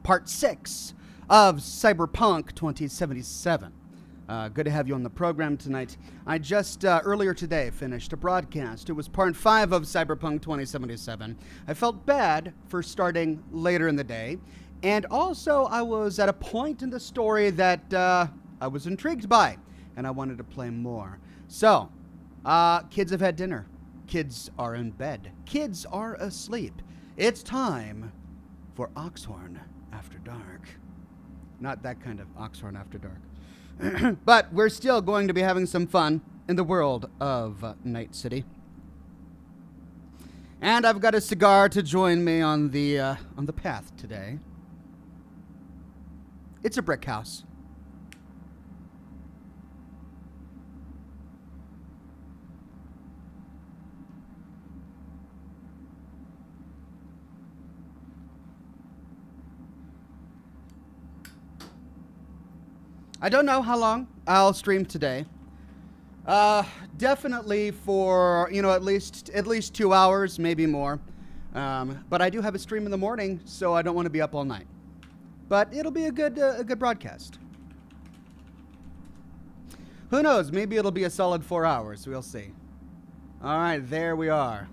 part 6 of Cyberpunk 2077. Good to have you on the program tonight. I just earlier today finished a broadcast. It was part 5 of Cyberpunk 2077. I felt bad for starting later in the day, and also I was at a point in the story that I was intrigued by, and I wanted to play more. So, kids have had dinner. Kids are in bed. Kids are asleep. It's time for Oxhorn After Dark. Not that kind of Oxhorn After Dark. But we're still going to be having some fun in the world of Night City. And I've got a cigar to join me on the path today. It's a brick house. I don't know how long I'll stream today. Definitely for, at least 2 hours, maybe more. But I do have a stream in the morning, so I don't want to be up all night. But it'll be a good broadcast. Who knows? Maybe it'll be a solid 4 hours. We'll see. All right, there we are.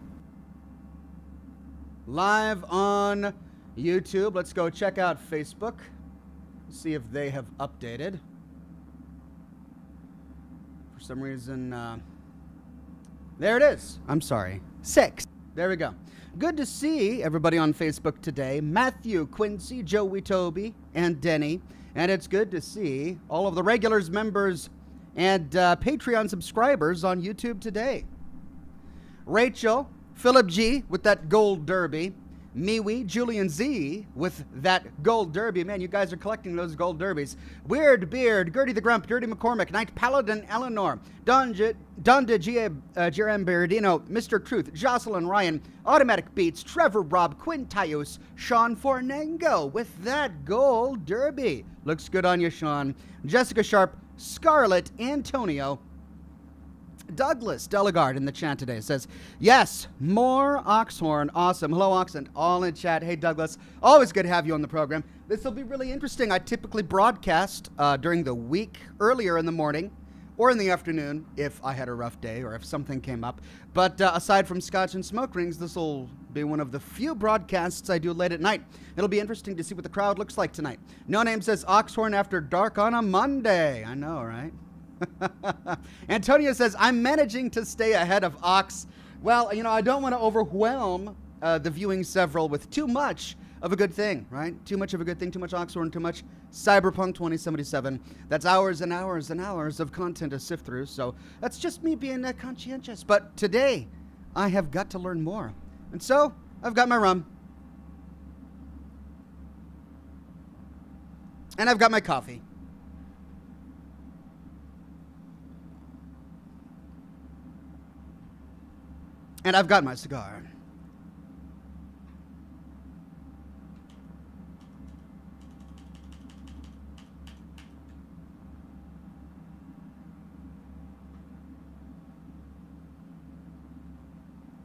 Live on YouTube. Let's go check out Facebook. See if they have updated. For some reason, there it is. I'm sorry. 6. There we go. Good to see everybody on Facebook today. Matthew, Quincy, Joey, Toby, and Denny. And it's good to see all of the regulars, members, and Patreon subscribers on YouTube today. Rachel, Philip G with that gold derby. Miwi, Julian Z with that gold derby. Man, you guys are collecting those gold derbies. Weird Beard, Gertie the Grump, Dirty McCormick, Knight Paladin Eleanor, Donda Jerem Berdino, Mr. Truth, Jocelyn Ryan, Automatic Beats, Trevor Rob, Quintius, Sean Fornengo with that gold derby. Looks good on you, Sean. Jessica Sharp, Scarlett, Antonio, Douglas Delegard in the chat today says, yes, more Oxhorn. Awesome. Hello, Ox, and all in chat. Hey, Douglas. Always good to have you on the program. This will be really interesting. I typically broadcast during the week, earlier in the morning or in the afternoon if I had a rough day or if something came up. But aside from Scotch and Smoke Rings, this will be one of the few broadcasts I do late at night. It'll be interesting to see what the crowd looks like tonight. No Name says Oxhorn After Dark on a Monday. I know, right? Antonio says, I'm managing to stay ahead of Ox. Well, I don't want to overwhelm the viewing several with too much of a good thing, right? Too much of a good thing, too much Oxhorn, too much Cyberpunk 2077. That's hours and hours and hours of content to sift through. So that's just me being conscientious. But today, I have got to learn more. And so, I've got my rum. And I've got my coffee. And I've got my cigar.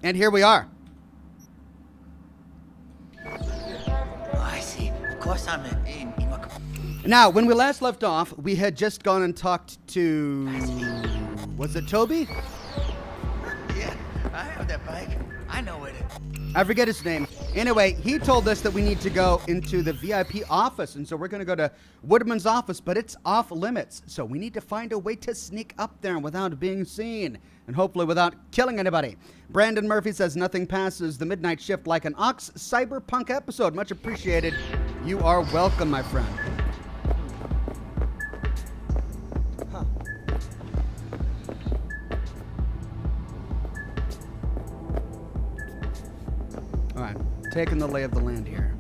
And here we are. Oh, I see. Of course I'm in. Now, when we last left off, we had just gone and talked to... Was it Toby? Yeah, I have that bike. I know it. I forget his name. Anyway, he told us that we need to go into the VIP office, and so we're going to go to Woodman's office, but it's off limits. So we need to find a way to sneak up there without being seen, and hopefully without killing anybody. Brandon Murphy says, nothing passes the midnight shift like an Ox Cyberpunk episode. Much appreciated. You are welcome, my friend. All right, taking the lay of the land here.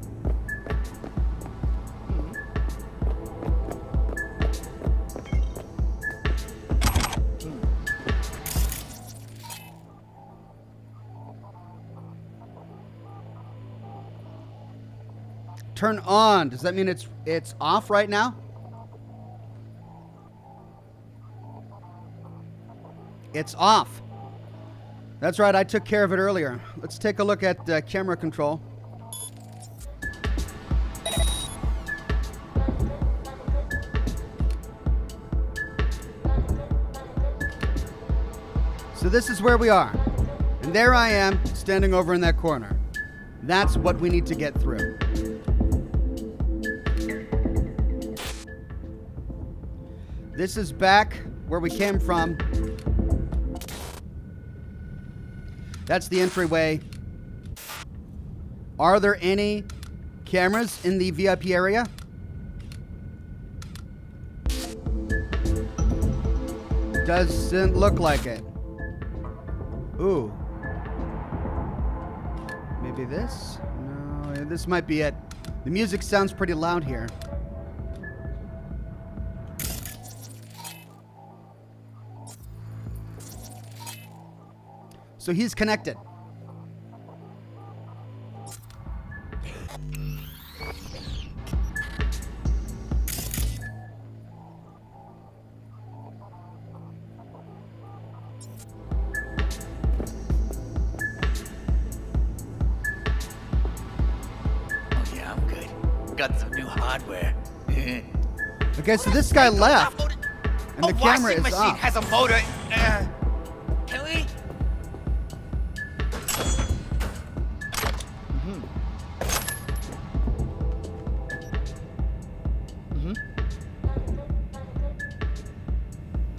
Turn on. Does that mean it's off right now? It's off. That's right, I took care of it earlier. Let's take a look at camera control. So this is where we are. And there I am, standing over in that corner. That's what we need to get through. This is back where we came from. That's the entryway. Are there any cameras in the VIP area? Doesn't look like it. Ooh. Maybe this? No, this might be it. The music sounds pretty loud here. So he's connected. Got some new hardware. Okay, so this guy left, and the camera is off. Washing machine has a motor. Can we?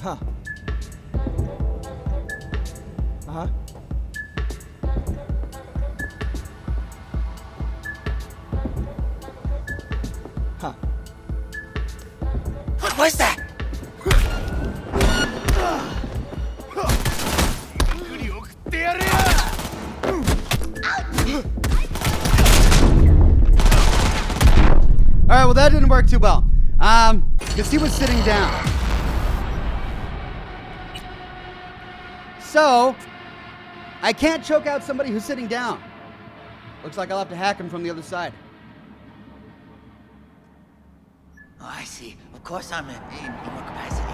Huh. Uh-huh. Huh. What was that? All right, well, that didn't work too well. Because he was sitting down. So, I can't choke out somebody who's sitting down. Looks like I'll have to hack him from the other side. Oh, I see. Of course I'm in more capacity.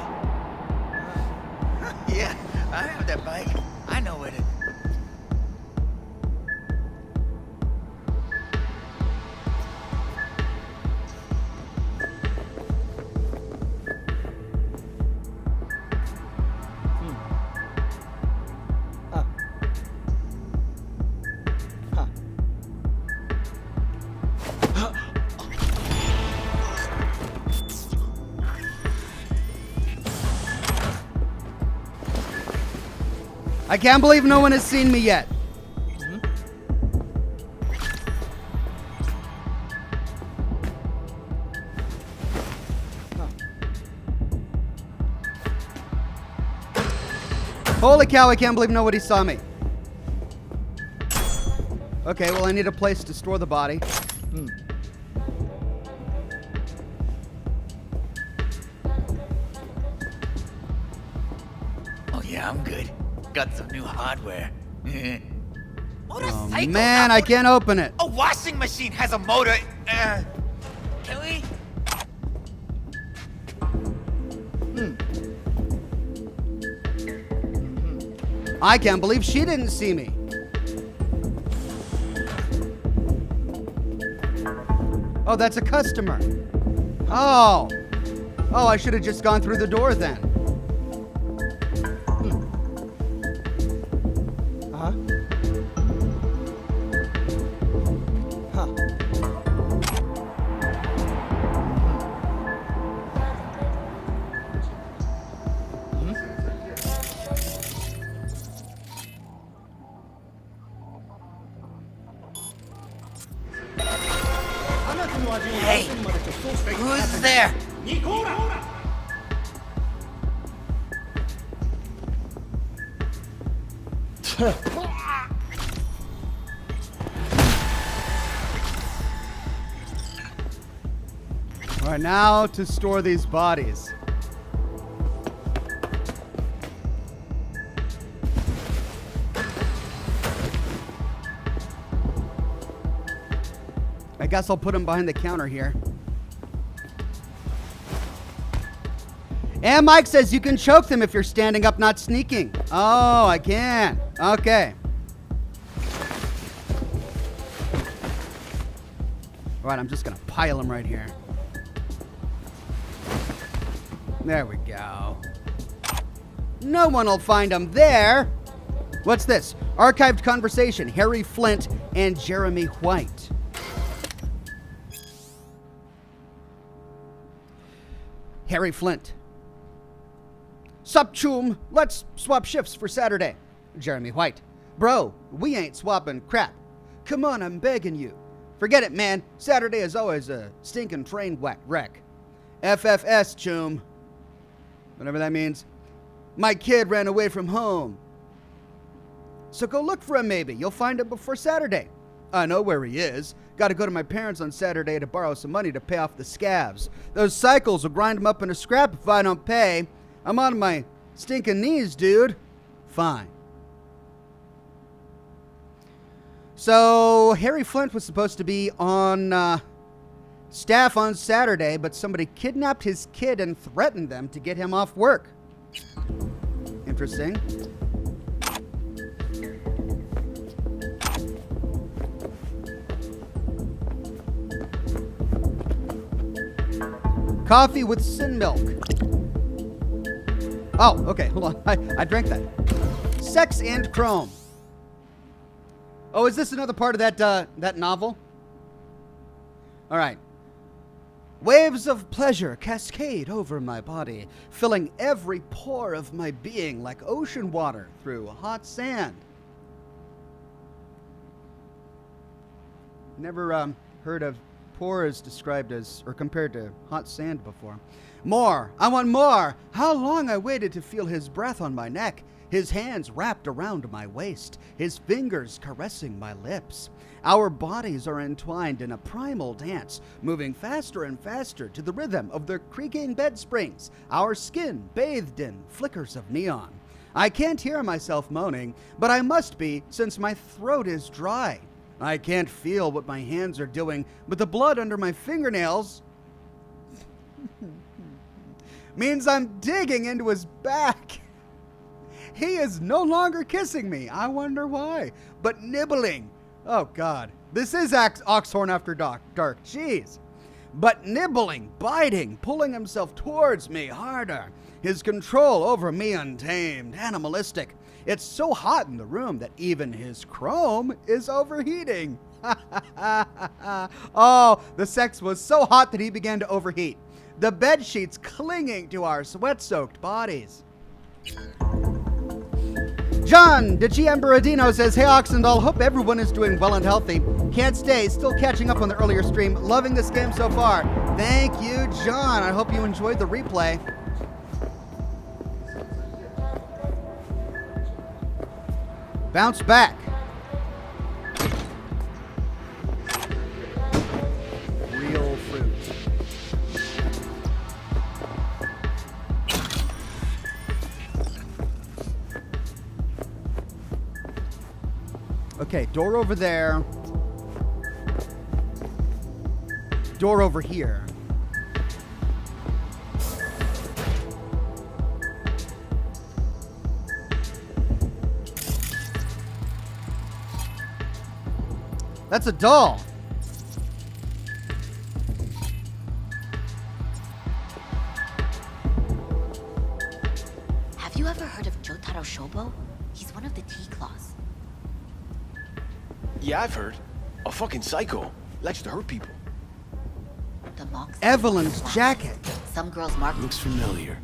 Yeah, I have that bike. I know where to... I can't believe no one has seen me yet. Holy cow, I can't believe nobody saw me. Okay, well, I need a place to store the body. Oh, yeah, I'm good. Got some new hardware. Oh, man, I can't open it. A washing machine has a motor. Can we? I can't believe she didn't see me. Oh, that's a customer. Oh. Oh, I should have just gone through the door then. Uh-huh. Huh. Hey, who's there? All right, now to store these bodies. I guess I'll put them behind the counter here. And Mike says you can choke them if you're standing up, not sneaking. Oh, I can. Okay. All right, I'm just going to pile them right here. There we go. No one will find them there. What's this? Archived conversation, Harry Flint and Jeremy White. Harry Flint. Sup, choom, let's swap shifts for Saturday. Jeremy White. Bro, we ain't swapping crap. Come on, I'm begging you. Forget it, man. Saturday is always a stinking train wreck. FFS, choom. Whatever that means. My kid ran away from home. So go look for him maybe. You'll find him before Saturday. I know where he is. Got to go to my parents on Saturday to borrow some money to pay off the scavs. Those cycles will grind him up in a scrap if I don't pay. I'm on my stinking knees, dude. Fine. So, Harry Flint was supposed to be on staff on Saturday, but somebody kidnapped his kid and threatened them to get him off work. Interesting. Coffee with sin milk. Oh, okay, hold on. I drank that. Sex and Chrome. Oh, is this another part of that novel? All right. Waves of pleasure cascade over my body, filling every pore of my being like ocean water through hot sand. Never heard of pores described as or compared to hot sand before. More. I want more. How long I waited to feel his breath on my neck, his hands wrapped around my waist, his fingers caressing my lips. Our bodies are entwined in a primal dance, moving faster and faster to the rhythm of the creaking bed springs, our skin bathed in flickers of neon. I can't hear myself moaning, but I must be since my throat is dry. I can't feel what my hands are doing, but the blood under my fingernails means I'm digging into his back. He is no longer kissing me. I wonder why. But nibbling. Oh, God. This is Oxhorn after dark. Jeez. But nibbling, biting, pulling himself towards me harder. His control over me untamed, animalistic. It's so hot in the room that even his chrome is overheating. Oh, the sex was so hot that he began to overheat. The bed sheets clinging to our sweat-soaked bodies. John DeG Amberadino says, hey Oxendall, hope everyone is doing well and healthy. Can't stay, still catching up on the earlier stream. Loving this game so far. Thank you, John. I hope you enjoyed the replay. Bounce back. Real fruit. Okay, door over there. Door over here. That's a doll. Have you ever heard of Jotaro Shobo? He's one of the T-Claws. Yeah, I've heard. A fucking psycho. Likes to hurt people. The Mox. Evelyn's jacket. Some girls mark. Looks familiar.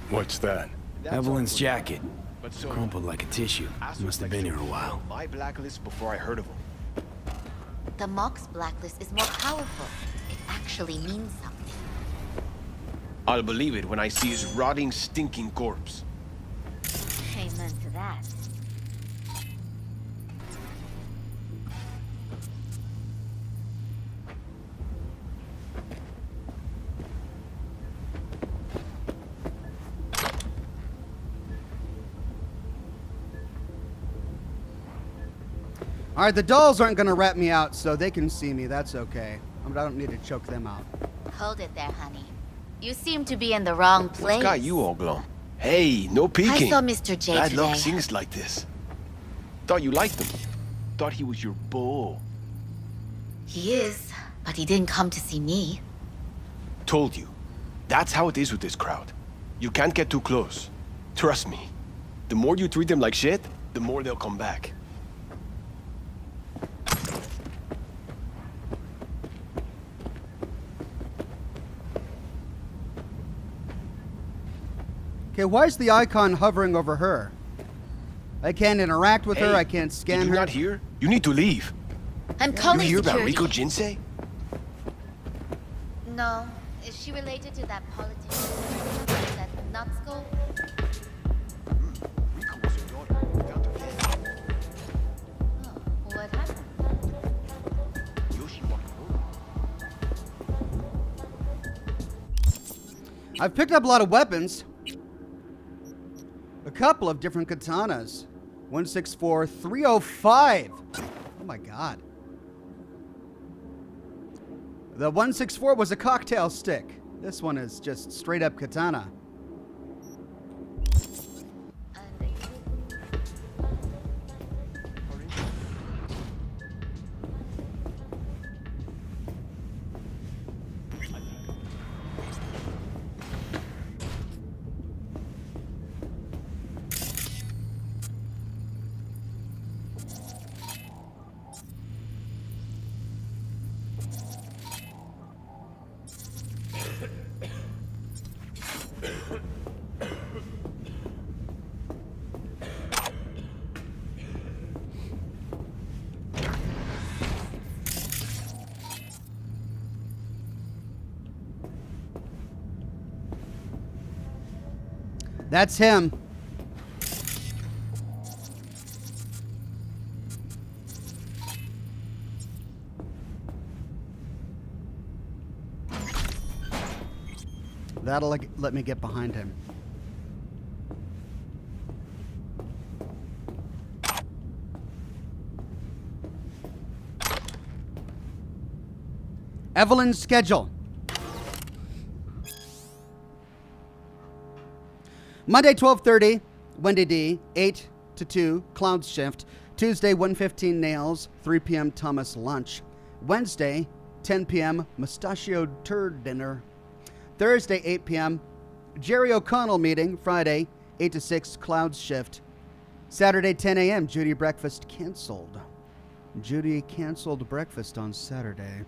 What's that? Evelyn's jacket. But so Crumpled like a tissue. Must have been here a while. My blacklist before I heard of him. The Mox blacklist is more powerful. It actually means something. I'll believe it when I see his rotting, stinking corpse. Amen to that. All right, the dolls aren't going to rat me out, so they can see me. That's okay. I don't need to choke them out. Hold it there, honey. You seem to be in the wrong place. What's got you all glum? Hey, no peeking. I saw Mr. J Bad today. luck sings like this. Thought you liked him. Thought he was your beau. He is, but he didn't come to see me. Told you. That's how it is with this crowd. You can't get too close. Trust me. The more you treat them like shit, the more they'll come back. Okay, why is the icon hovering over her? I can't interact with her. I can't scan did you her. not hear? You need to leave. I'm You calling hear about security. Rico Jinsei? No. Is she related to that politician? That nutskull? Rico was her daughter. We found her dead. Oh, what happened? Yoshi walked over. I've picked up a lot of weapons. A couple of different katanas. 164, 305. Oh my god. The 164 was a cocktail stick. This one is just straight up katana. That's him. That'll let me get behind him. Evelyn's schedule. Monday 12:30, Wendy D, 8 to 2, Clouds shift. Tuesday 1:15, Nails, 3 p.m. Thomas lunch. Wednesday 10 p.m. Mustachioed turd dinner. Thursday 8 p.m. Jerry O'Connell meeting. Friday 8 to 6, Clouds shift. Saturday 10 a.m. Judy breakfast canceled. Judy canceled breakfast on Saturday.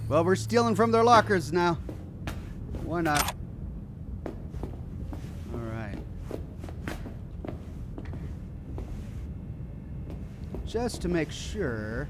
Well, we're stealing from their lockers now. Why not? All right. Just to make sure.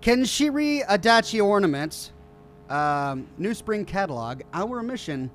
Kenshiri Adachi Ornaments, New Spring Catalog. Our mission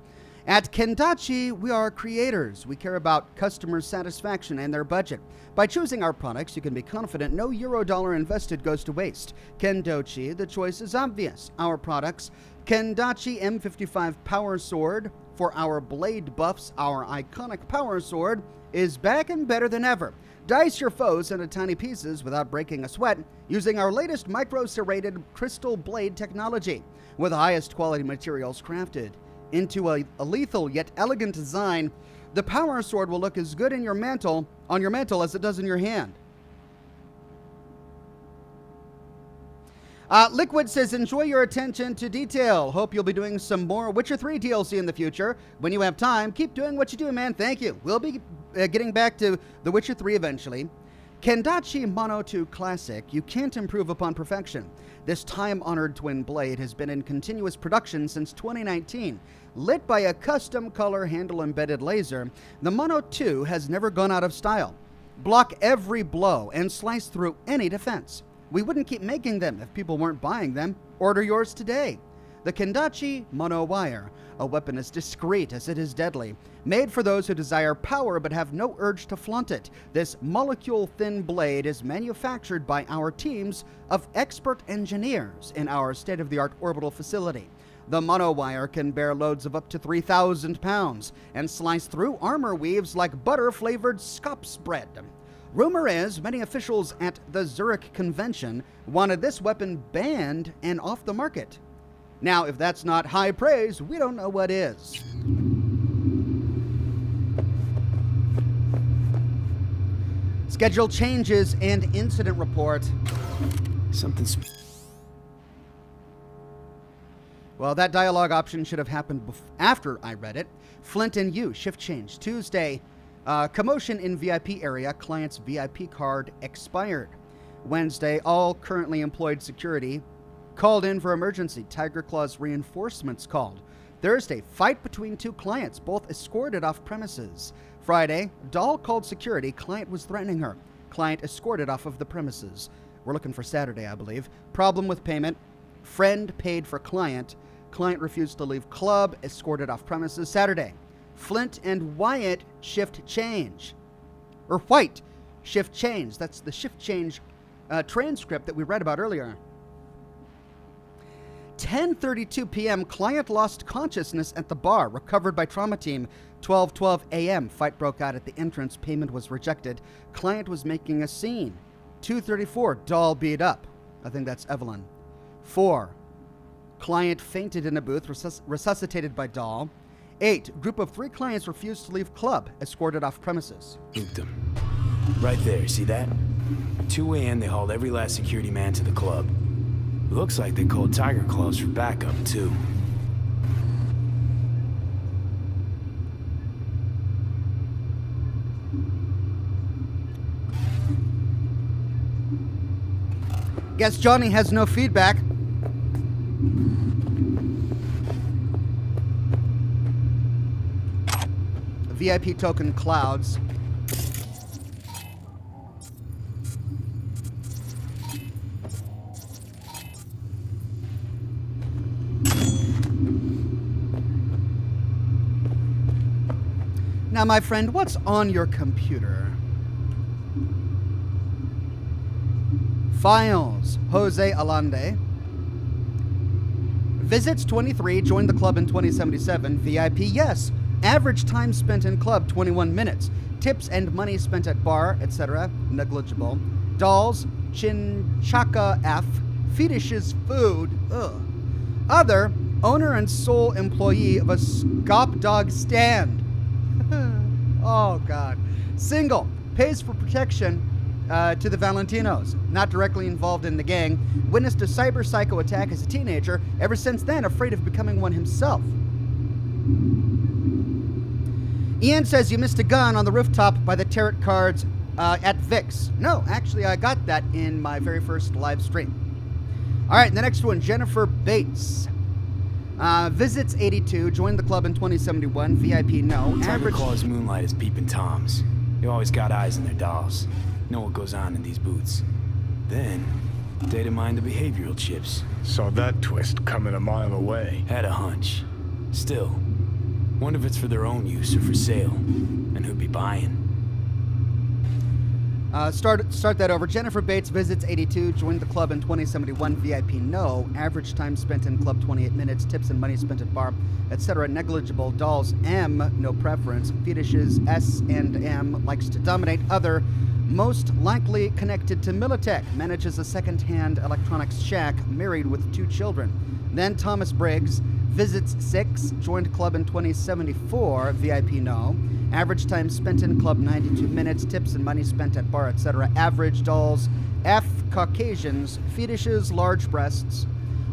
at Kendachi, we are creators. We care about customer satisfaction and their budget. By choosing our products, you can be confident no Eurodollar invested goes to waste. Kendochi, the choice is obvious. Our products, Kendachi M55 Power Sword. For our blade buffs, our iconic Power Sword is back and better than ever. Dice your foes into tiny pieces without breaking a sweat using our latest micro-serrated crystal blade technology with the highest quality materials crafted into a lethal yet elegant design. The Power Sword will look as good in your mantle, on your mantle as it does in your hand. Liquid says, enjoy your attention to detail. Hope you'll be doing some more Witcher 3 DLC in the future. When you have time, keep doing what you do, man. Thank you. We'll be getting back to The Witcher 3 eventually. Kendachi Mono 2 Classic. You can't improve upon perfection. This time-honored twin blade has been in continuous production since 2019. Lit by a custom color handle-embedded laser, the Mono 2 has never gone out of style. block every blow, and slice through any defense. We wouldn't keep making them if people weren't buying them. Order yours today. The Kendachi Monowire, a weapon as discreet as it is deadly, made for those who desire power but have no urge to flaunt it. This molecule-thin blade is manufactured by our teams of expert engineers in our state-of-the-art orbital facility. The monowire can bear loads of up to 3,000 pounds and slice through armor weaves like butter-flavored scops bread. Rumor is many officials at the Zurich Convention wanted this weapon banned and off the market. Now, if that's not high praise, we don't know what is. Schedule changes and incident report. Well, that dialogue option should have happened after I read it. Flint and you, shift change. Tuesday, commotion in VIP area. Client's VIP card expired. Wednesday, all currently employed security called in for emergency. Tiger Claw's reinforcements called. Thursday, fight between two clients, both escorted off premises. Friday, doll called security. Client was threatening her. Client escorted off of the premises. We're looking for Saturday, I believe. Problem with payment. Friend paid for client. Client refused to leave club, escorted off premises. Saturday, Flint and Wyatt shift change. Or White shift change. That's the shift change transcript that we read about earlier. 10:32 p.m., client lost consciousness at the bar, recovered by trauma team. 12:12 a.m., fight broke out at the entrance, payment was rejected. Client was making a scene. 2:34, doll beat up. I think that's Evelyn. 4, client fainted in a booth, resuscitated by doll. 8, group of 3 clients refused to leave club, escorted off premises. Nuked them. Right there, see that? 2 a.m. they hauled every last security man to the club. Looks like they called Tiger Claws for backup, too. Guess Johnny has no feedback. VIP token Clouds. Now, my friend, what's on your computer? Files, Jose Alande. Visits 23, joined the club in 2077. VIP, yes. Average time spent in club, 21 minutes. Tips and money spent at bar, etc., negligible. Dolls, Chinchaka F. Fetishes, food, ugh. Other, owner and sole employee of a Scop Dog stand. Oh, God. Single, pays for protection to the Valentinos. Not directly involved in the gang. Witnessed a cyber psycho attack as a teenager. Ever since then, afraid of becoming one himself. Ian says you missed a gun on the rooftop by the tarot cards at VIX. No, actually, I got that in my very first live stream. All right, the next one, Jennifer Bates. Visits 82, joined the club in 2071, VIP no. Tiger Claw's moonlight is peeping Toms. They always got eyes on their dolls. Know what goes on in these booths. Then, data mined the behavioral chips. Saw that twist coming a mile away. Had a hunch. Still, wonder if it's for their own use or for sale. And who'd be buying? Start that over. Jennifer Bates, visits 82, joined the club in 2071, VIP no. Average time spent in club 28 minutes, tips and money spent at bar, etc. negligible. Dolls M, no preference. Fetishes S and M, likes to dominate. Other, most likely connected to Militech, manages a second-hand electronics shack, married with 2 children. Then Thomas Briggs, visits 6, joined club in 2074, VIP no. Average time spent in club 92 minutes, tips and money spent at bar, etc. Average dolls F, Caucasians, fetishes, large breasts.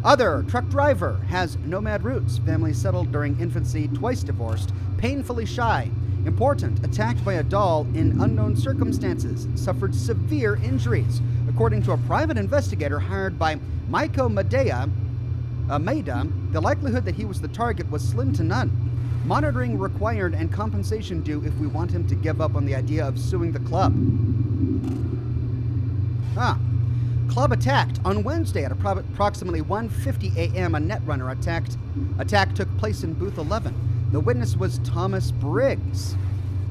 Other, truck driver, has nomad roots, family settled during infancy, twice divorced, painfully shy. Important, attacked by a doll in unknown circumstances, suffered severe injuries. According to a private investigator hired by Maiko Maeda, the likelihood that he was the target was slim to none. Monitoring required and compensation due if we want him to give up on the idea of suing the club. Club attacked. On Wednesday at approximately 1:50 a.m., a netrunner attack took place in booth 11. The witness was Thomas Briggs,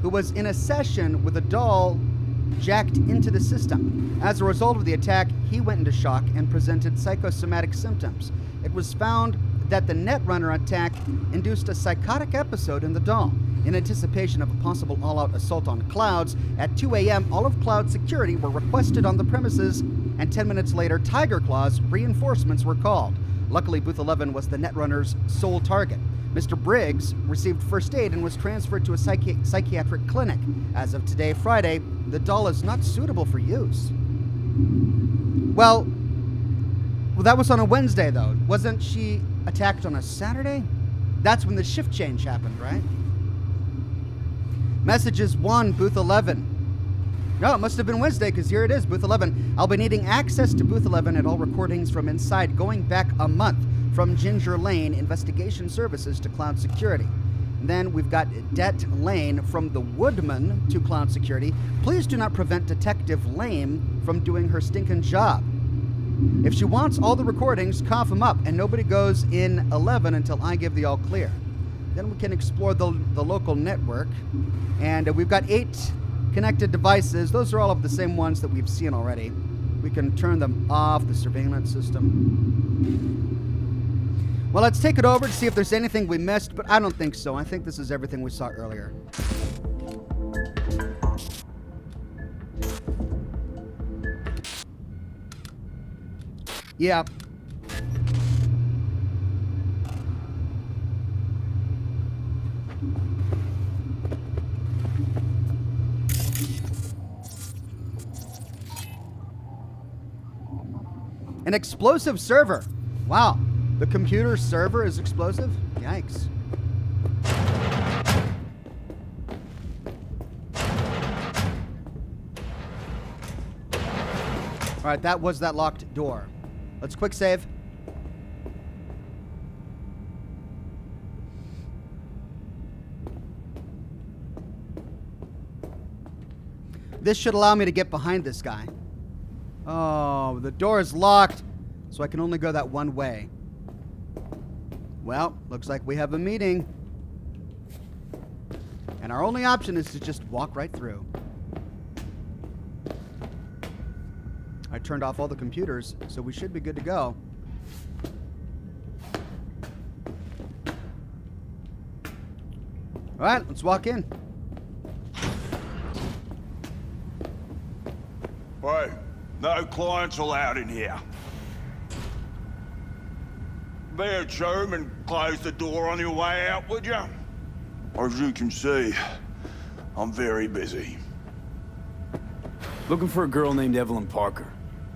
who was in a session with a doll jacked into the system. As a result of the attack, he went into shock and presented psychosomatic symptoms. It was found that the netrunner attack induced a psychotic episode in the doll. In anticipation of a possible all-out assault on Clouds, at 2 a.m., all of Cloud security were requested on the premises, and 10 minutes later, Tiger Claws reinforcements were called. Luckily, Booth 11 was the netrunner's sole target. Mr. Briggs received first aid and was transferred to a psychiatric clinic. As of today, Friday, the doll is not suitable for use. Well, that was on a Wednesday, though. Wasn't she attacked on a Saturday? That's when the shift change happened, right? Messages 1, Booth 11. No, it must have been Wednesday, because here it is, Booth 11. I'll be needing access to Booth 11 at all recordings from inside going back a month, from Ginger Lane Investigation Services to Cloud Security. And then we've got Det Lane from the Woodman to Cloud Security. Please do not prevent Detective Lane from doing her stinking job. If she wants all the recordings, cough them up, and nobody goes in 11 until I give the all clear. Then we can explore the local network. And we've got 8 connected devices. Those are all of the same ones that we've seen already. We can turn them off, the surveillance system. Well, let's take it over to see if there's anything we missed, but I don't think so. I think this is everything we saw earlier. Yeah. An explosive server. Wow. The computer server is explosive? Yikes. All right, that was that locked door. Let's quick save. This should allow me to get behind this guy. Oh, the door is locked, so I can only go that one way. Well, looks like we have a meeting. And our only option is to just walk right through. I turned off all the computers, so we should be good to go. All right, let's walk in. Hey, no clients allowed in here. Be a chum and close the door on your way out, would you? As you can see, I'm very busy. Looking for a girl named Evelyn Parker.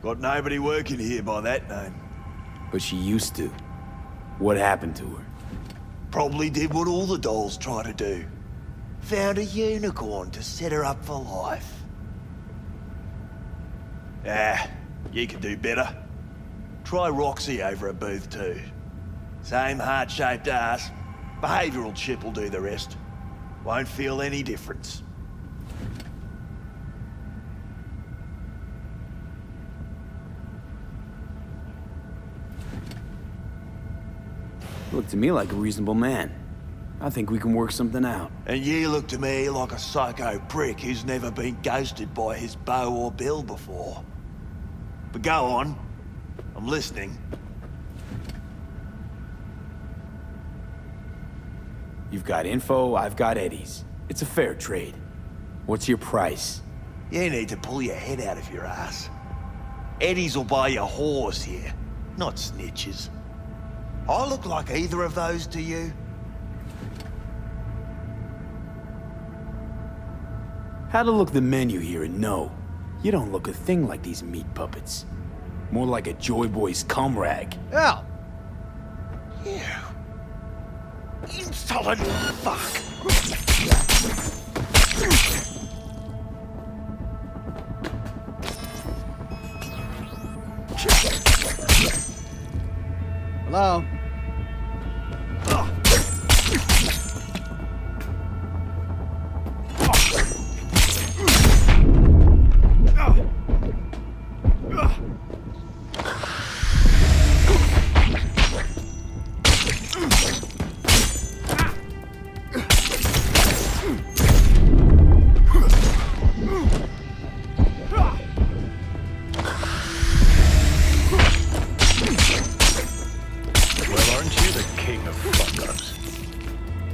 Got nobody working here by that name. But she used to. What happened to her? Probably did what all the dolls try to do. Found a unicorn to set her up for life. Ah, you can do better. Try Roxy over at Booth 2. Same heart-shaped ass. Behavioural chip will do the rest. Won't feel any difference. Looked to me like a reasonable man. I think we can work something out. And you look to me like a psycho prick who's never been ghosted by his beau or bill before. But go on. I'm listening. You've got info, I've got Eddie's. It's a fair trade. What's your price? You need to pull your head out of your ass. Eddie's will buy you a horse here, not snitches. I look like either of those to you? Had to look at the menu here and know. You don't look a thing like these meat puppets. More like a Joy Boy's cum rag. Oh. You insolent fuck! Hello?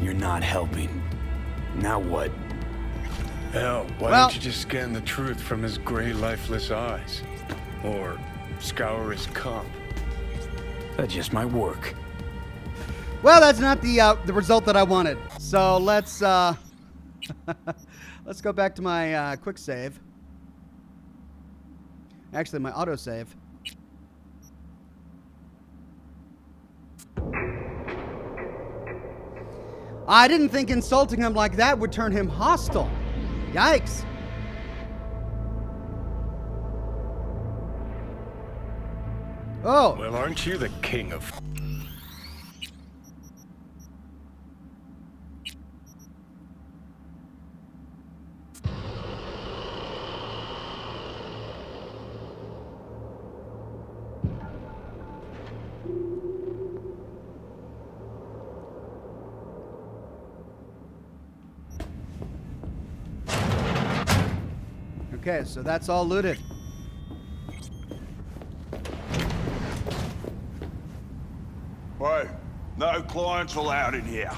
you're not helping. Now what? Hell, why Well- don't you just scan the truth from his gray, lifeless eyes? Or scour his comp? That just might work. Well, that's not the result that I wanted. So let's let's go back to my quick save. Actually, my auto save. I didn't think insulting him like that would turn him hostile. Yikes. Oh. Well, aren't you the king of... Okay, so that's all looted. Hey, no clients allowed in here.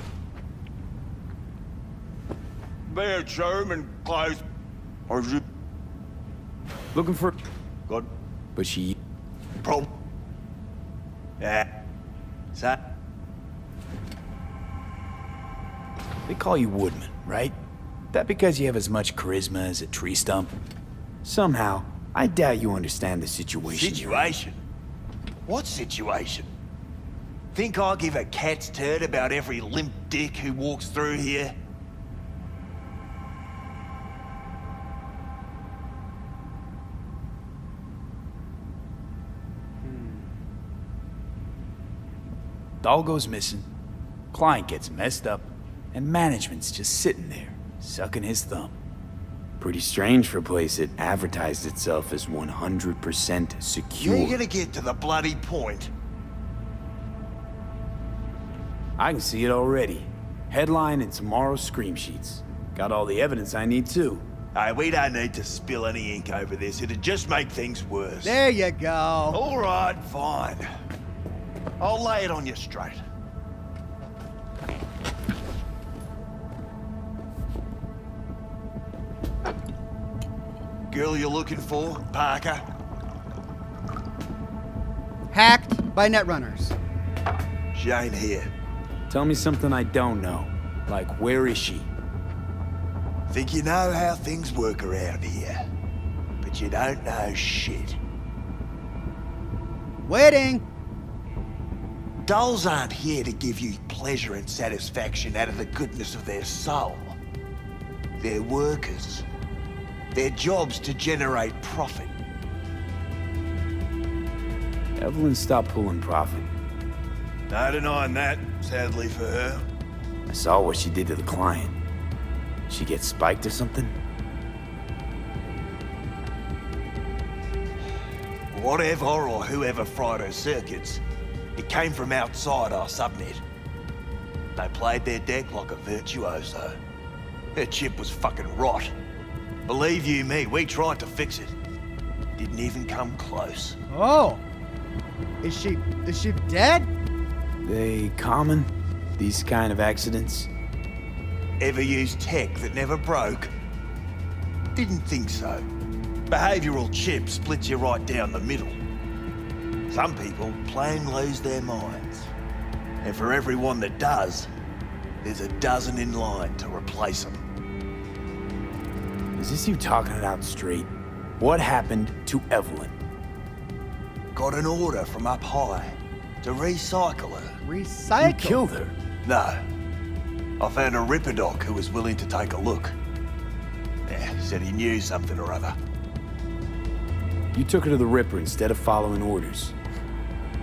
Bear German close. Or is it Looking for... got But she... problem? Yeah. So, They call you Woodman, right? That because you have as much charisma as a tree stump? Somehow, I doubt you understand the situation. situation? What situation? Think I give a cat's turd about every limp dick who walks through here? Doll goes missing, client gets messed up, and management's just sitting there, sucking his thumb. Pretty strange for a place that advertised itself as 100% secure. You're gonna get to the bloody point. I can see it already. Headline in tomorrow's scream sheets. Got all the evidence I need too. Hey, we don't need to spill any ink over this. It'd just make things worse. There you go. All right, fine. I'll lay it on you straight. Girl you're looking for, Parker? Hacked by netrunners. She ain't here. Tell me something I don't know. Like, where is she? Think you know how things work around here. But you don't know shit. Waiting. Dolls aren't here to give you pleasure and satisfaction out of the goodness of their soul. They're workers. Their job's to generate profit. Evelyn stopped pulling profit. No denying that, sadly for her. I saw what she did to the client. She get spiked or something? Whatever or whoever fried her circuits, it came from outside our subnet. They played their deck like a virtuoso. Her chip was fucking rot. Believe you me, we tried to fix it. Didn't even come close. Oh. Is she dead? They common? These kind of accidents? Ever used tech that never broke? Didn't think so. Behavioral chip splits you right down the middle. Some people plain lose their minds. And for everyone that does, there's a dozen in line to replace them. Is this you talking it out straight? What happened to Evelyn? Got an order from up high to recycle her. You Recycle. killed her. No. I found a Ripper doc who was willing to take a look. Yeah, said he knew something or other. You took her to the Ripper instead of following orders.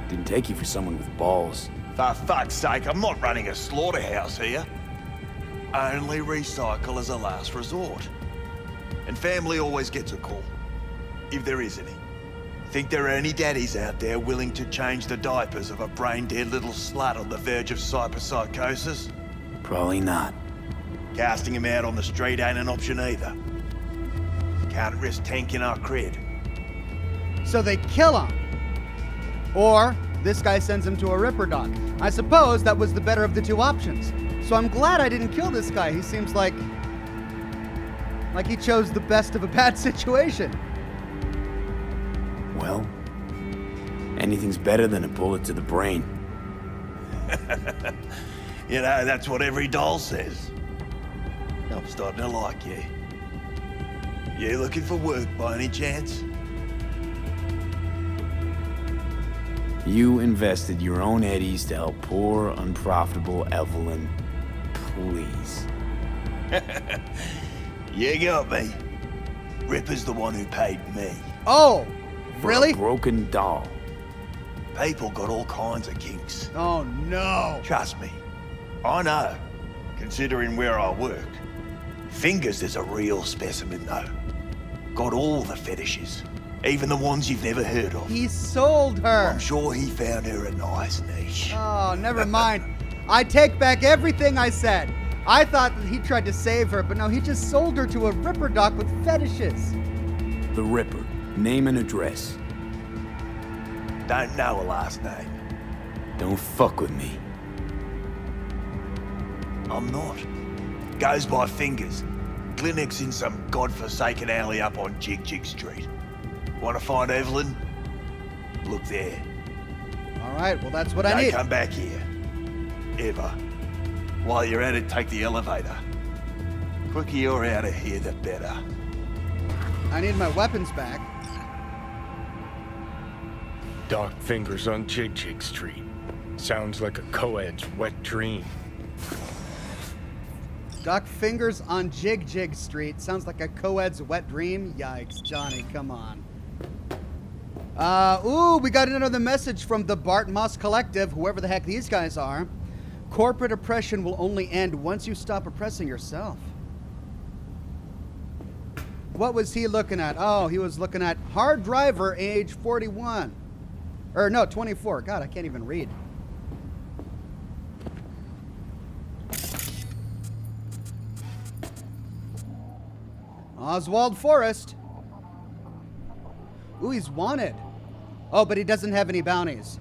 Didn't take you for someone with balls. For fuck's sake, I'm not running a slaughterhouse here. Only recycle as a last resort. And family always gets a call. If there is any. Think there are any daddies out there willing to change the diapers of a brain-dead little slut on the verge of cyberpsychosis? Probably not. Casting him out on the street ain't an option either. Can't risk tanking our cred. So they kill him. Or this guy sends him to a Ripper doc. I suppose that was the better of the two options. So I'm glad I didn't kill this guy. He seems like he chose the best of a bad situation. Well, anything's better than a bullet to the brain. You know, that's what every doll says. I'm starting to like you. You looking for work by any chance? You invested your own eddies to help poor, unprofitable Evelyn. Please. You got me. Ripper's the one who paid me. Oh, For really? a broken doll. People got all kinds of kinks. Oh, no. Trust me. I know, considering where I work. Fingers is a real specimen, though. Got all the fetishes. Even the ones you've never heard of. He sold her. I'm sure he found her a nice niche. Oh, never mind. I take back everything I said. I thought that he tried to save her, but no, he just sold her to a Ripper doc with fetishes. The Ripper. Name and address. Don't know a last name. Don't fuck with me. I'm not. Goes by Fingers. Clinic's in some godforsaken alley up on Jig-Jig Street. Want to find Evelyn? Look there. All right, well, that's what I Don't need. come back here. Ever. While you're at it, take the elevator. Quicker you're out of here, the better. I need my weapons back. Dark Fingers on Jig-Jig Street. Sounds like a co-ed's wet dream. Doc Fingers on Jig-Jig Street. Sounds like a co-ed's wet dream. Yikes, Johnny, come on. Ooh, we got another message from the Bart Moss Collective, whoever the heck these guys are. Corporate oppression will only end once you stop oppressing yourself. What was he looking at? Oh, he was looking at hard driver, age 41. Or no, 24. God, I can't even read. Oswald Forrest. Ooh, he's wanted. Oh, but he doesn't have any bounties.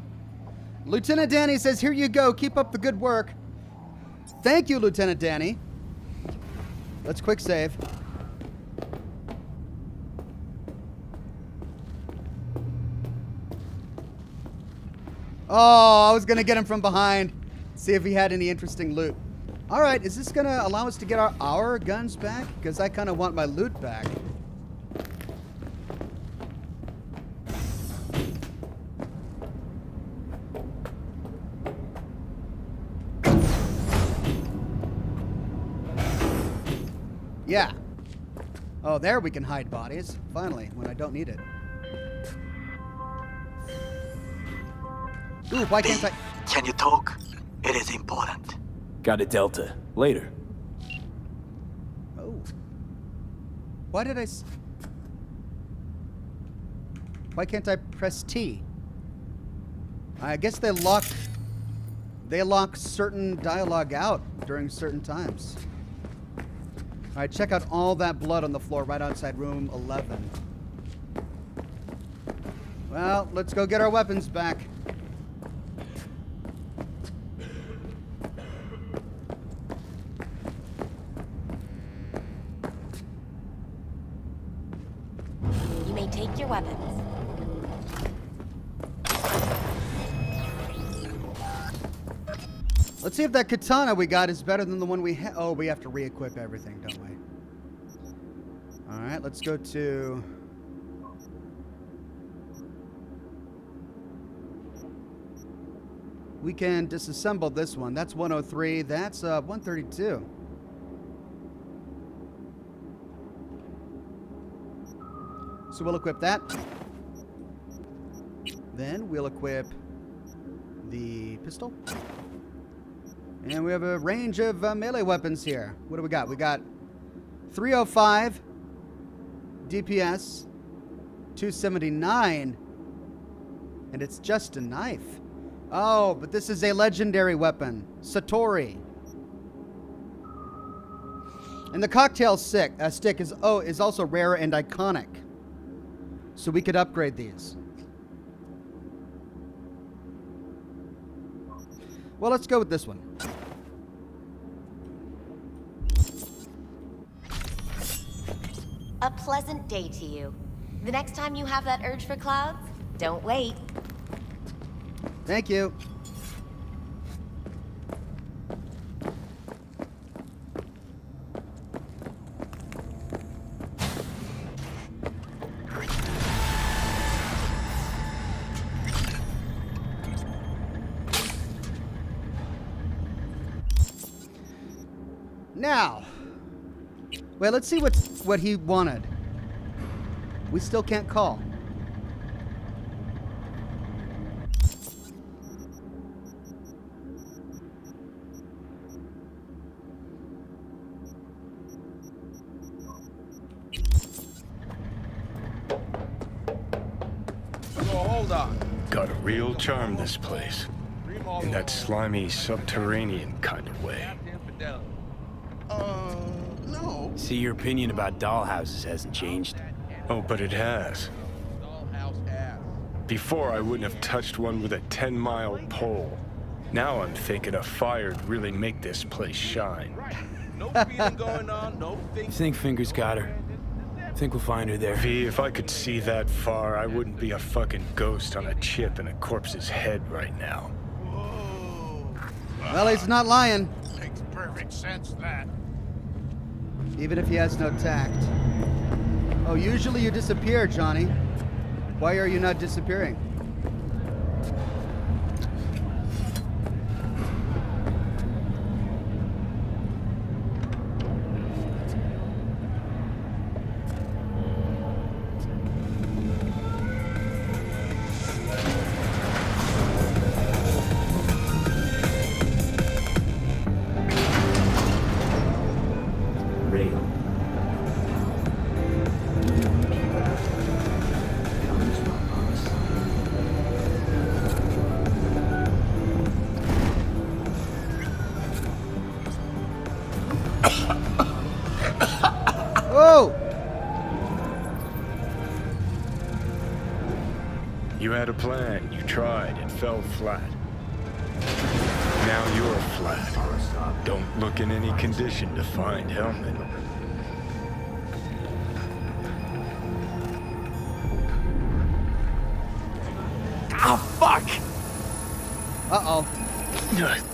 Lieutenant Danny says, here you go. Keep up the good work. Thank you, Lieutenant Danny. Let's quick save. Oh, I was going to get him from behind. See if he had any interesting loot. All right, is this going to allow us to get our guns back? Because I kind of want my loot back. Yeah. Oh, there we can hide bodies. Finally, when I don't need it. Ooh, why can't I... Can you talk? It is important. Got a Delta. Later. Oh. Why did I... Why can't I press T? I guess they lock certain dialogue out during certain times. All right, check out all that blood on the floor right outside room 11. Well, let's go get our weapons back. You may take your weapons. Let's see if that katana we got is better than the one we had. Oh, we have to re-equip everything, don't we? All right, let's go to... We can disassemble this one. That's 103. That's 132. So we'll equip that. Then we'll equip the pistol. And we have a range of melee weapons here. What do we got? We got 305 DPS, 279, and it's just a knife. Oh, but this is a legendary weapon, Satori. And the cocktail stick is also rare and iconic. So we could upgrade these. Well, let's go with this one. A pleasant day to you. The next time you have that urge for clouds, don't wait. Thank you. Now, wait, let's see what he wanted. We still can't call. Hold on. Got a real charm, this place. In that slimy, subterranean kind of way. No. See, your opinion about dollhouses hasn't changed. Oh, but it has. Before, I wouldn't have touched one with a 10-mile pole. Now I'm thinking a fire'd really make this place shine. No feeling going on, no thing. Think Fingers got her. Think we'll find her there. V, if I could see that far, I wouldn't be a fucking ghost on a chip in a corpse's head right now. Well, he's not lying, Makes perfect sense, that. even if he has no tact. Oh, usually you disappear, Johnny. Why are you not disappearing? Oh! You had a plan, you tried, it fell flat. Now you're flat. Don't look in any condition to find Hellman. Ah, fuck! Uh-oh.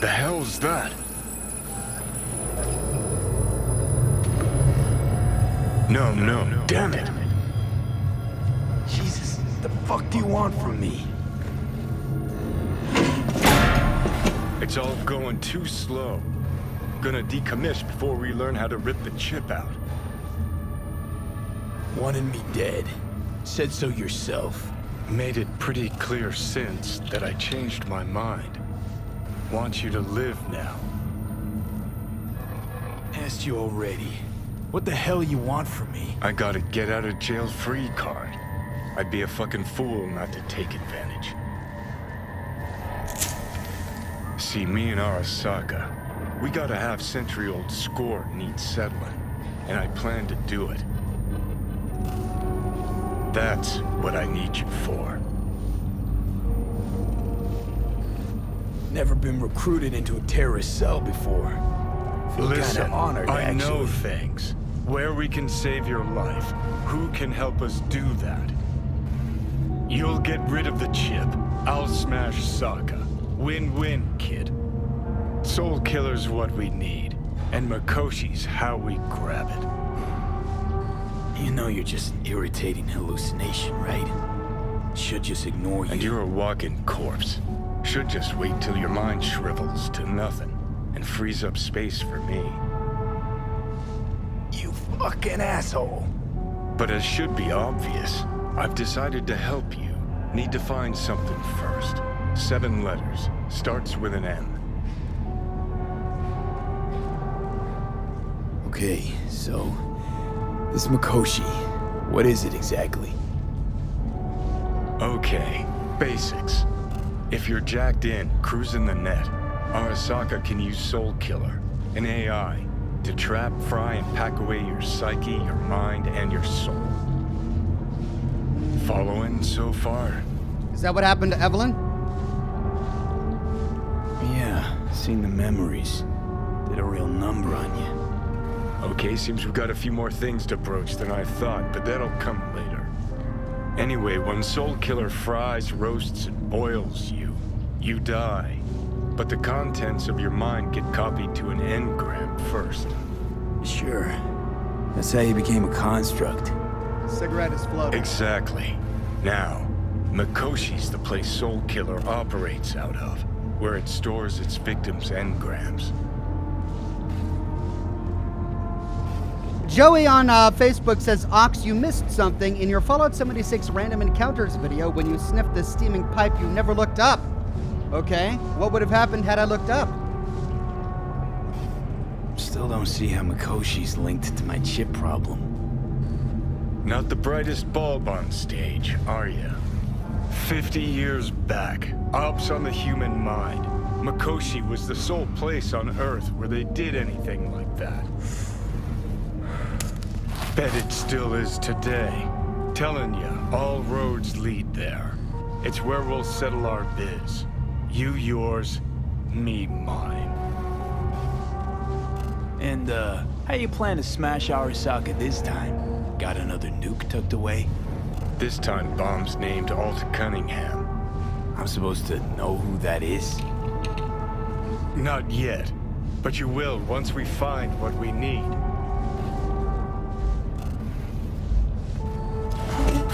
The hell's that? No, damn it. Jesus, the fuck do you want from me? It's all going too slow. Gonna decommiss before we learn how to rip the chip out. Wanted me dead. Said so yourself. Made it pretty clear since that I changed my mind. Want you to live now. Asked you already. What the hell you want from me? I got a get out of jail free card. I'd be a fucking fool not to take advantage. See, me and Arasaka, we got a half-century-old score needs settling, and I plan to do it. That's what I need you for. Never been recruited into a terrorist cell before. Feel Listen, kinda honored, I know actually. things. Where we can save your life. Who can help us do that? You'll get rid of the chip. I'll smash Saka. Win-win, kid. Soul Killer's what we need. And Makoshi's how we grab it. You know you're just an irritating hallucination, right? Should just ignore you. And you're a walking corpse. Should just wait till your mind shrivels to nothing and frees up space for me. You fucking asshole. But as should be obvious, I've decided to help you. Need to find something first. 7 letters. Starts with an M. Okay, so... this Makoshi, what is it exactly? Okay, basics. If you're jacked in, cruising the net, Arasaka can use Soul Killer, an AI, to trap, fry, and pack away your psyche, your mind, and your soul. Following so far? Is that what happened to Evelyn? Yeah, seen the memories. Did a real number on you. Okay, seems we've got a few more things to broach than I thought, but that'll come later. Anyway, when Soul Killer fries, roasts, and boils you, you die. But the contents of your mind get copied to an engram first. Sure. That's how you became a construct. Cigarette is floating. Exactly. Now, Mikoshi's the place Soul Killer operates out of, where it stores its victims' engrams. Joey on Facebook says, Ox, you missed something in your Fallout 76 Random Encounters video when you sniffed the steaming pipe. You never looked up. Okay, what would have happened had I looked up? Still don't see how Mikoshi's linked to my chip problem. Not the brightest bulb on stage, are you? 50 years back, ops on the human mind. Mikoshi was the sole place on Earth where they did anything like that. Bet it still is today. Telling ya, all roads lead there. It's where we'll settle our biz. You yours, me mine. And, how you plan to smash Arasaka this time? Got another nuke tucked away? This time, bomb's named Alt Cunningham. I'm supposed to know who that is? Not yet, but you will once we find what we need.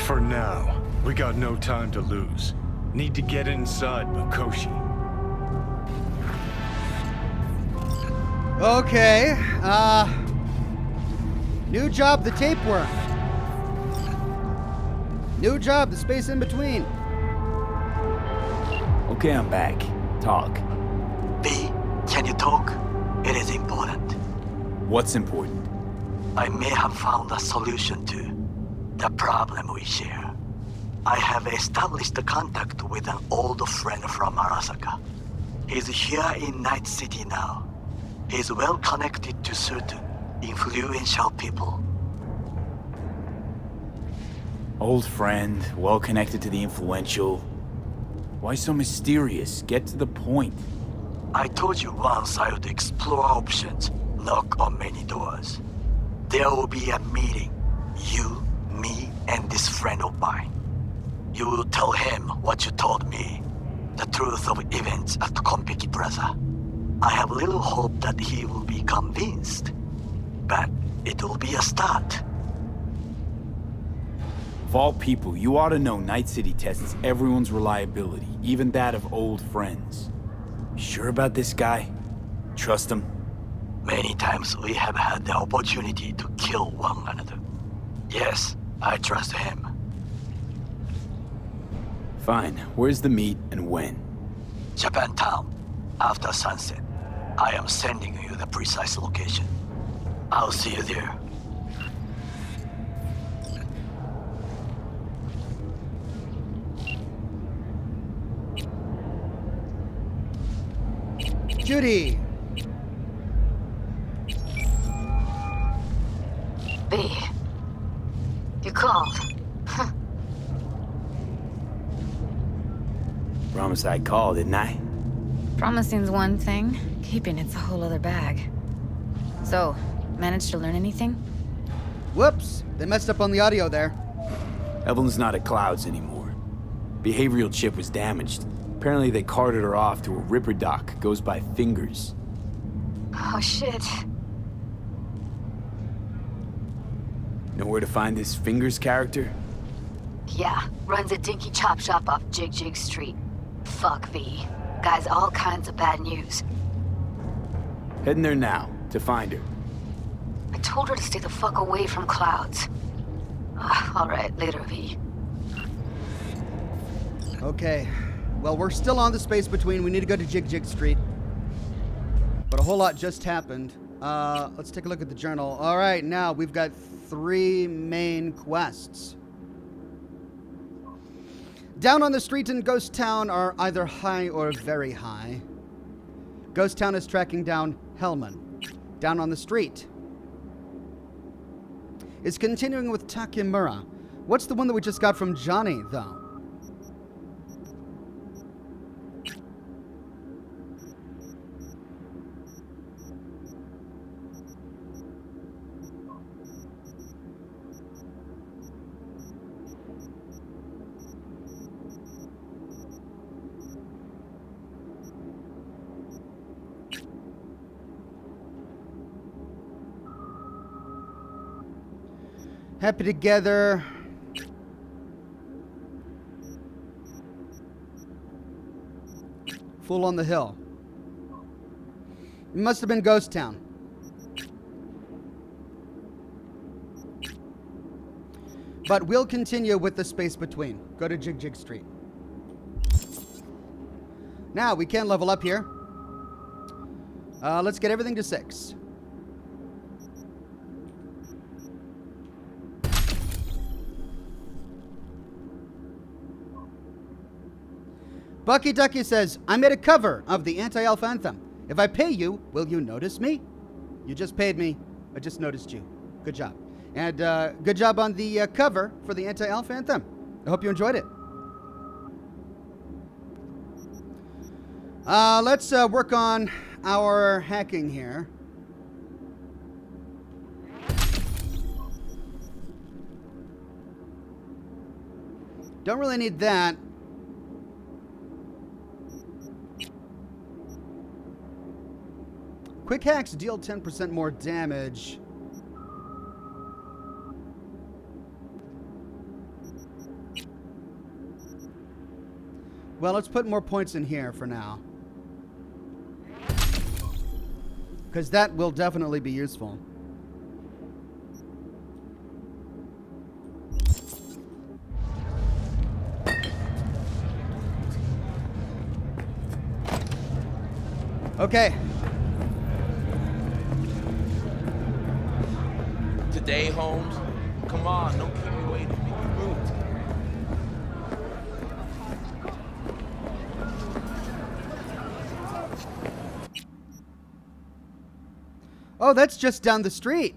For now, we got no time to lose. Need to get inside Mikoshi. Okay, new job, the tapeworm. New job, the space in between. Okay, I'm back. Talk. B, can you talk? It is important. What's important? I may have found a solution to the problem we share. I have established a contact with an old friend from Arasaka. He's here in Night City now. He's well connected to certain influential people. Old friend, well connected to the influential. Why so mysterious? Get to the point. I told you once I would explore options, knock on many doors. There will be a meeting. You, me, and this friend of mine. You will tell him what you told me. The truth of events at Konpeki Plaza. I have little hope that he will be convinced. But it will be a start. Of all people, you ought to know Night City tests everyone's reliability, even that of old friends. Sure about this guy? Trust him? Many times we have had the opportunity to kill one another. Yes, I trust him. Fine. Where's the meet and when? Japantown, after sunset. I am sending you the precise location. I'll see you there. Judy. B. You called. Promise I'd call, didn't I? Promising's one thing, keeping it's a whole other bag. So, managed to learn anything? Whoops, they messed up on the audio there. Evelyn's not at Clouds anymore. Behavioral chip was damaged. Apparently they carted her off to a Ripper dock, goes by Fingers. Oh shit. Know where to find this Fingers character? Yeah, runs a dinky chop shop off Jig-Jig Street. Fuck V. Guy's all kinds of bad news. Heading there now, to find her. I told her to stay the fuck away from Clouds. Alright, later V. Okay, well, we're still on the space between. We need to go to Jig-Jig Street. But a whole lot just happened. Let's take a look at the journal. All right, now we've got 3 main quests. Down on the street in Ghost Town are either high or very high. Ghost Town is tracking down Hellman. Down on the street is continuing with Takemura. What's the one that we just got from Johnny, though? Happy together. Fool on the Hill. It must have been Ghost Town. But we'll continue with the space between. Go to Jig-Jig Street. Now, we can level up here. Let's get everything to 6. Bucky Ducky says, I made a cover of the Anti-Elf Anthem. If I pay you, will you notice me? You just paid me. I just noticed you. Good job. And good job on the cover for the Anti-Elf Anthem. I hope you enjoyed it. Let's work on our hacking here. Don't really need that. Quick hacks deal 10% more damage. Well, let's put more points in here for now. Because that will definitely be useful. Okay. Today, Holmes? Come on, don't keep me waiting. Make me move. Oh, that's just down the street.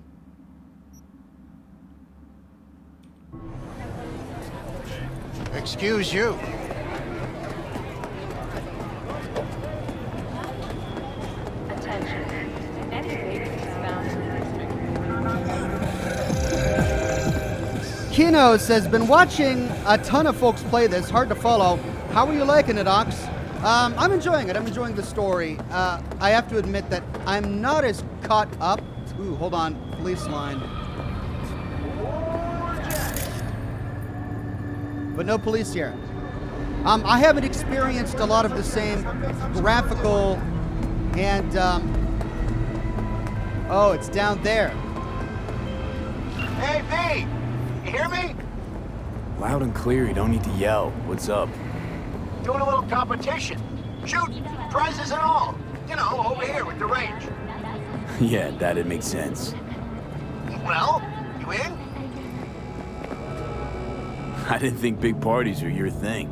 Excuse you. Kino says, been watching a ton of folks play this. Hard to follow. How are you liking it, Ox? I'm enjoying it. I'm enjoying the story. I have to admit that I'm not as caught up. Ooh, hold on. Police line. But no police here. I haven't experienced a lot of the same graphical and... oh, it's down there. Hey, V! You hear me? Loud and clear, you don't need to yell. What's up? Doing a little competition. Shooting, prizes and all. You know, over here with the range. Yeah, that'd make sense. Well, you in? I didn't think big parties were your thing.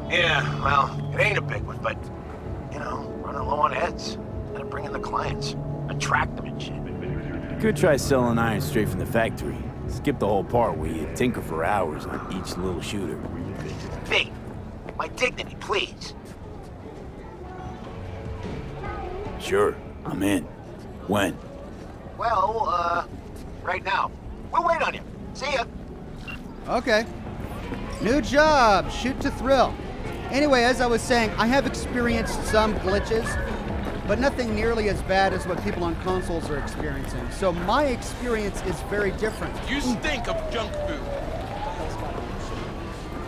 Yeah, well, it ain't a big one, but, you know, running low on heads. Gotta bring in the clients. Attract them and shit. You could try selling iron straight from the factory. Skip the whole part where you tinker for hours on each little shooter. V, my dignity, please. Sure, I'm in. When? Well, right now. We'll wait on you. See ya. Okay. New job. Shoot to thrill. Anyway, as I was saying, I have experienced some glitches, but nothing nearly as bad as what people on consoles are experiencing. So my experience is very different. You stink of junk food.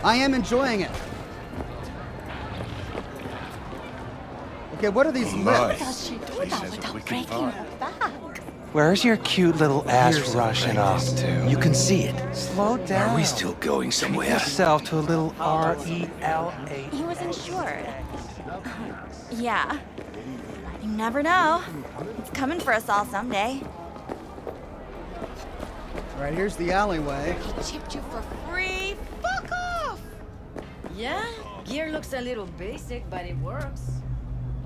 I am enjoying it. Okay, what are these lips? Does she do that without breaking her back? Where's your cute little ass rushing off to? You can see it. Slow down. Are we still going somewhere? Treat yourself to a little R-E-L-A. He wasn't sure. Yeah. You never know. It's coming for us all someday. All right, here's the alleyway. He chipped you for free. Fuck off! Yeah, gear looks a little basic, but it works.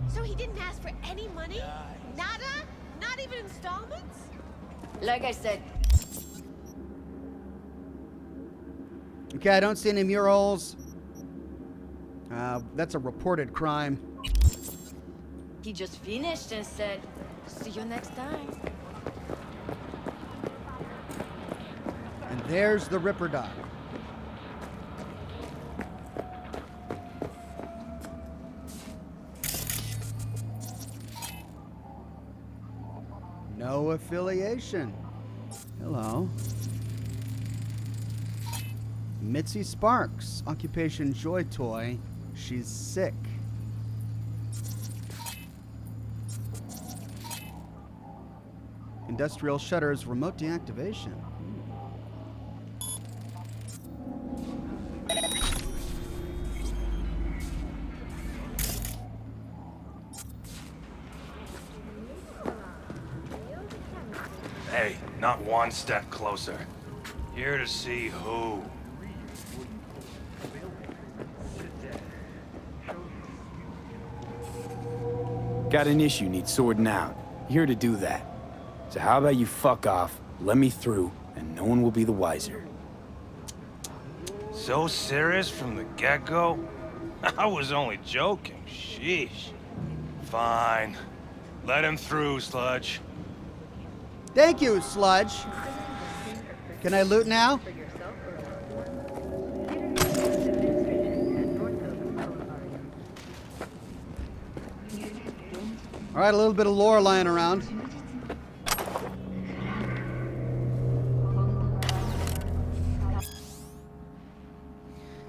So he didn't ask for any money? Nada? Not even installments? Like I said. Okay, I don't see any murals. That's a reported crime. He just finished and said, see you next time. And there's the Ripper Doc. No affiliation. Hello. Mitzi Sparks, occupation Joy Toy. She's sick. Industrial shutters, remote deactivation. Hey, not one step closer. Here to see who. Got an issue needs sorting out. Here to do that. So how about you fuck off, let me through, and no one will be the wiser. So serious from the get-go? I was only joking, sheesh. Fine. Let him through, Sludge. Thank you, Sludge. Can I loot now? All right, a little bit of lore lying around.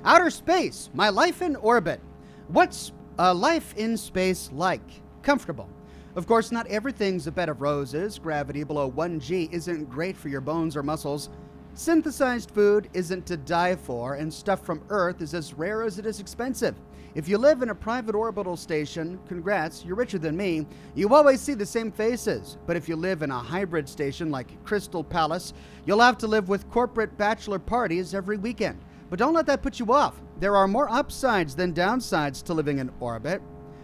Outer space, my life in orbit. What's life in space like? Comfortable. Of course, not everything's a bed of roses. Gravity below 1G isn't great for your bones or muscles. Synthesized food isn't to die for, and stuff from Earth is as rare as it is expensive. If you live in a private orbital station, congrats, you're richer than me. You always see the same faces. But if you live in a hybrid station like Crystal Palace, you'll have to live with corporate bachelor parties every weekend. But don't let that put you off. There are more upsides than downsides to living in orbit.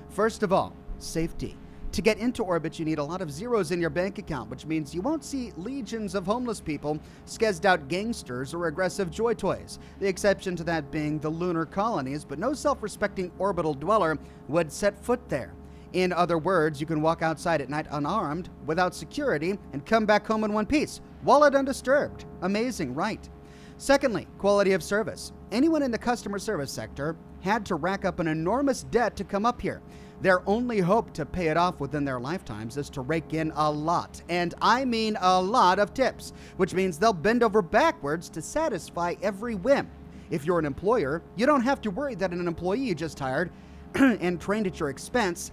First of all, safety. To get into orbit, you need a lot of zeros in your bank account, which means you won't see legions of homeless people, skezzed out gangsters, or aggressive joy toys. The exception to that being the lunar colonies, but no self-respecting orbital dweller would set foot there. In other words, you can walk outside at night unarmed, without security, and come back home in one piece, wallet undisturbed. Amazing, right? Secondly, quality of service. Anyone in the customer service sector had to rack up an enormous debt to come up here. Their only hope to pay it off within their lifetimes is to rake in a lot, and I mean a lot of tips, which means they'll bend over backwards to satisfy every whim. If you're an employer, you don't have to worry that an employee you just hired and trained at your expense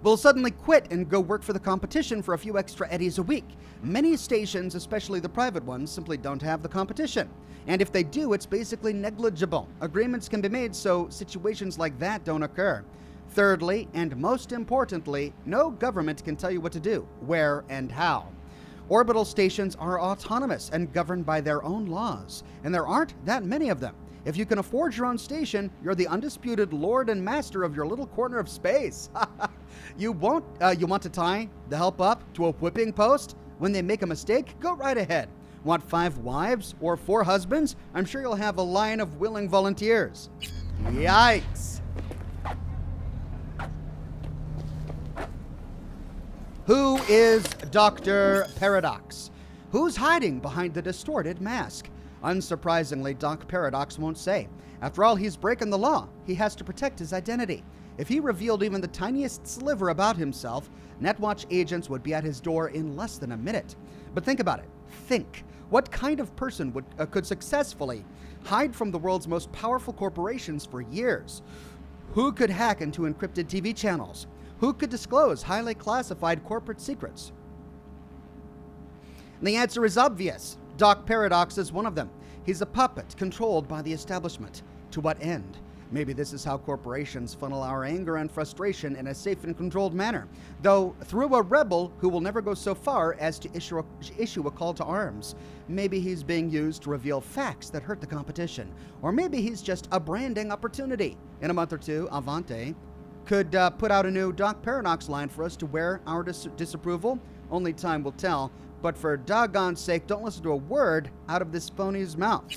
will suddenly quit and go work for the competition for a few extra eddies a week. Many stations, especially the private ones, simply don't have the competition. And if they do, it's basically negligible. Agreements can be made so situations like that don't occur. Thirdly, and most importantly, no government can tell you what to do, where, and how. Orbital stations are autonomous and governed by their own laws, and there aren't that many of them. If you can afford your own station, you're the undisputed lord and master of your little corner of space. You want to tie the help up to a whipping post? When they make a mistake, go right ahead. Want 5 wives or 4 husbands? I'm sure you'll have a line of willing volunteers. Yikes. Who is Dr. Paradox? Who's hiding behind the distorted mask? Unsurprisingly, Doc Paradox won't say. After all, he's breaking the law. He has to protect his identity. If he revealed even the tiniest sliver about himself, Netwatch agents would be at his door in less than a minute. But think about it. Think. What kind of person could successfully hide from the world's most powerful corporations for years? Who could hack into encrypted TV channels? Who could disclose highly classified corporate secrets? And the answer is obvious. Doc Paradox is one of them. He's a puppet controlled by the establishment. To what end? Maybe this is how corporations funnel our anger and frustration in a safe and controlled manner, though through a rebel who will never go so far as to issue a call to arms. Maybe he's being used to reveal facts that hurt the competition, or maybe he's just a branding opportunity. In a month or two, Avante could put out a new Doc Paradox line for us to wear our disapproval. Only time will tell, but for doggone's sake, don't listen to a word out of this phony's mouth.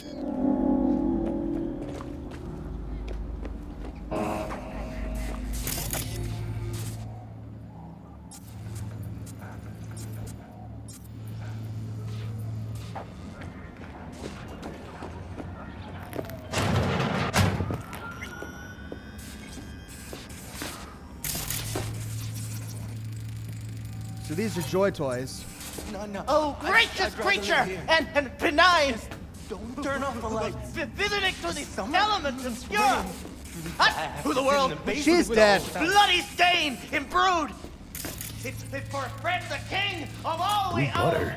So these are joy toys. No. Oh, gracious creature! And benign! Don't turn off the lights. Visiting to these elements obscure. Who the world? She's dead. Bloody stain imbrued. It's for a friend the king of all we Butter.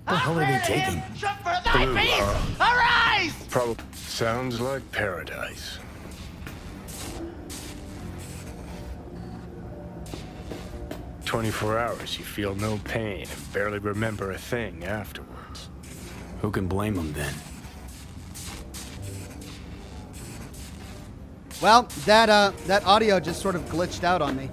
What the hell are they taking? For thy peace, arise! Probably sounds like paradise. "24 hours, you feel no pain and barely remember a thing afterwards." Who can blame them then? Well, that audio just sort of glitched out on me.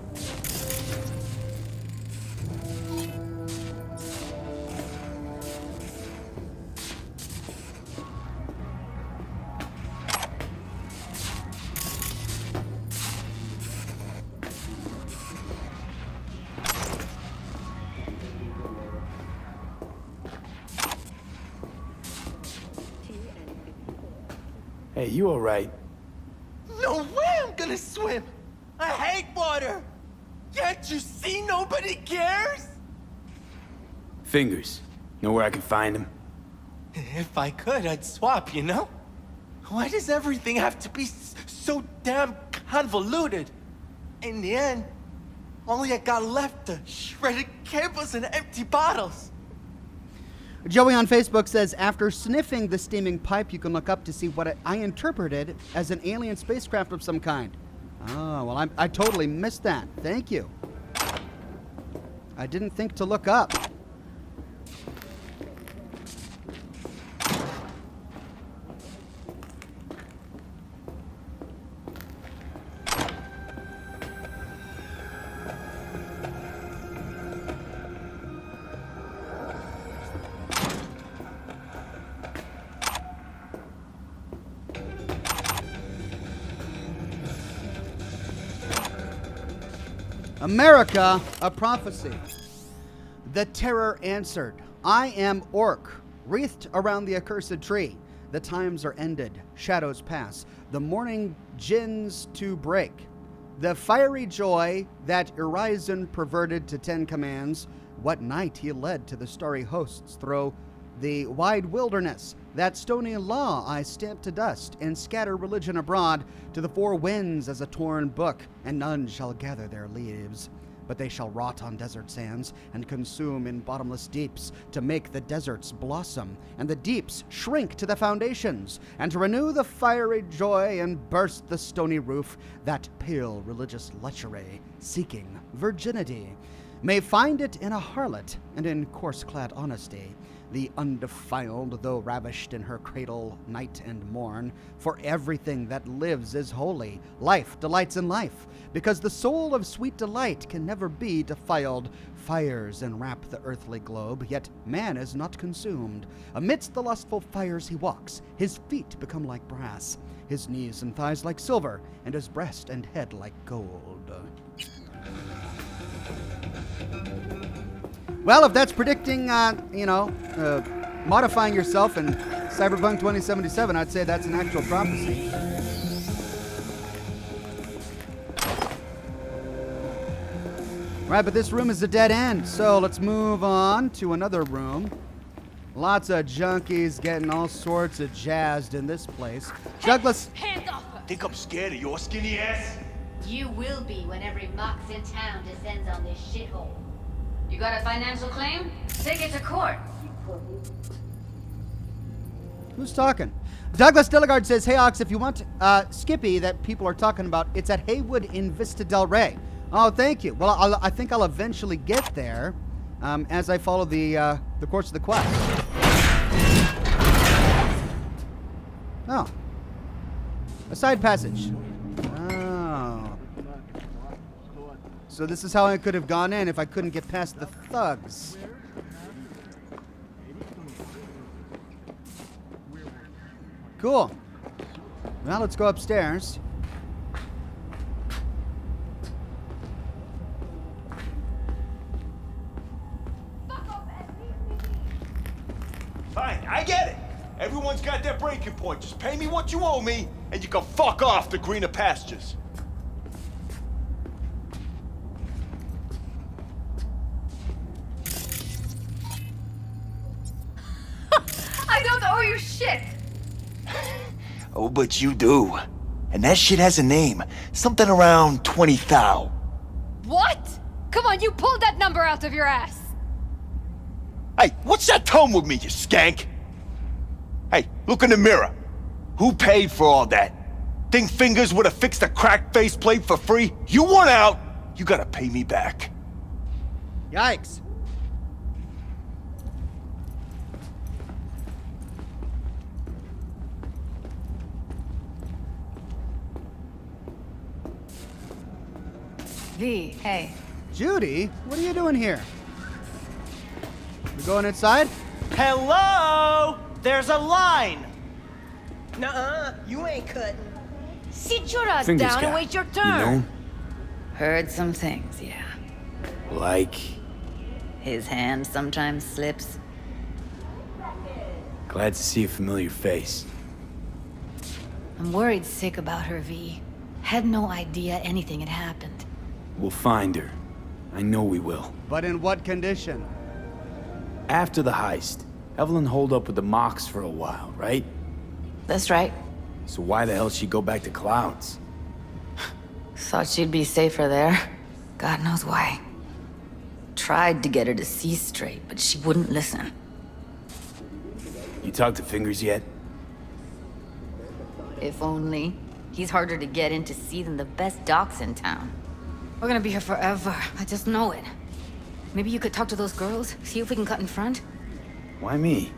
Hey, you alright? No way I'm gonna swim. I hate water. Can't you see nobody cares? Fingers. Know where I can find him? If I could, I'd swap, you know? Why does everything have to be so damn convoluted? In the end, only I got left are shredded cables and empty bottles. Joey on Facebook says, after sniffing the steaming pipe, you can look up to see what I interpreted as an alien spacecraft of some kind. Oh, well, I totally missed that. Thank you. I didn't think to look up. America, a prophecy. The terror answered, I am Orc, wreathed around the accursed tree. The times are ended, shadows pass, the morning gins to break. The fiery joy that Horizon perverted to 10 commands, what night he led to the starry hosts through the wide wilderness. That stony law I stamp to dust and scatter religion abroad to the four winds as a torn book, and none shall gather their leaves. But they shall rot on desert sands and consume in bottomless deeps to make the deserts blossom and the deeps shrink to the foundations and to renew the fiery joy and burst the stony roof. That pale religious lechery seeking virginity may find it in a harlot and in coarse-clad honesty. The undefiled, though ravished in her cradle night and morn, for everything that lives is holy. Life delights in life, because the soul of sweet delight can never be defiled. Fires enwrap the earthly globe, yet man is not consumed. Amidst the lustful fires he walks, his feet become like brass, his knees and thighs like silver, and his breast and head like gold. Well, if that's predicting, modifying yourself in Cyberpunk 2077, I'd say that's an actual prophecy. Right, but this room is a dead end, so let's move on to another room. Lots of junkies getting all sorts of jazzed in this place. Douglas. Hands off her. Think I'm scared of your skinny ass? You will be when every mox in town descends on this shithole. You got a financial claim? Take it to court. Who's talking? Douglas Delegard says, hey, Ox, if you want Skippy that people are talking about, it's at Haywood in Vista Del Rey. Oh, thank you. Well, I think I'll eventually get there as I follow the course of the quest. Oh. A side passage. Oh. So this is how I could have gone in if I couldn't get past the thugs. Cool. Well, let's go upstairs. Fine, I get it. Everyone's got their breaking point. Just pay me what you owe me, and you can fuck off to greener pastures. I don't owe you shit! Oh, but you do. And that shit has a name. Something around 20 thou. What? Come on, you pulled that number out of your ass! Hey, what's that tone with me, you skank? Hey, look in the mirror. Who paid for all that? Think Fingers would have fixed a cracked faceplate for free? You want out, you gotta pay me back. Yikes. V, hey. Judy, what are you doing here? We going inside? Hello! There's a line! Nuh-uh, you ain't cutting. Sit your ass Fingers down and guy, wait your You turn. know? Heard some things, yeah. Like... His hand sometimes slips. Glad to see a familiar face. I'm worried sick about her, V. Had no idea anything had happened. We'll find her. I know we will. But in what condition? After the heist, Evelyn holed up with the Mox for a while, right? That's right. So why the hell she go back to Clouds? Thought she'd be safer there. God knows why. Tried to get her to see straight, but she wouldn't listen. You talked to Fingers yet? If only. He's harder to get in to see than the best docs in town. We're gonna be here forever. I just know it. Maybe you could talk to those girls, see if we can cut in front? Why me?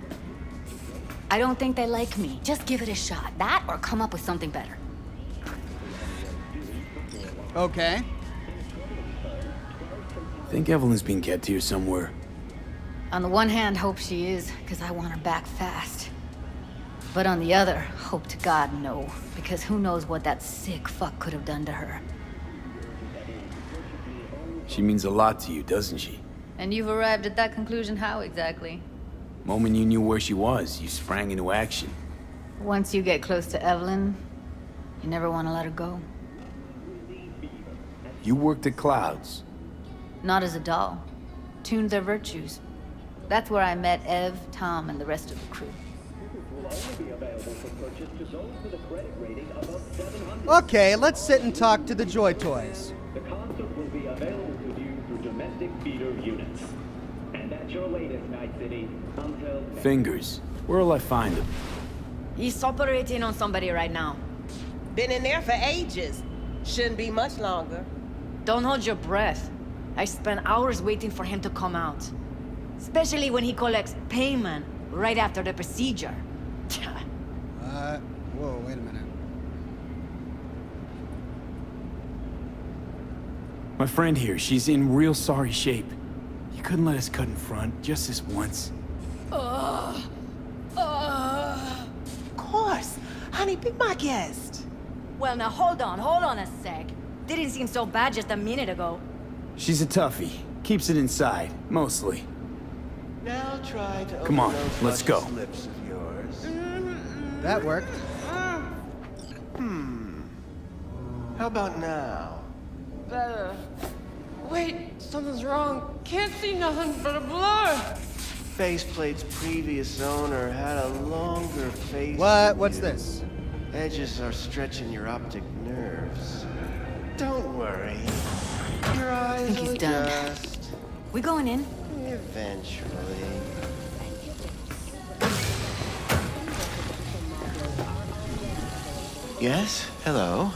I don't think they like me. Just give it a shot. That or come up with something better. Okay. Think Evelyn's being kept here somewhere. On the one hand, hope she is, because I want her back fast. But on the other, hope to God no, because who knows what that sick fuck could have done to her. She means a lot to you, doesn't she? And you've arrived at that conclusion how exactly? Moment you knew where she was, you sprang into action. Once you get close to Evelyn, you never want to let her go. You worked at Clouds. Not as a doll. Tuned their virtues. That's where I met Ev, Tom, and the rest of the crew. Okay, let's sit and talk to the Joy Toys. The concert will be available to view through domestic feeder units. And that's your latest, Night City, until... Fingers. Where'll I find him? He's operating on somebody right now. Been in there for ages. Shouldn't be much longer. Don't hold your breath. I spent hours waiting for him to come out. Especially when he collects payment right after the procedure. Whoa, wait a minute. My friend here, she's in real sorry shape. You couldn't let us cut in front, just this once. Of course. Honey, be my guest. Well, now hold on a sec. Didn't seem so bad just a minute ago. She's a toughie. Keeps it inside, mostly. Now try to Come on, open those let's go. luscious lips of yours. That worked. How about now? Better. Wait, something's wrong. Can't see nothing but a blur. Faceplate's previous owner had a longer face. What's this? Edges are stretching your optic nerves. Don't worry. Your eyes I think he's will done. adjust. We going in? Eventually. Yes? Hello?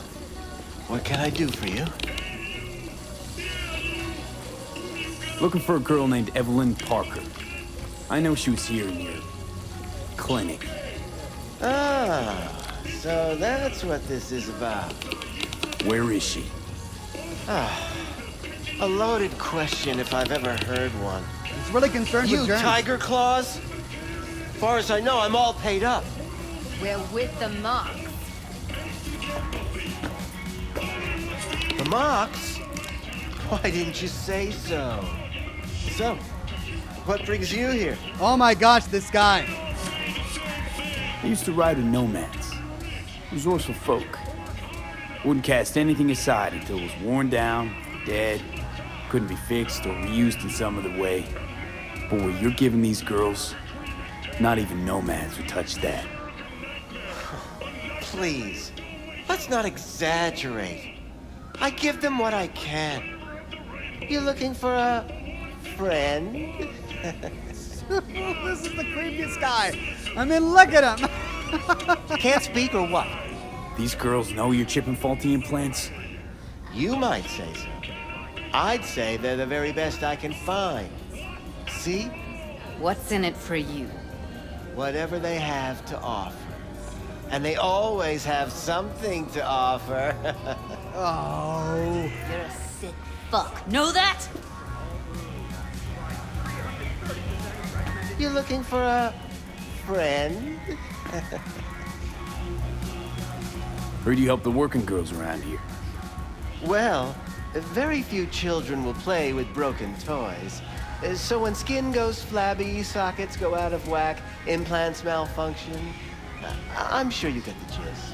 What can I do for you? Looking for a girl named Evelyn Parker. I know she was here in your clinic. Ah, so that's what this is about. Where is she? A loaded question if I've ever heard one. It's really concerned You with germs. Tiger Claws? Far as I know, I'm all paid up. We're with the Mox. The Mox? Why didn't you say so? So, what brings you here? Oh my gosh, this guy. I used to ride with nomads. Resourceful folk. Wouldn't cast anything aside until it was worn down, dead, couldn't be fixed or reused in some other way. Boy, you're giving these girls... Not even nomads would touch that. Please, let's not exaggerate. I give them what I can. You looking for a friend? This is the creepiest guy. I mean, look at him. Can't speak or what? These girls know you're chipping faulty implants? You might say so. I'd say they're the very best I can find. See? What's in it for you? Whatever they have to offer. And they always have something to offer. Oh. You're a sick fuck. Know that? You looking for a friend? Heard you help the working girls around here. Well, very few children will play with broken toys. So when skin goes flabby, sockets go out of whack, implants malfunction, I'm sure you get the gist.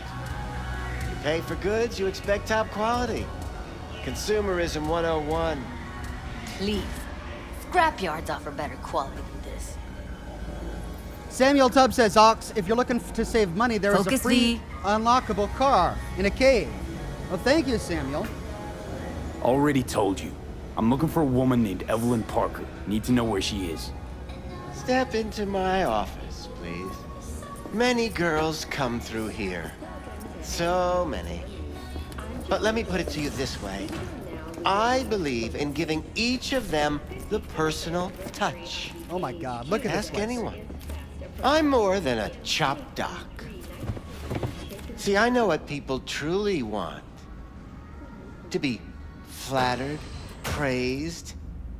You pay for goods, you expect top quality. Consumerism 101. Please. Scrapyards offer better quality than this. Samuel Tubb says, Ox, if you're looking to save money, there is a free unlockable car in a cave. Well, thank you, Samuel. Already told you. I'm looking for a woman named Evelyn Parker. Need to know where she is. Step into my office, please. Many girls come through here. So many. But let me put it to you this way. I believe in giving each of them the personal touch. Oh my God, look at this Ask place. anyone. I'm more than a chop doc. See, I know what people truly want. To be flattered, praised,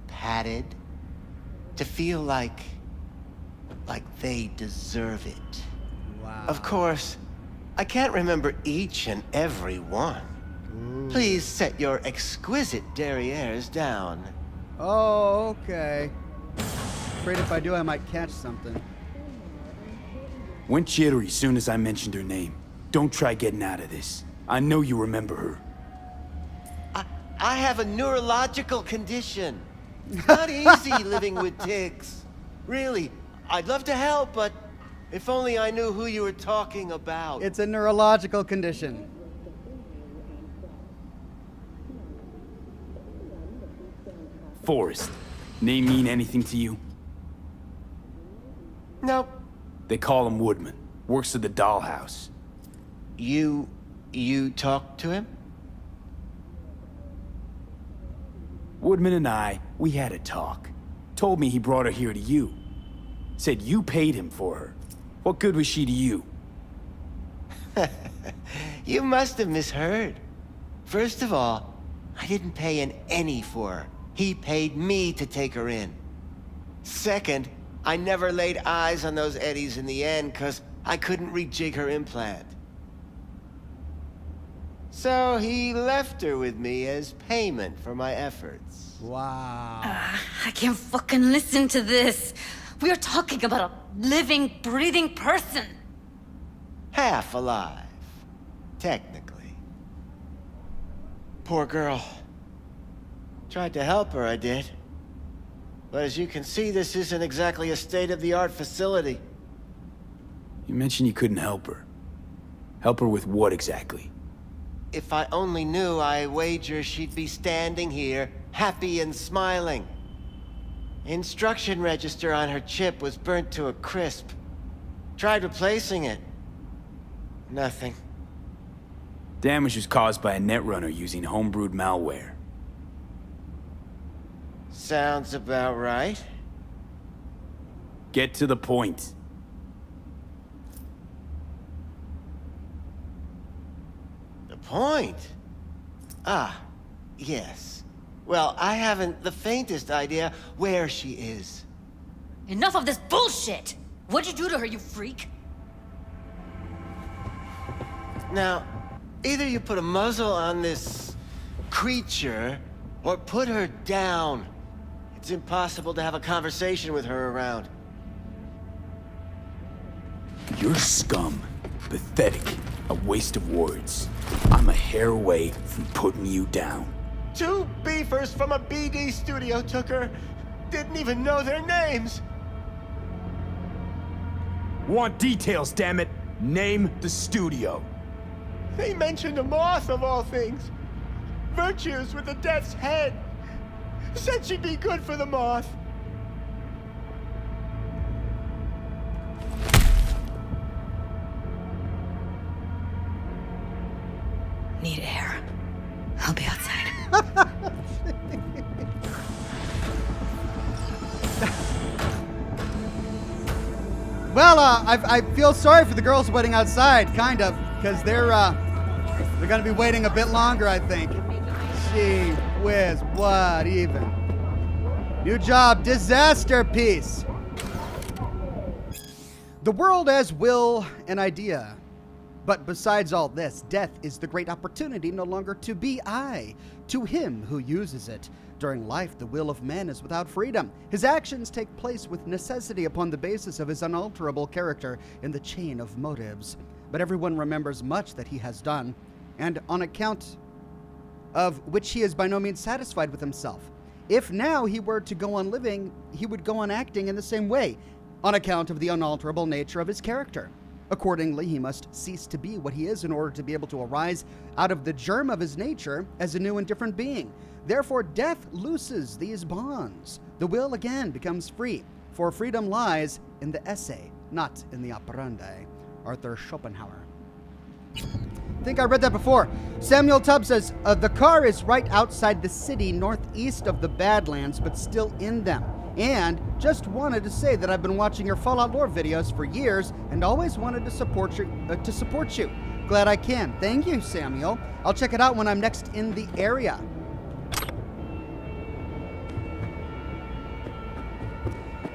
patted. To feel like they deserve it. Wow. Of course, I can't remember each and every one. Please set your exquisite derrieres down. Oh, okay. Afraid if I do, I might catch something. Went jittery soon as I mentioned her name. Don't try getting out of this. I know you remember her. I have a neurological condition. It's not easy living with tics. Really, I'd love to help, but if only I knew who you were talking about. It's a neurological condition. Forrest. Name mean anything to you? Nope. They call him Woodman. Works at the dollhouse. You talked to him? Woodman and I, we had a talk. Told me he brought her here to you. Said you paid him for her. What good was she to you? You must have misheard. First of all, I didn't pay an any for her. He paid me to take her in. Second, I never laid eyes on those eddies in the end because I couldn't rejig her implant. So he left her with me as payment for my efforts. Wow. I can't fucking listen to this. We are talking about a living, breathing person. Half alive, technically. Poor girl. Tried to help her, I did. But as you can see, this isn't exactly a state-of-the-art facility. You mentioned you couldn't help her. Help her with what exactly? If I only knew, I wager she'd be standing here, happy and smiling. Instruction register on her chip was burnt to a crisp. Tried replacing it. Nothing. Damage was caused by a netrunner using homebrewed malware. Sounds about right. Get to the point. The point? Ah, yes. Well, I haven't the faintest idea where she is. Enough of this bullshit! What'd you do to her, you freak? Now, either you put a muzzle on this creature, or put her down. It's impossible to have a conversation with her around. You're scum. Pathetic. A waste of words. I'm a hair away from putting you down. 2 beefers from a BD studio took her. Didn't even know their names. Want details, damn it. Name the studio. They mentioned a moth of all things. Virtues with a death's head. Said she'd be good for the moth. Need air. I'll be outside. Well, I feel sorry for the girls waiting outside, kind of, because they're gonna be waiting a bit longer, I think. Gee whiz, what even? New job, disaster piece. The world has will and idea. But besides all this, death is the great opportunity no longer to be I, to him who uses it. During life, the will of man is without freedom. His actions take place with necessity upon the basis of his unalterable character in the chain of motives. But everyone remembers much that he has done, and on account of which he is by no means satisfied with himself. If now he were to go on living, he would go on acting in the same way, on account of the unalterable nature of his character. Accordingly, he must cease to be what he is in order to be able to arise out of the germ of his nature as a new and different being. Therefore, death looses these bonds. The will again becomes free, for freedom lies in the essay, not in the operandi. Arthur Schopenhauer. I think I read that before. Samuel Tubb says, the car is right outside the city northeast of the Badlands, but still in them. And just wanted to say that I've been watching your Fallout lore videos for years and always wanted to support you. Glad I can. Thank you, Samuel. I'll check it out when I'm next in the area.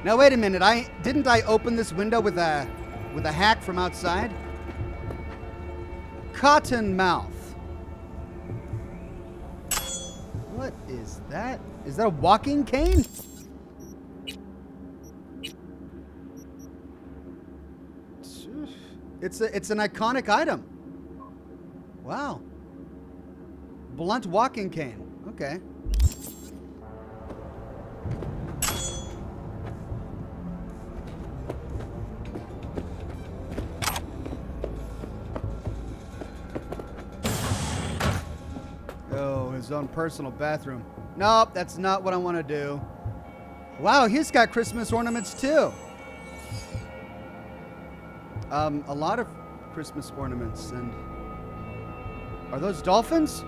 Now wait a minute. Didn't I open this window with a hack from outside? Cottonmouth. What is that? Is that a walking cane? It's an iconic item. Wow. Blunt walking cane. Okay. Oh, his own personal bathroom. Nope, that's not what I want to do. Wow, he's got Christmas ornaments too. A lot of Christmas ornaments. And are those dolphins?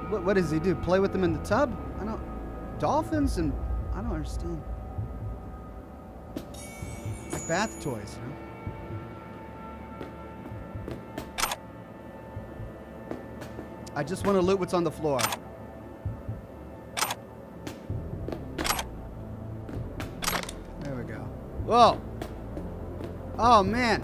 What does he do? Play with them in the tub? Dolphins, and I don't understand. Like bath toys, you know? I just want to loot what's on the floor. There we go. Whoa! Oh, man.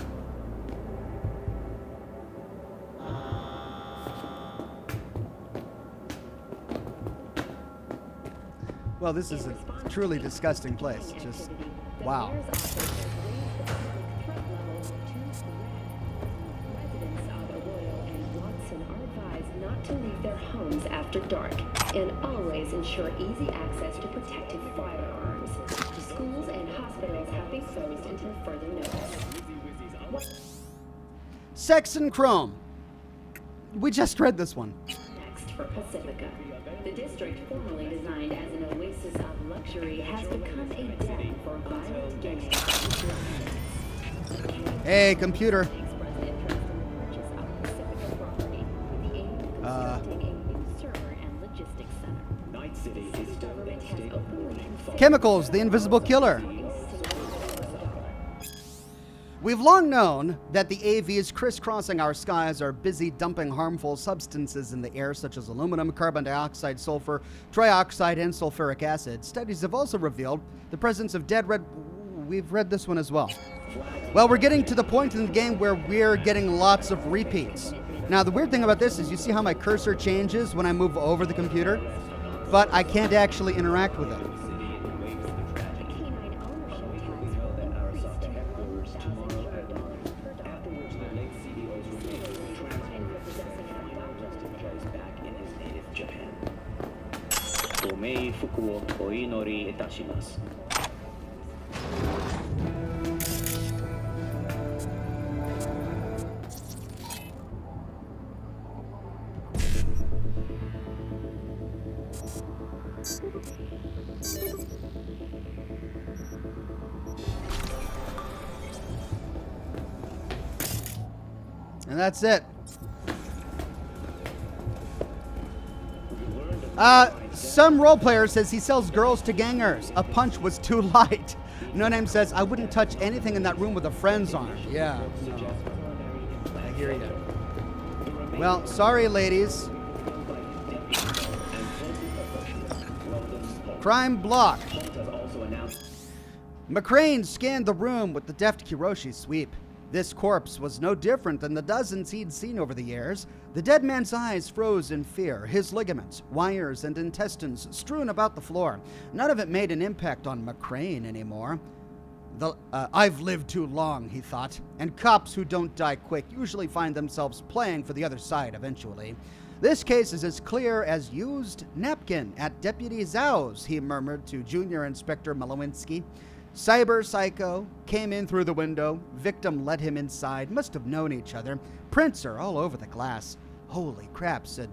Well, this is a truly disgusting place. Just, wow. Not to leave their homes after dark, and always ensure easy access to protected firearms. Schools and hospitals have been closed until further notice. Sex and Chrome. We just read this one. Next for Pacifica. The district, formerly designed as an oasis of luxury, has become a den for violent gangs. Hey, computer. Chemicals, the invisible killer. We've long known that the AVs crisscrossing our skies are busy dumping harmful substances in the air, such as aluminum, carbon dioxide, sulfur, trioxide, and sulfuric acid. Studies have also revealed the presence of dead red... We've read this one as well. Well, we're getting to the point in the game where we're getting lots of repeats. Now, the weird thing about this is you see how my cursor changes when I move over the computer, but I can't actually interact with it. And that's it. Some role player says he sells girls to gangers. A punch was too light. No Name says, I wouldn't touch anything in that room with a friend's arm. Yeah. No. I hear you. Well, sorry, ladies. Crime block. McCrane scanned the room with the deft Kiroshi sweep. This corpse was no different than the dozens he'd seen over the years. The dead man's eyes froze in fear, his ligaments, wires, and intestines strewn about the floor. None of it made an impact on McCrane anymore. I've lived too long, he thought, and cops who don't die quick usually find themselves playing for the other side eventually. This case is as clear as used napkin at Deputy Zhao's, he murmured to Junior Inspector Malowinski. Cyber Psycho came in through the window. Victim led him inside. Must have known each other. Prints are all over the glass. Holy crap, said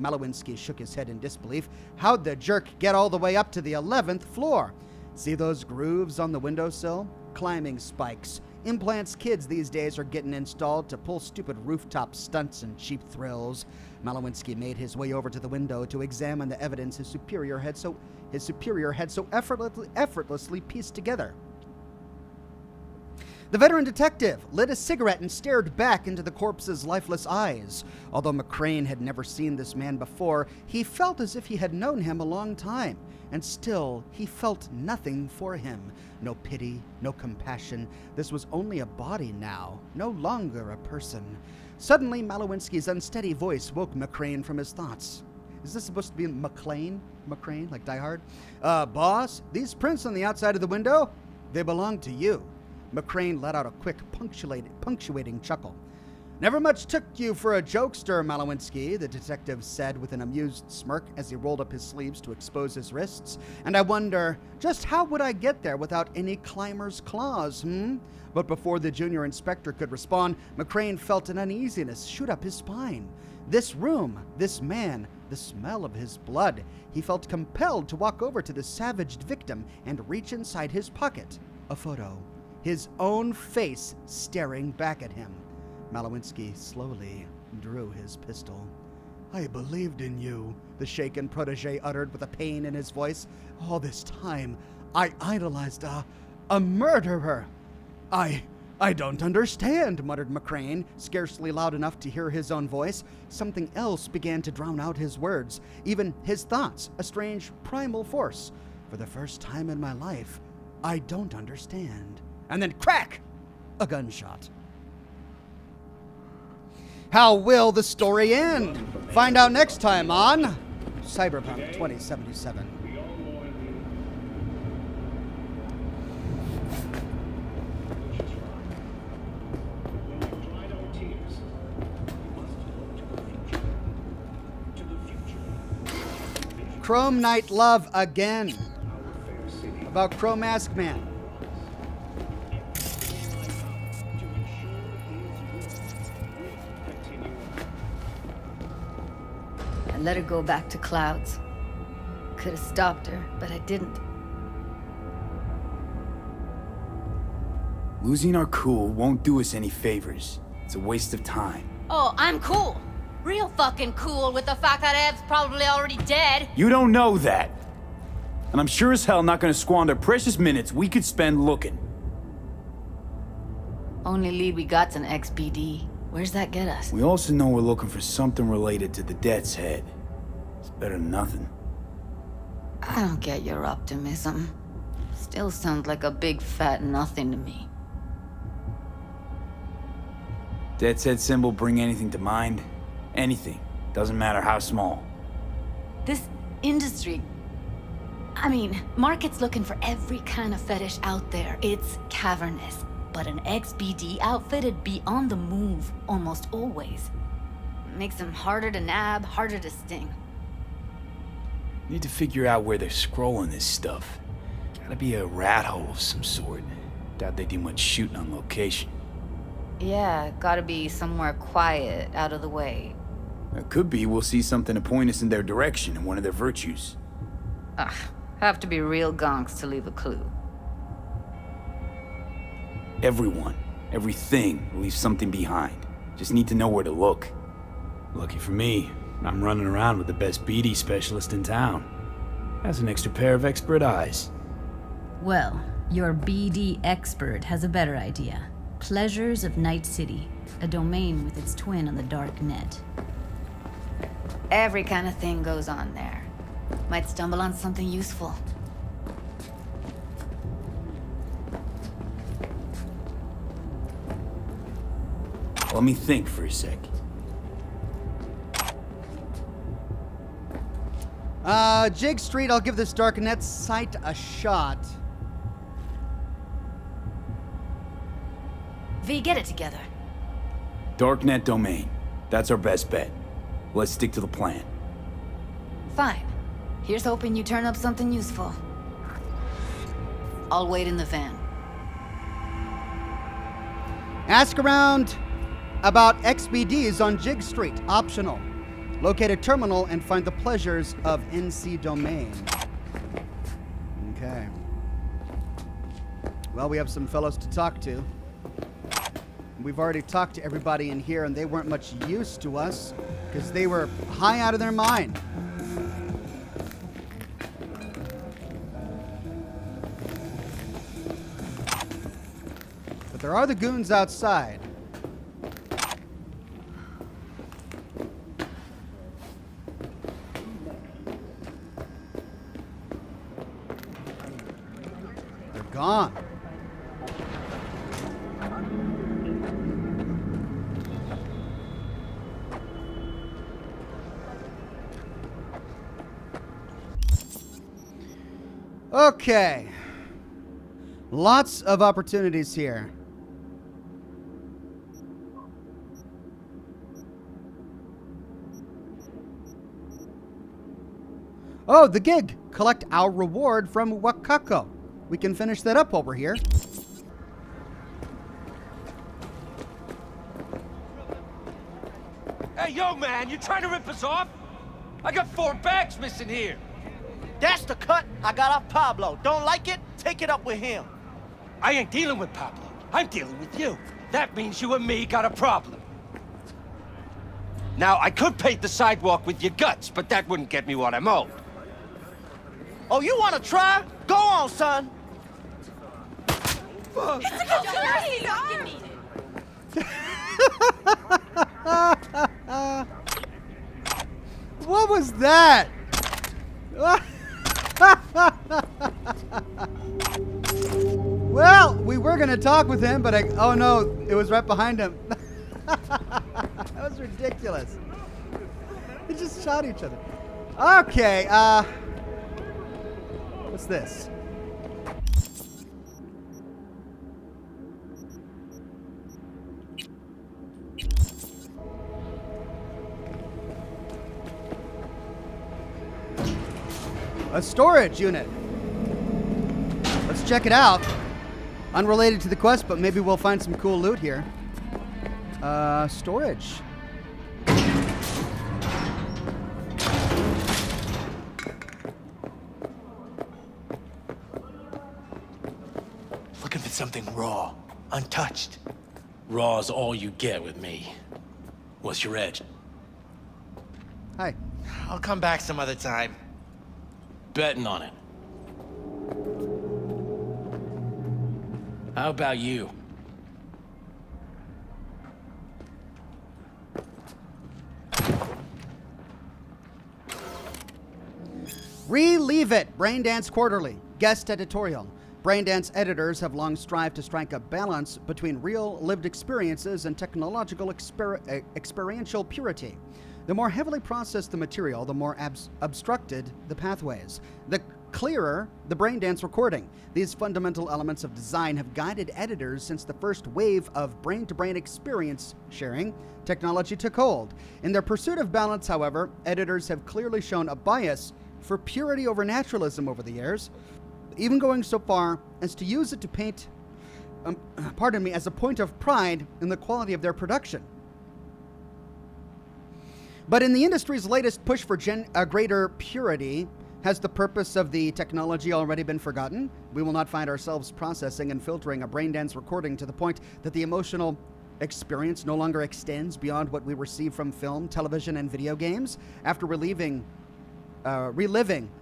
Malowinski, shook his head in disbelief. How'd the jerk get all the way up to the 11th floor? See those grooves on the windowsill? Climbing spikes. Implants kids these days are getting installed to pull stupid rooftop stunts and cheap thrills. Malowinski made his way over to the window to examine the evidence his superior had so effortlessly pieced together. The veteran detective lit a cigarette and stared back into the corpse's lifeless eyes. Although McCrane had never seen this man before, he felt as if he had known him a long time. And still, he felt nothing for him. No pity, no compassion. This was only a body now, no longer a person. Suddenly, Malowinski's unsteady voice woke McCrane from his thoughts. Is this supposed to be McCrane, like Die Hard? Boss, these prints on the outside of the window, they belong to you. McCrane let out a quick, punctuating chuckle. Never much took you for a jokester, Malowinski, the detective said with an amused smirk as he rolled up his sleeves to expose his wrists. And I wonder, just how would I get there without any climber's claws, But before the junior inspector could respond, McCrane felt an uneasiness shoot up his spine. This room, this man, the smell of his blood. He felt compelled to walk over to the savaged victim and reach inside his pocket. A photo. His own face staring back at him. Malowinski slowly drew his pistol. I believed in you, the shaken protege uttered with a pain in his voice. All this time, I idolized a murderer. I don't understand, muttered McCrane, scarcely loud enough to hear his own voice. Something else began to drown out his words, even his thoughts, a strange primal force. For the first time in my life, I don't understand. And then crack! A gunshot. How will the story end? Find out next time on Cyberpunk 2077. Chrome Knight Love again. About Chrome Mask Man. I let her go back to Clouds. Could have stopped her, but I didn't. Losing our cool won't do us any favors. It's a waste of time. Oh, I'm cool. Real fucking cool with the fact that Ev's probably already dead. You don't know that. And I'm sure as hell not gonna squander precious minutes we could spend looking. Only lead we got's an XBD. Where's that get us? We also know we're looking for something related to the Death's Head. It's better than nothing. I don't get your optimism. Still sounds like a big fat nothing to me. Death's Head symbol bring anything to mind? Anything. Doesn't matter how small. This industry... I mean, market's looking for every kind of fetish out there. It's cavernous. But an XBD outfit'd be on the move almost always. Makes them harder to nab, harder to sting. Need to figure out where they're scrolling this stuff. Gotta be a rat hole of some sort. Doubt they do much shooting on location. Yeah, gotta be somewhere quiet, out of the way. It could be we'll see something to point us in their direction and one of their virtues. Ugh, have to be real gonks to leave a clue. Everyone, everything leaves something behind. Just need to know where to look. Lucky for me, I'm running around with the best BD specialist in town. Has an extra pair of expert eyes. Well, your BD expert has a better idea. Pleasures of Night City, a domain with its twin on the dark net. Every kind of thing goes on there. Might stumble on something useful. Let me think for a sec. Jig Street, I'll give this darknet site a shot. V, get it together. Darknet domain. That's our best bet. Let's stick to the plan. Fine. Here's hoping you turn up something useful. I'll wait in the van. Ask around about XBDs on Jig Street. Optional. Locate a terminal and find the pleasures of NC domain. Okay. Well, we have some fellows to talk to. We've already talked to everybody in here, and they weren't much use to us because they were high out of their mind. But there are the goons outside. They're gone. Okay. Lots of opportunities here. Oh, the gig. Collect our reward from Wakako. We can finish that up while we're here. Hey, yo, man, you trying to rip us off? I got 4 bags missing here. That's the cut I got off Pablo. Don't like it? Take it up with him. I ain't dealing with Pablo. I'm dealing with you. That means you and me got a problem. Now, I could paint the sidewalk with your guts, but that wouldn't get me what I'm owed. Oh, you want to try? Go on, son. It's a conspiracy! What was that? Well, we were gonna talk with him, but oh no, it was right behind him. That was ridiculous. They just shot each other. Okay, what's this? A storage unit. Let's check it out. Unrelated to the quest, but maybe we'll find some cool loot here. Storage. Looking for something raw, untouched. Raw's all you get with me. What's your edge? Hi. I'll come back some other time. Betting on it. How about you? Relieve it. Braindance Quarterly. Guest editorial. Braindance editors have long strived to strike a balance between real lived experiences and technological experiential purity. The more heavily processed the material, the more obstructed the pathways. The clearer the Braindance recording. These fundamental elements of design have guided editors since the first wave of brain-to-brain experience sharing technology took hold. In their pursuit of balance, however, editors have clearly shown a bias for purity over naturalism over the years, even going so far as to use it to paint, as a point of pride in the quality of their production. But in the industry's latest push for greater purity, has the purpose of the technology already been forgotten? We will not find ourselves processing and filtering a Braindance recording to the point that the emotional experience no longer extends beyond what we receive from film, television, and video games. After reliving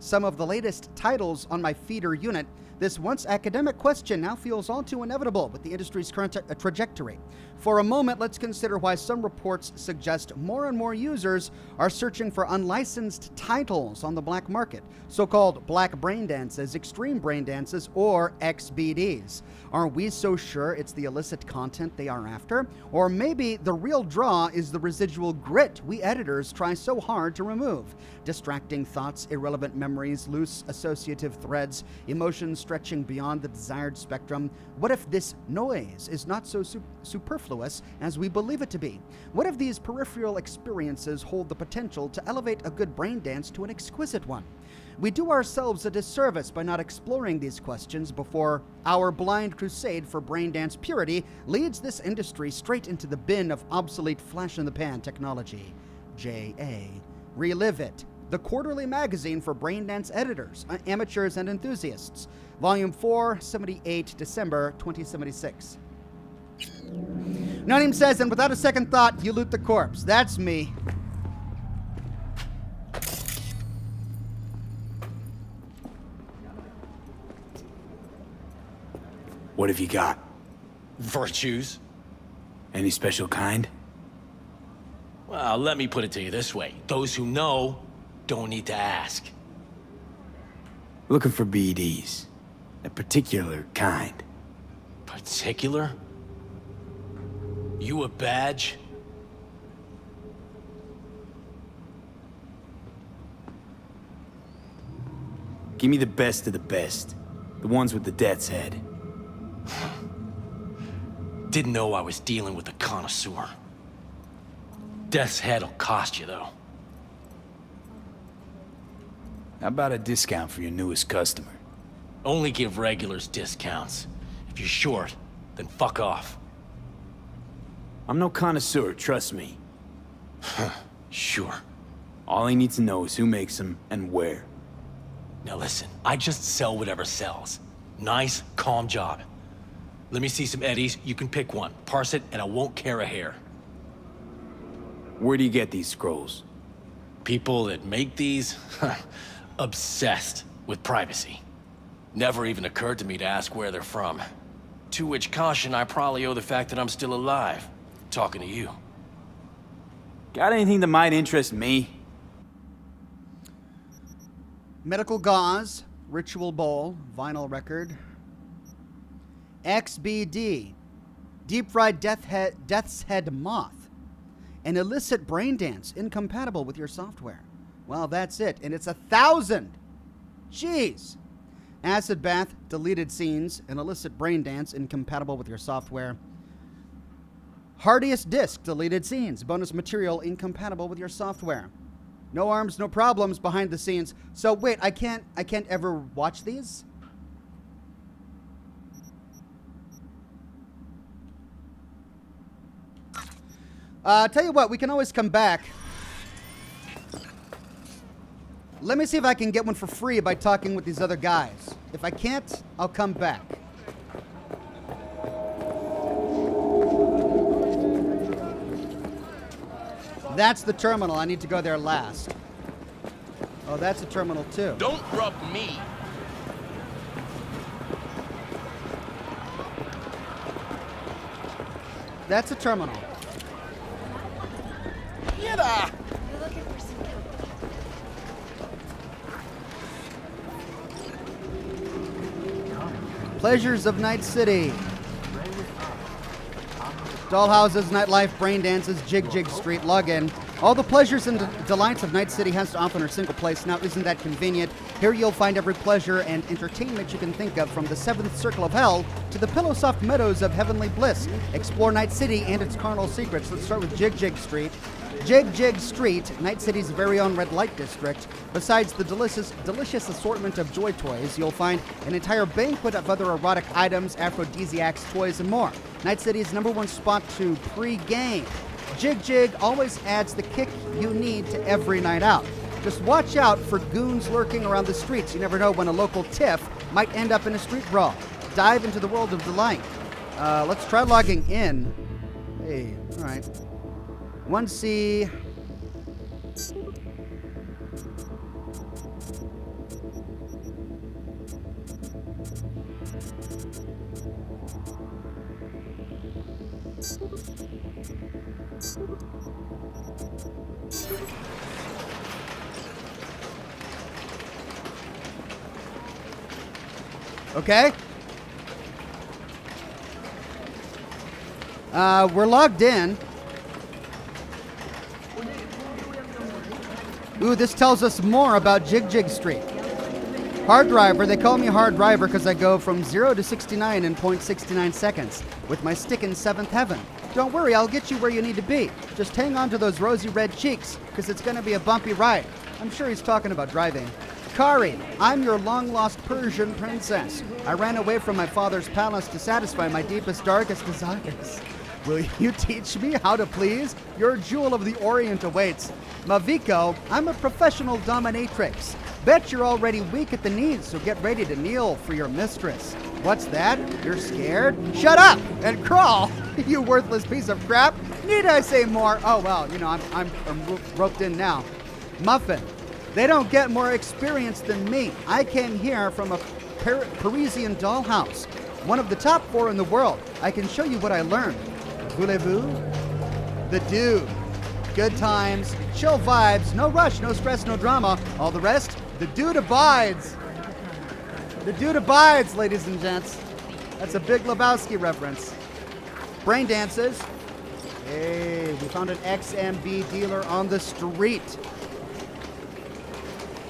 some of the latest titles on my feeder unit, this once academic question now feels all too inevitable with the industry's current trajectory. For a moment, let's consider why some reports suggest more and more users are searching for unlicensed titles on the black market, so-called black braindances, extreme braindances, or XBDs. Are we so sure it's the illicit content they are after? Or maybe the real draw is the residual grit we editors try so hard to remove. Distracting thoughts, irrelevant memories, loose associative threads, emotions stretching beyond the desired spectrum. What if this noise is not so superfluous as we believe it to be? What if these peripheral experiences hold the potential to elevate a good brain dance to an exquisite one? We do ourselves a disservice by not exploring these questions before our blind crusade for brain dance purity leads this industry straight into the bin of obsolete flash-in-the-pan technology. J.A. Relive It, the quarterly magazine for braindance editors, amateurs, and enthusiasts. Volume 4, 78, December 2076. Nadim says, and without a second thought, you loot the corpse. That's me. What have you got? Virtues. Any special kind? Well, let me put it to you this way. Those who know don't need to ask. Looking for BDs. A particular kind. Particular? You a badge? Give me the best of the best. The ones with the death's head. Didn't know I was dealing with a connoisseur. Death's head'll cost you, though. How about a discount for your newest customer? Only give regulars discounts. If you're short, then fuck off. I'm no connoisseur, trust me. Sure. All I need to know is who makes them and where. Now listen, I just sell whatever sells. Nice, calm job. Let me see some eddies, you can pick one. Parse it, and I won't care a hair. Where do you get these scrolls? People that make these, obsessed with privacy. Never even occurred to me to ask where they're from. To which caution I probably owe the fact that I'm still alive, talking to you. Got anything that might interest me? Medical gauze, ritual bowl, vinyl record. XBD, deep-fried death's head moth. An illicit brain dance incompatible with your software. Well, that's it, and it's 1,000. Jeez. Acid bath, deleted scenes, an illicit brain dance incompatible with your software. Hardiest disc, deleted scenes, bonus material incompatible with your software. No arms, no problems behind the scenes. So wait, I can't ever watch these? Tell you what, we can always come back. Let me see if I can get one for free by talking with these other guys. If I can't, I'll come back. That's the terminal. I need to go there last. Oh, that's a terminal too. Don't rub me. That's a terminal. Mierda! Pleasures of Night City. Dollhouses, nightlife, brain dances, Jig-Jig Street, login. All the pleasures and delights of Night City has to offer in a single place. Now, isn't that convenient? Here you'll find every pleasure and entertainment you can think of, from the seventh circle of hell to the pillow-soft meadows of heavenly bliss. Explore Night City and its carnal secrets. Let's start with Jig-Jig Street. Jig-Jig Street, Night City's very own red light district. Besides the delicious assortment of joy toys, you'll find an entire banquet of other erotic items, aphrodisiacs, toys, and more. Night City's #1 spot to pre-game. Jig-Jig always adds the kick you need to every night out. Just watch out for goons lurking around the streets. You never know when a local tiff might end up in a street brawl. Dive into the world of delight. Let's try logging in. Hey, all right. 1C. Okay. We're logged in. Ooh, this tells us more about Jig-Jig Street. Hard driver, they call me hard driver because I go from 0 to 69 in 0.69 seconds with my stick in 7th heaven. Don't worry, I'll get you where you need to be. Just hang on to those rosy red cheeks because it's going to be a bumpy ride. I'm sure he's talking about driving. Kari, I'm your long-lost Persian princess. I ran away from my father's palace to satisfy my deepest, darkest desires. Will you teach me how to please? Your jewel of the Orient awaits. Maviko, I'm a professional dominatrix. Bet you're already weak at the knees, so get ready to kneel for your mistress. What's that? You're scared? Shut up and crawl, you worthless piece of crap. Need I say more? Oh, well, you know, I'm roped in now. Muffin, they don't get more experience than me. I came here from a Parisian dollhouse, one of the top 4 in the world. I can show you what I learned. Voulez-vous? The Dude. Good times, chill vibes, no rush, no stress, no drama. All the rest, the Dude abides. The Dude abides, ladies and gents. That's a Big Lebowski reference. Braindances. Hey, we found an XMB dealer on the street.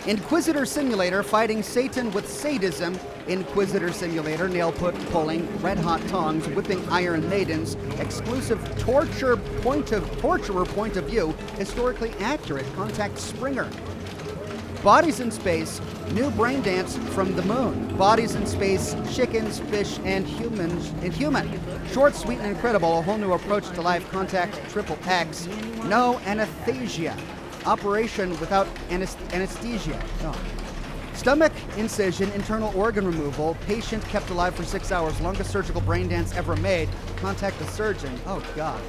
Inquisitor Simulator, fighting Satan with sadism. Inquisitor Simulator, nail pulling, red hot tongs, whipping iron maidens, exclusive torturer point of view, historically accurate. Contact Springer. Bodies in space, new Braindance from the moon. Bodies in space, chickens, fish, and humans. Short, sweet, and incredible. A whole new approach to life. Contact Triple X. No anesthesia. Operation without anesthesia. Oh. Stomach incision, internal organ removal. Patient kept alive for 6 hours. Longest surgical brain dance ever made. Contact the surgeon. Oh, God.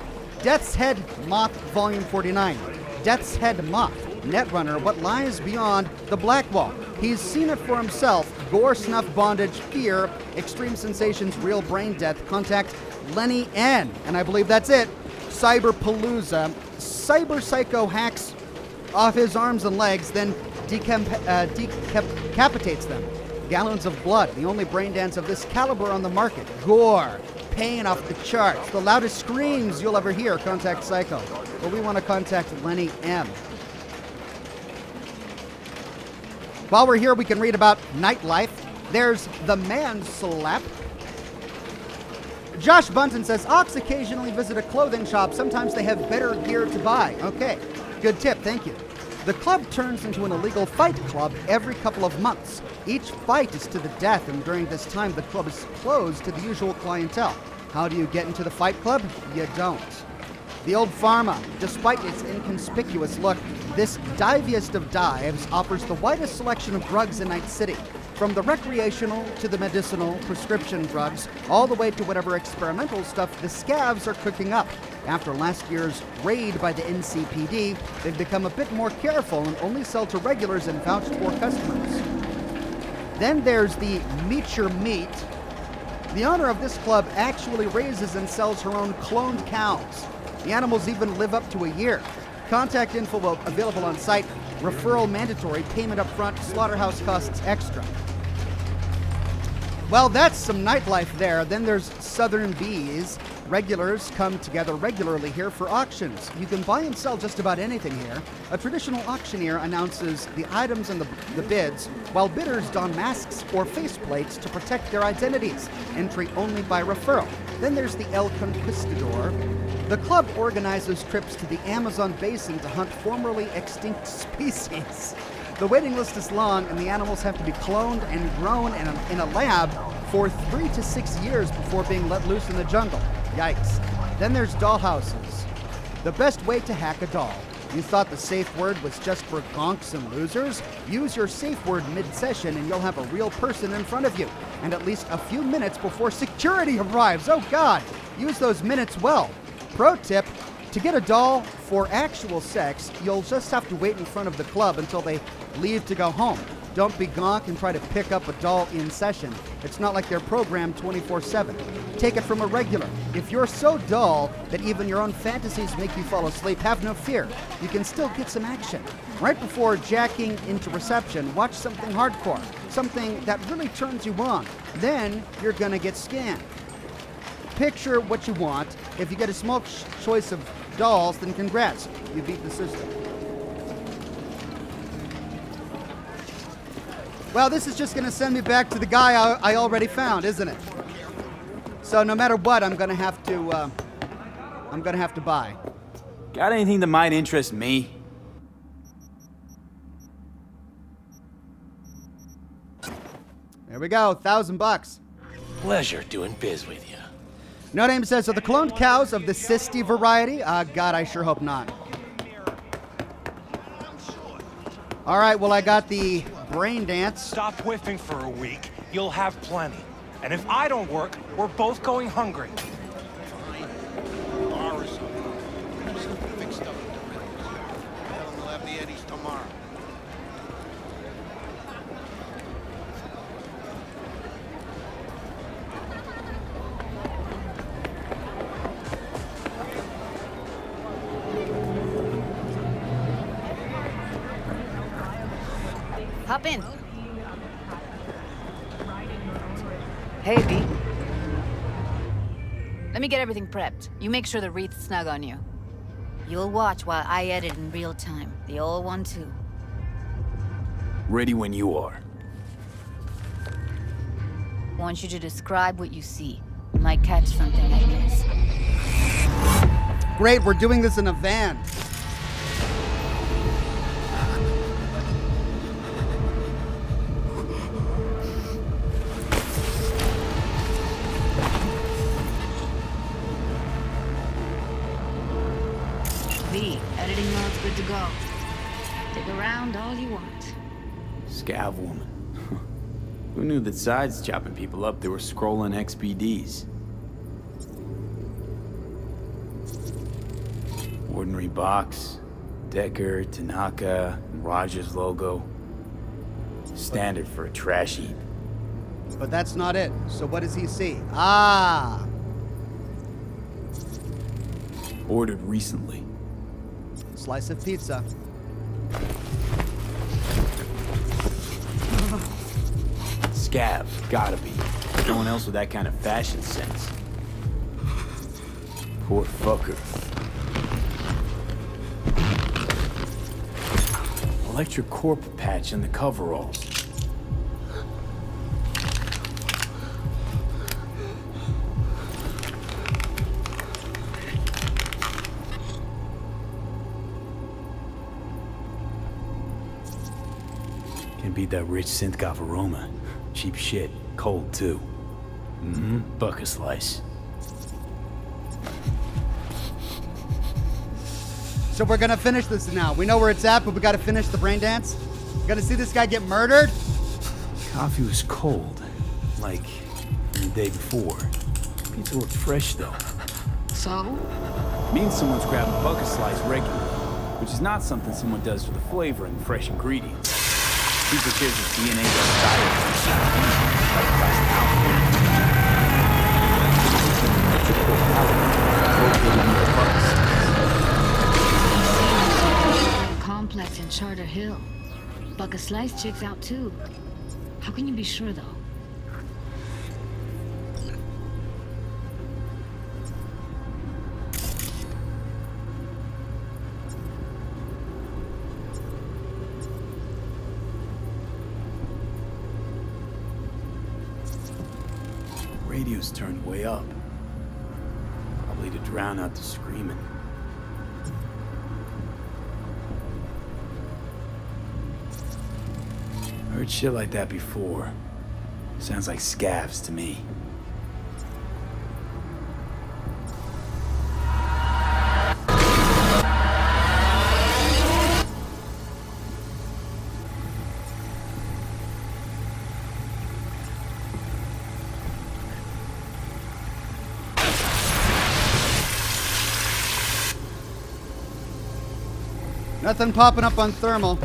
Death's Head Moth, Volume 49. Death's Head Moth. Netrunner, what lies beyond the black wall. He's seen it for himself. Gore, snuff, bondage, fear, extreme sensations, real brain death. Contact Lenny N. And I believe that's it. Cyberpalooza. Cyber Psycho hacks off his arms and legs, then decapitates them. Gallons of blood, the only brain dance of this caliber on the market. Gore, pain off the charts, the loudest screams you'll ever hear. Contact Psycho. But we want to contact Lenny M. While we're here, we can read about nightlife. There's the man slap. Josh Bunton says, Ox occasionally visit a clothing shop. Sometimes they have better gear to buy. Okay, good tip, thank you. The club turns into an illegal fight club every couple of months. Each fight is to the death, and during this time, the club is closed to the usual clientele. How do you get into the fight club? You don't. The Old Pharma, despite its inconspicuous look, this diviest of dives offers the widest selection of drugs in Night City. From the recreational to the medicinal, prescription drugs, all the way to whatever experimental stuff the scavs are cooking up. After last year's raid by the NCPD, they've become a bit more careful and only sell to regulars and vouched for customers. Then there's the Meet Your Meat. The owner of this club actually raises and sells her own cloned cows. The animals even live up to a year. Contact info available on site. Referral mandatory. Payment up front. Slaughterhouse costs extra. Well, that's some nightlife there. Then there's Southern Bees. Regulars come together regularly here for auctions. You can buy and sell just about anything here. A traditional auctioneer announces the items and the bids, while bidders don masks or faceplates to protect their identities. Entry only by referral. Then there's the El Conquistador. The club organizes trips to the Amazon basin to hunt formerly extinct species. The waiting list is long, and the animals have to be cloned and grown in a lab for 3 to 6 years before being let loose in the jungle. Yikes. Then there's dollhouses. The best way to hack a doll. You thought the safe word was just for gonks and losers? Use your safe word mid-session and you'll have a real person in front of you. And at least a few minutes before security arrives. Oh God! Use those minutes well. Pro tip, to get a doll for actual sex, you'll just have to wait in front of the club until they leave to go home. Don't be gonk and try to pick up a doll in session. It's not like they're programmed 24/7. Take it from a regular. If you're so dull that even your own fantasies make you fall asleep, have no fear. You can still get some action. Right before jacking into reception, watch something hardcore, something that really turns you on. Then you're gonna get scanned. Picture what you want. If you get a small choice of dolls, then congrats, you beat the system. Well, this is just going to send me back to the guy I already found, isn't it? So no matter what, I'm going to have to buy. Got anything that might interest me? There we go, $1,000. Pleasure doing biz with you. No Name says, are the cloned cows of the Sisty variety? God, I sure hope not. All right, well, I got the Braindance. Stop whiffing for a week. You'll have plenty. And if I don't work, we're both going hungry. Hop in. Hey, B. Let me get everything prepped. You make sure the wreath's snug on you. You'll watch while I edit in real time. The old one, too. Ready when you are. Want you to describe what you see. You might catch something I miss. Great, we're doing this in a van. Editing mode's good to go. Stick around all you want. Scav woman. Who knew that besides chopping people up, they were scrolling XBDs? Ordinary box, Decker, Tanaka, and Raj's logo. Standard for a trash heap. But that's not it. So what does he see? Ah! Ordered recently. Slice of pizza. Scav, gotta be. No one else with that kind of fashion sense. Poor fucker. Electric corp patch in the coveralls. Can beat that rich synth-goth aroma. Cheap shit. Cold, too. Mm-hmm. Buck a slice. So we're gonna finish this now. We know where it's at, but we gotta finish the Braindance. Gonna see this guy get murdered? Coffee was cold. Like the day before. Pizza looked fresh, though. So? Means someone's grabbing buck a slice regularly. Which is not something someone does for the flavor and the fresh ingredients. People shares his DNA with diet. Complex in Charter Hill. Buck a slice checks out too. How can you be sure though? Radio's turned way up. Probably to drown out the screaming. Heard shit like that before. Sounds like scavs to me. Nothing popping up on thermal.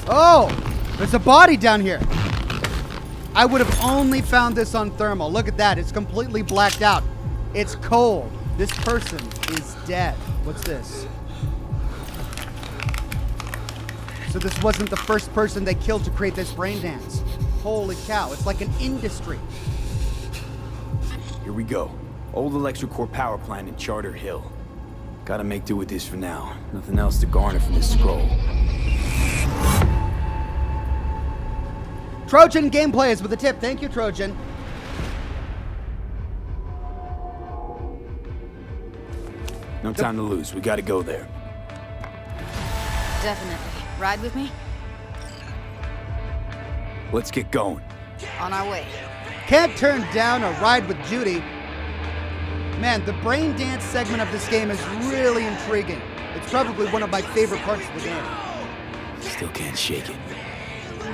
Oh! There's a body down here. I would have only found this on thermal. Look at that. It's completely blacked out. It's cold. This person is dead. What's this? So this wasn't the first person they killed to create this Braindance. Holy cow. It's like an industry. Here we go. Old electrical power plant in Charter Hill. Gotta make do with this for now. Nothing else to garner from this scroll. Trojan Gameplay is with a tip. Thank you, Trojan. No time to lose. We gotta go there. Definitely. Ride with me? Let's get going. On our way. Can't turn down a ride with Judy. Man, the Braindance segment of this game is really intriguing. It's probably one of my favorite parts of the game. Still can't shake it.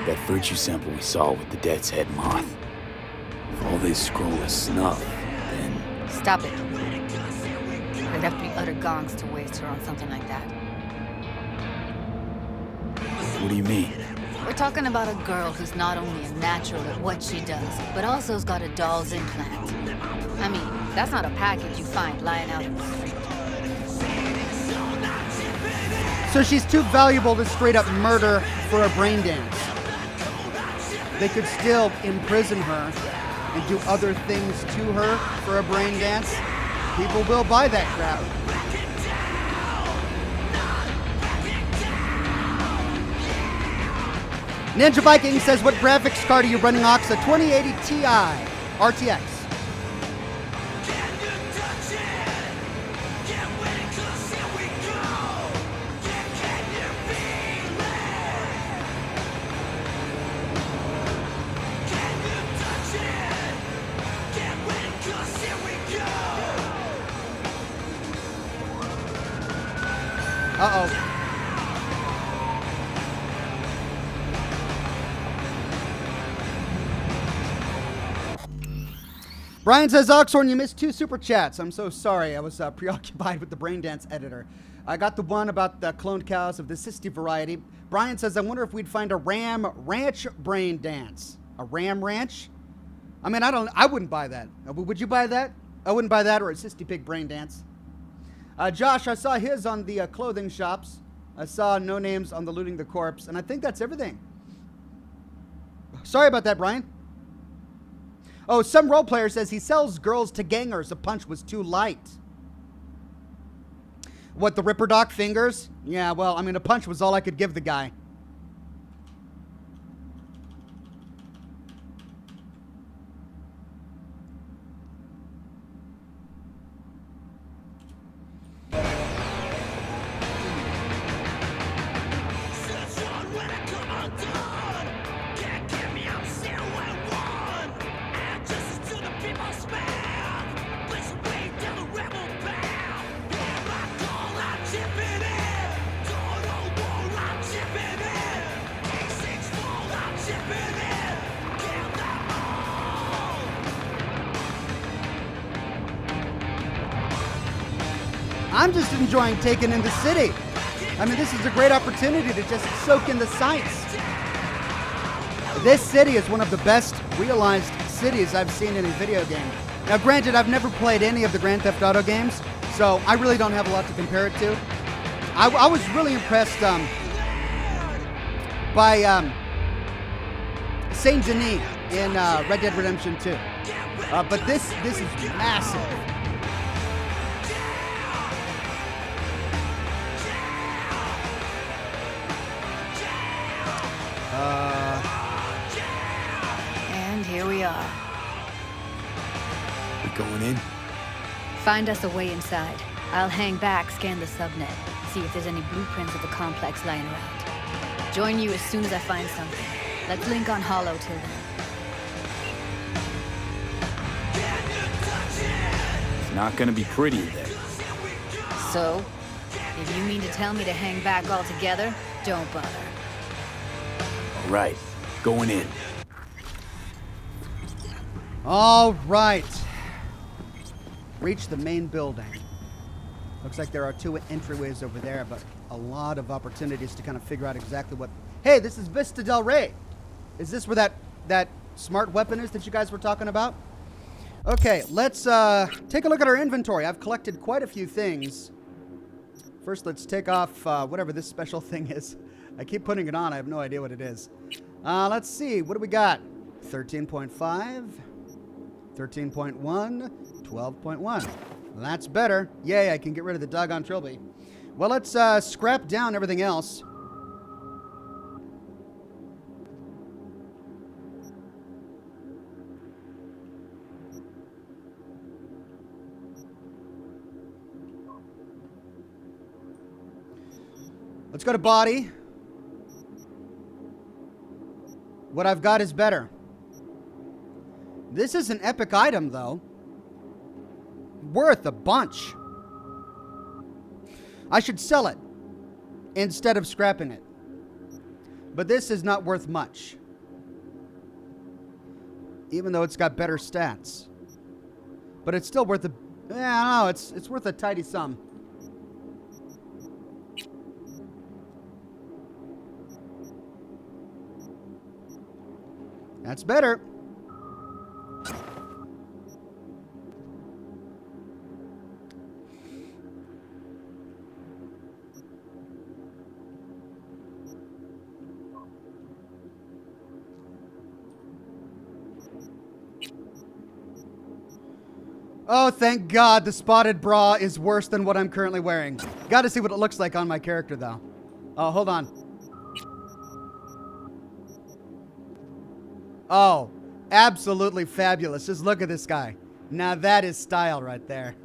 That virtue sample we saw with the Death's Head moth. If all this scroll is snuff, then... Stop it. There'd have to be utter gongs to waste her on something like that. What do you mean? We're talking about a girl who's not only a natural at what she does, but also has got a doll's implant. I mean, that's not a package you find lying out in the street. So she's too valuable to straight up murder for a Braindance. They could still imprison her and do other things to her for a Braindance. People will buy that crap. Ninja Viking says, what graphics card are you running, Ox? A 2080 Ti RTX. Uh-oh. Brian says, Oxhorn, you missed 2 super chats. I'm so sorry. I was preoccupied with the Braindance editor. I got the one about the cloned cows of the Cysty variety. Brian says, I wonder if we'd find a Ram Ranch Braindance. A Ram Ranch? I mean, I wouldn't buy that. Would you buy that? I wouldn't buy that or a Cysty Pig Braindance. Josh, I saw his on the clothing shops. I saw no names on the Looting the Corpse, and I think that's everything. Sorry about that, Brian. Oh, some role player says he sells girls to gangers. A punch was too light. What, the Ripper Doc fingers? Yeah, well, I mean, a punch was all I could give the guy. I'm just enjoying taking in the city. I mean, this is a great opportunity to just soak in the sights. This city is one of the best realized cities I've seen in a video game. Now, granted, I've never played any of the Grand Theft Auto games, so I really don't have a lot to compare it to. I was really impressed by Saint Denis in Red Dead Redemption 2. But this is massive. And here we are. We going in? Find us a way inside. I'll hang back, scan the subnet, see if there's any blueprints of the complex lying around. Join you as soon as I find something. Let's link on Hollow till then. It's not gonna be pretty there. So, if you mean to tell me to hang back altogether, don't bother. All right, Going in. All right. Reach the main building. Looks like there are 2 entryways over there, but a lot of opportunities to kind of figure out exactly what... Hey, this is Vista Del Rey. Is this where that smart weapon is that you guys were talking about? Okay, let's take a look at our inventory. I've collected quite a few things. First, let's take off whatever this special thing is. I keep putting it on. I have no idea what it is. Let's see. What do we got? 13.5, 13.1, 12.1. That's better. Yay, I can get rid of the doggone trilby. Well, let's scrap down everything else. Let's go to body. What I've got is better. This is an epic item, though. Worth a bunch. I should sell it instead of scrapping it. But this is not worth much. Even though it's got better stats. But it's still worth a... I don't know. It's worth a tidy sum. That's better. Oh, thank God the spotted bra is worse than what I'm currently wearing. Got to see what it looks like on my character, though. Oh, hold on. Oh, absolutely fabulous. Just look at this guy. Now that is style right there.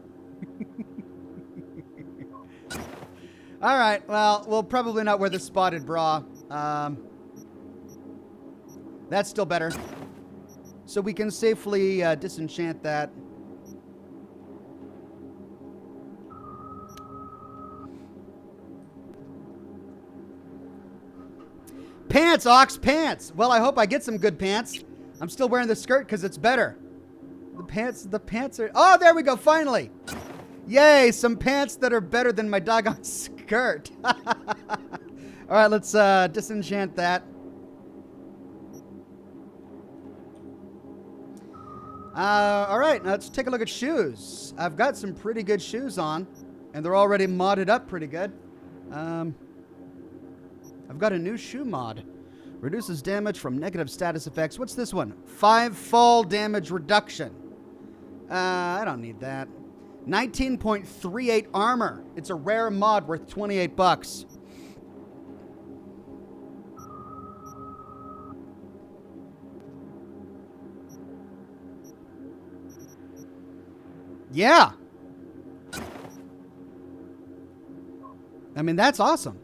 All right, well, we'll probably not wear the spotted bra. That's still better. So we can safely disenchant that. Pants, Ox, pants. Well, I hope I get some good pants. I'm still wearing the skirt because it's better. The pants are... Oh, there we go, finally. Yay, some pants that are better than my doggone skirt. All right, let's disenchant that. All right, now let's take a look at shoes. I've got some pretty good shoes on, and they're already modded up pretty good. I've got a new shoe mod. Reduces damage from negative status effects. What's this one? 5 fall damage reduction. I don't need that. 19.38 armor. It's a rare mod worth 28 bucks. Yeah. I mean, that's awesome.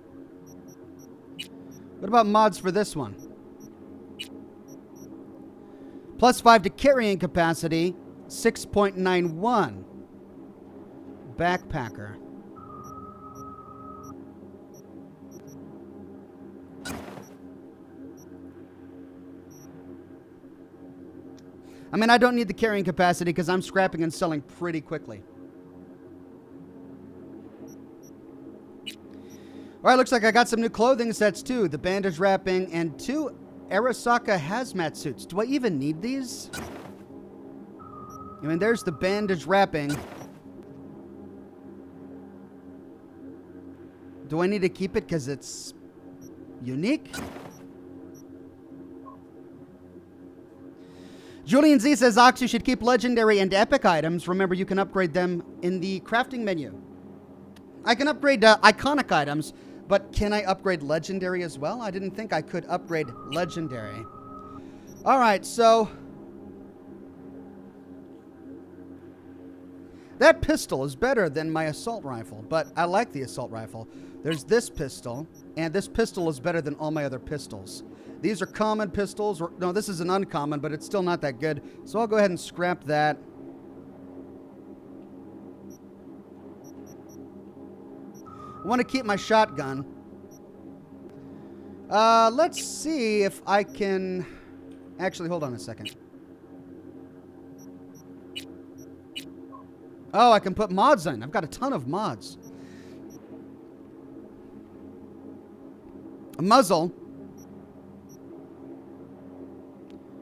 What about mods for this one? +5 to carrying capacity, 6.91. Backpacker. I mean, I don't need the carrying capacity because I'm scrapping and selling pretty quickly. All right, looks like I got some new clothing sets too. The bandage wrapping and 2 Arasaka hazmat suits. Do I even need these? I mean, there's the bandage wrapping. Do I need to keep it because it's unique? Julian Z says, Ox, you should keep legendary and epic items. Remember, you can upgrade them in the crafting menu. I can upgrade iconic items, but can I upgrade legendary as well? I didn't think I could upgrade legendary. All right, so that pistol is better than my assault rifle, but I like the assault rifle. There's this pistol, and this pistol is better than all my other pistols. These are common pistols. Or, no, this is an uncommon, but it's still not that good. So I'll go ahead and scrap that. I want to keep my shotgun. Let's see if I can... Actually, hold on a second. Oh, I can put mods in. I've got a ton of mods. A muzzle.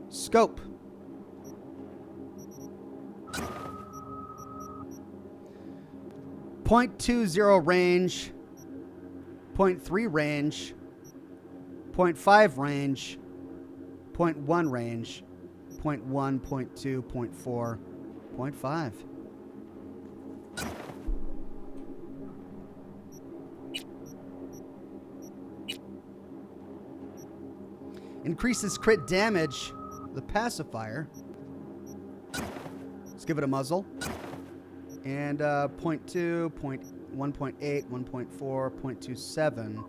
Scope. .20 range. 0.3 range. 0.5 range. 0.1 range. 0.1, 0.2, 0.4, 0.5. Increases crit damage. The pacifier. Let's give it a muzzle. And 0.2, 1.8, 1.4, 0.27.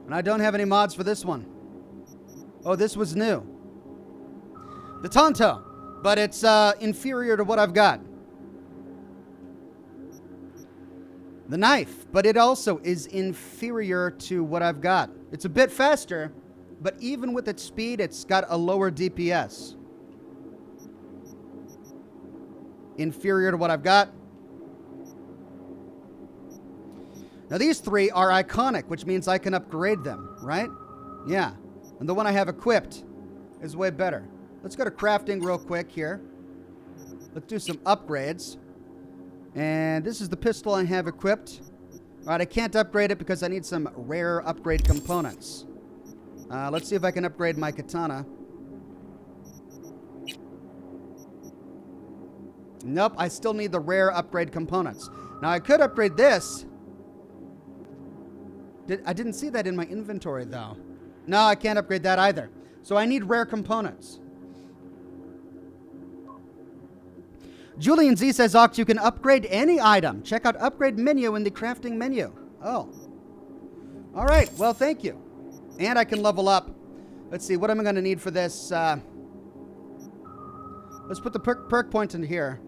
And I don't have any mods for this one. Oh, this was new. The Tonto. But it's inferior to what I've got. The knife, but it also is inferior to what I've got. It's a bit faster, but even with its speed, it's got a lower DPS. Inferior to what I've got. Now these three are iconic, which means I can upgrade them, right? Yeah. And the one I have equipped is way better. Let's go to crafting real quick here. Let's do some upgrades. And this is the pistol I have equipped. All right, I can't upgrade it because I need some rare upgrade components. Let's see if I can upgrade my katana. Nope, I still need the rare upgrade components. Now, I could upgrade this. I didn't see that in my inventory, though. No, I can't upgrade that either. So I need rare components. Julian Z says, Ox, you can upgrade any item. Check out upgrade menu in the crafting menu. Oh. All right. Well, thank you. And I can level up. Let's see. What am I going to need for this? Let's put the perk point in here.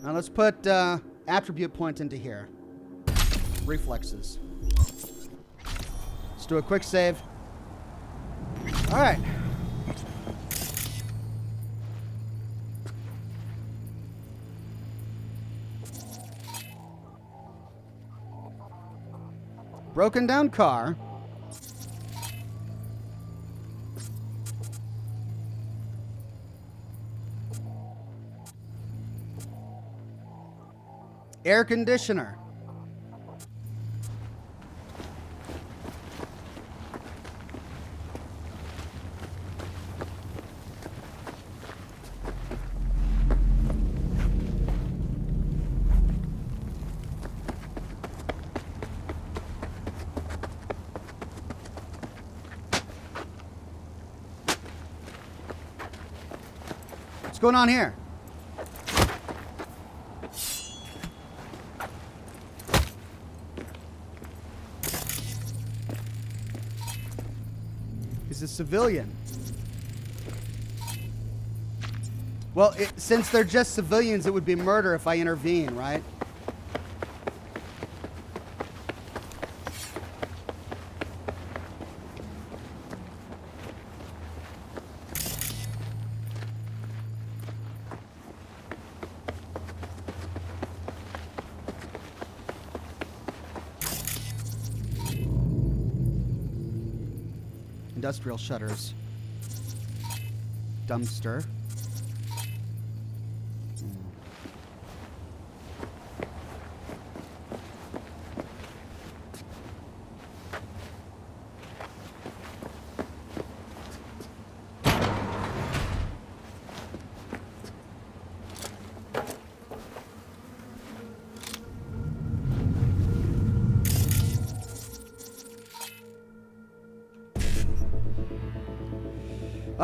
Now let's put attribute point into here. Reflexes. Let's do a quick save. All right. Broken down car. Air conditioner. What's going on here? He's a civilian. Well, since they're just civilians, it would be murder if I intervene, right? Industrial shutters. Dumpster.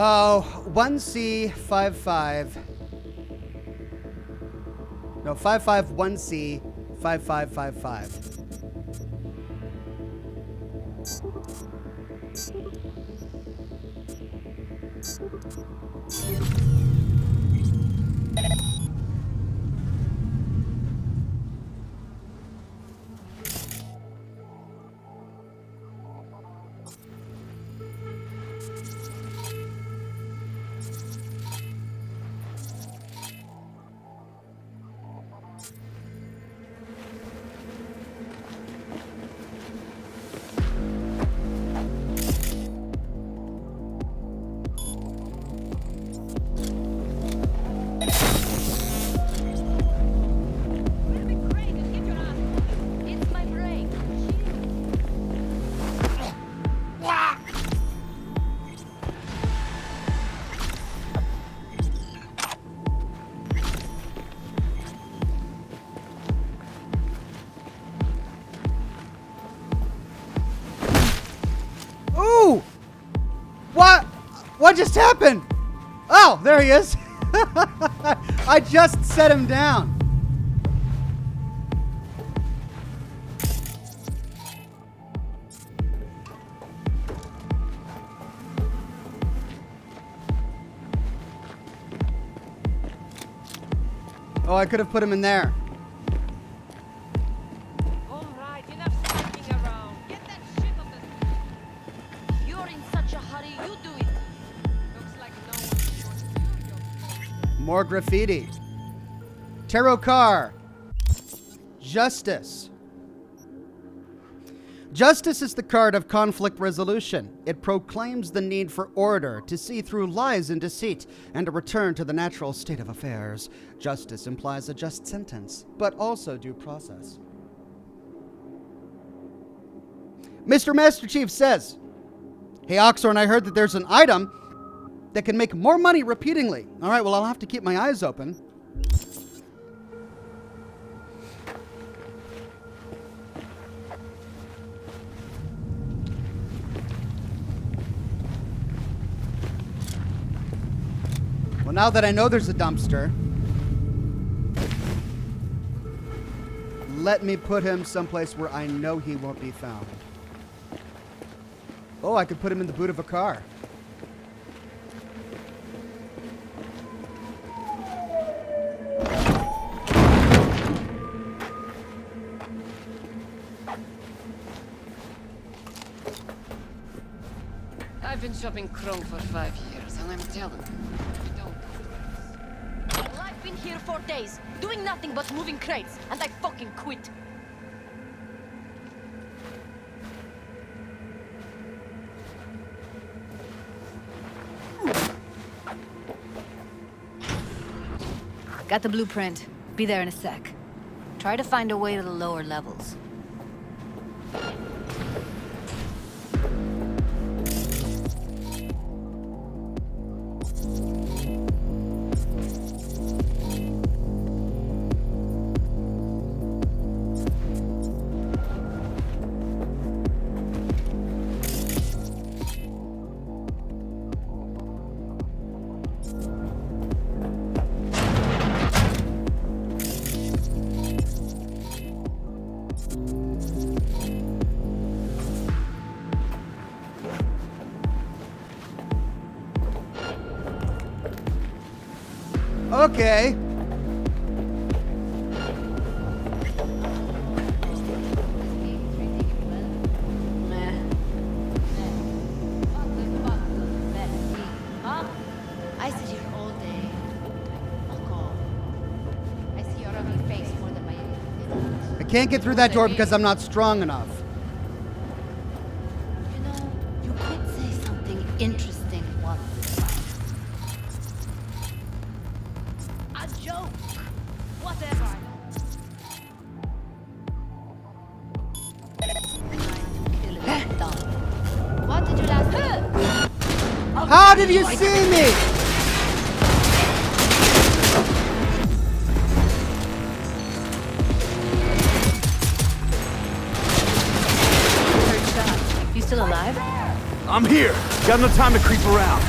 Oh, 1C55. No, 551C 5555. Ooh! What just happened? Oh, there he is. I just set him down. Oh, I could have put him in there. Alright, enough sticking around. Get that shit on the... You're in such a hurry, you do it. Looks like no one's going to do. More graffiti. Tarot car. Justice. Justice is the card of conflict resolution. It proclaims the need for order, to see through lies and deceit, and to return to the natural state of affairs. Justice implies a just sentence, but also due process. Mr. Master Chief says, "Hey, Oxhorn, I heard that there's an item that can make more money repeatedly." All right, well, I'll have to keep my eyes open. Well, now that I know there's a dumpster, let me put him someplace where I know he won't be found. Oh, I could put him in the boot of a car. I've been shopping Chrome for 5 years, and I'm telling you, you don't. Well, I've been here for days, doing nothing but moving crates, and I fucking quit. Got the blueprint. Be there in a sec. Try to find a way to the lower levels. Okay. I sit here all day. Fuck off. I see your ugly face more than my... I can't get through that door because I'm not strong enough. You know, you could say something interesting once. A joke. Whatever. What did you last do? How did you see me? You still alive? I'm here. Got no time to creep around.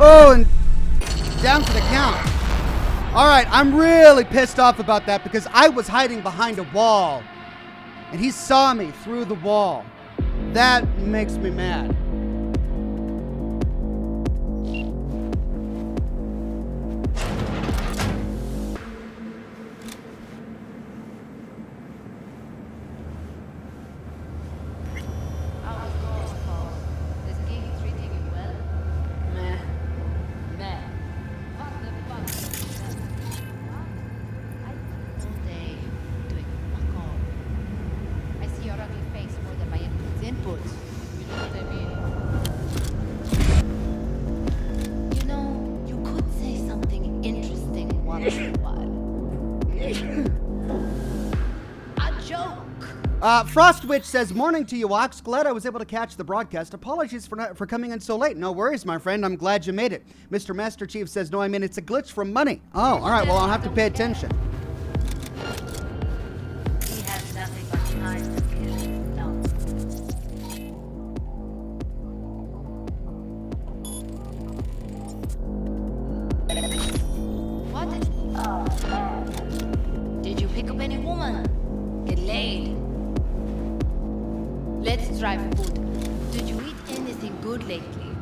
Oh, and down for the count. All right, I'm really pissed off about that because I was hiding behind a wall and he saw me through the wall. That makes me mad. Frostwitch says, morning to you, Ox. Glad I was able to catch the broadcast. Apologies for coming in so late. No worries, my friend. I'm glad you made it. Mr. Master Chief says, no, I mean, it's a glitch from money. Oh, all right. Well, I'll have to pay attention. He has nothing but time to kill. No. What? Did you pick up any woman? Get laid. Let's try food. Did you eat anything good lately?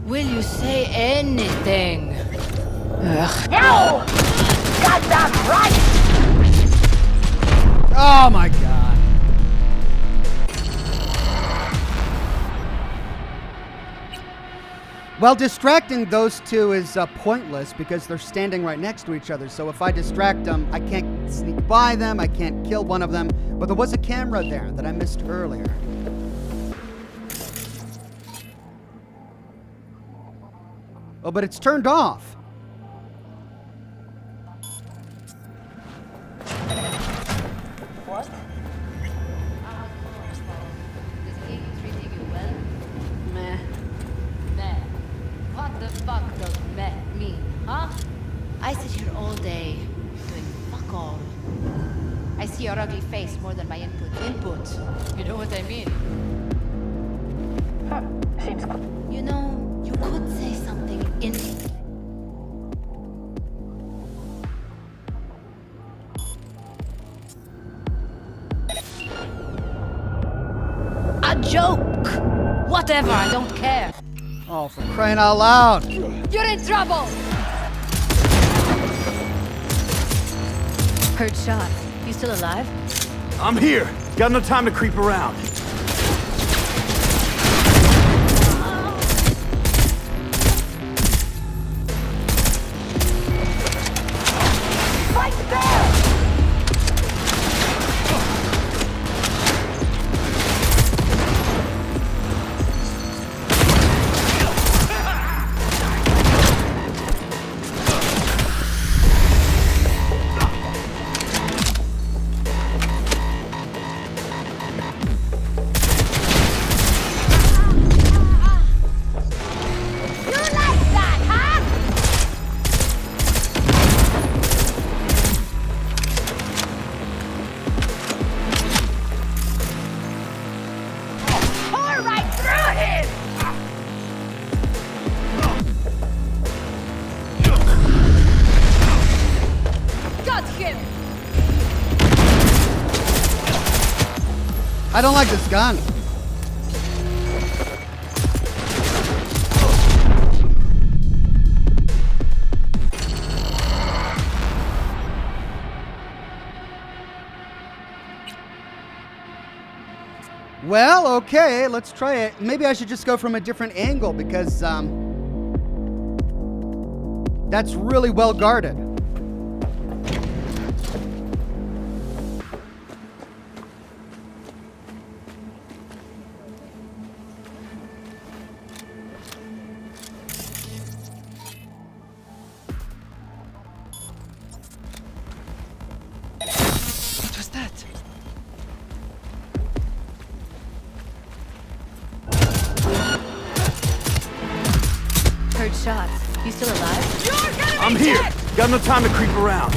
Will you say anything? Ugh. No! Got that right! Oh my god. Well, distracting those two is pointless because they're standing right next to each other. So if I distract them, I can't sneak by them, I can't kill one of them. But there was a camera there that I missed earlier. Oh, but it's turned off. What? This gig is treating you well? Meh. Meh. What the fuck does meh mean, huh? I sit here all day, doing fuck all. I see your ugly face more than my input. You know what I mean? Seems good. You know, you could say something interesting. A joke! Whatever, I don't care. Oh, for crying out loud. You're in trouble! Heard shots. You still alive? I'm here. Got no time to creep around. Right there! I don't like this gun. Well, okay, let's try it. Maybe I should just go from a different angle because that's really well guarded. What was that? Heard shots. You still alive? I'm here. Got no time to creep around.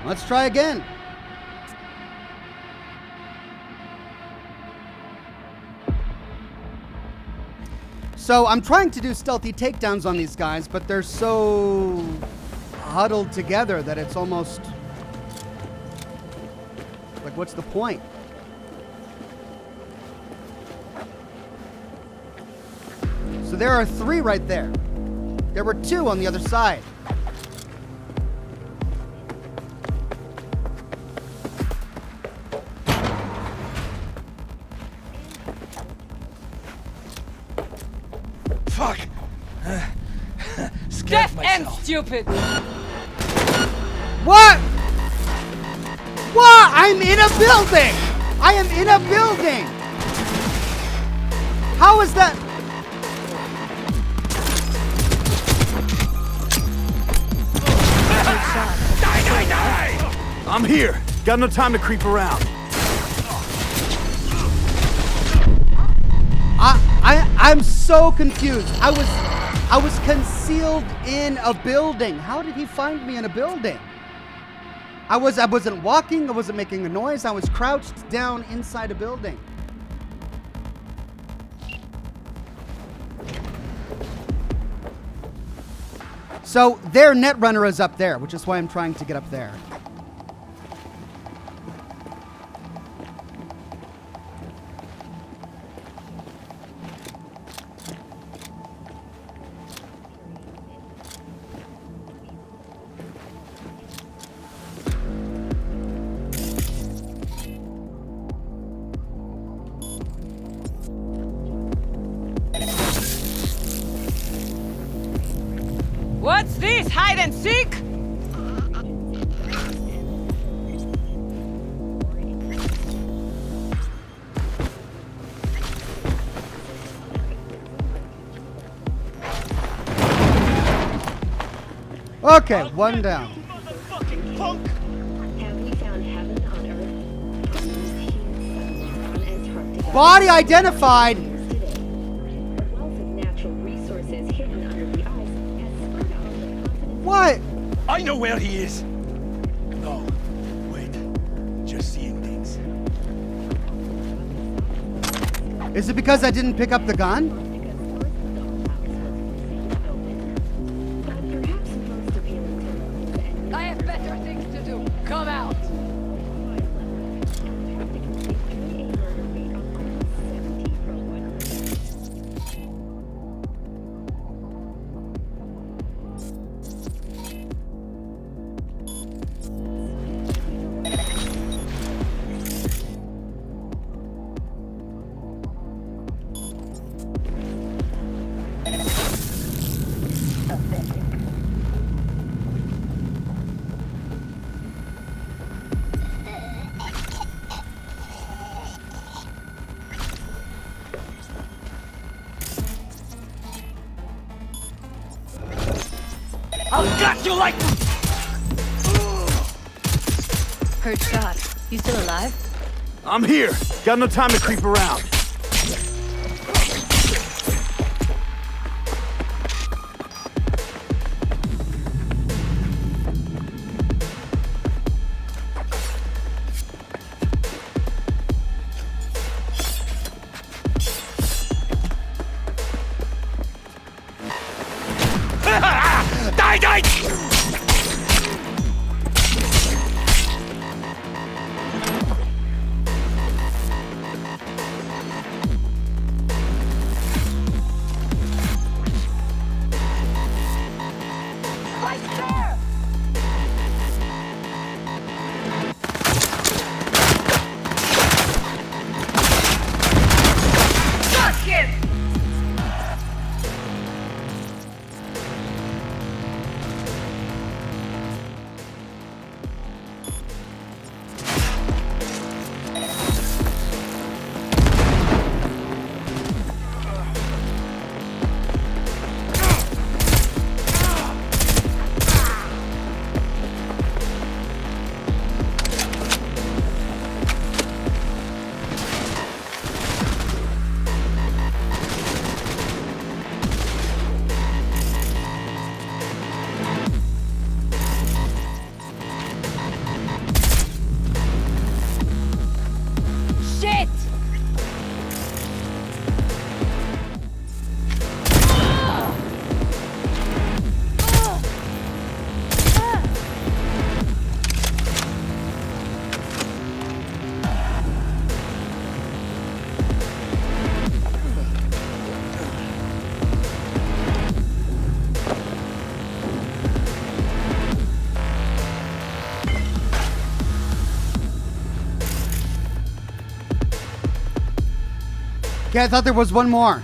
Let's try again. So I'm trying to do stealthy takedowns on these guys, but they're so huddled together that it's almost like, what's the point? So there are 3 right there. There were 2 on the other side. Fuck! Deaf and stupid! What? What? I'm in a building! I am in a building! How is that? I'm here. Got no time to creep around. I'm so confused. I was concealed in a building. How did he find me in a building? I wasn't walking, I wasn't making a noise, I was crouched down inside a building. So their Netrunner is up there, which is why I'm trying to get up there. What's this? Hide and seek? Okay, 1 down. Have we found heaven on Earth? Body identified! A wealth of natural resources hidden under the ice has spurred on the continent. What? I know where he is. No, wait. Just seeing things. Is it because I didn't pick up the gun? I have better things to do. Come out. I'll gut you like... Heard shot. You still alive? I'm here. Got no time to creep around. Die, die! Right there! Suck him! Okay, I thought there was one more.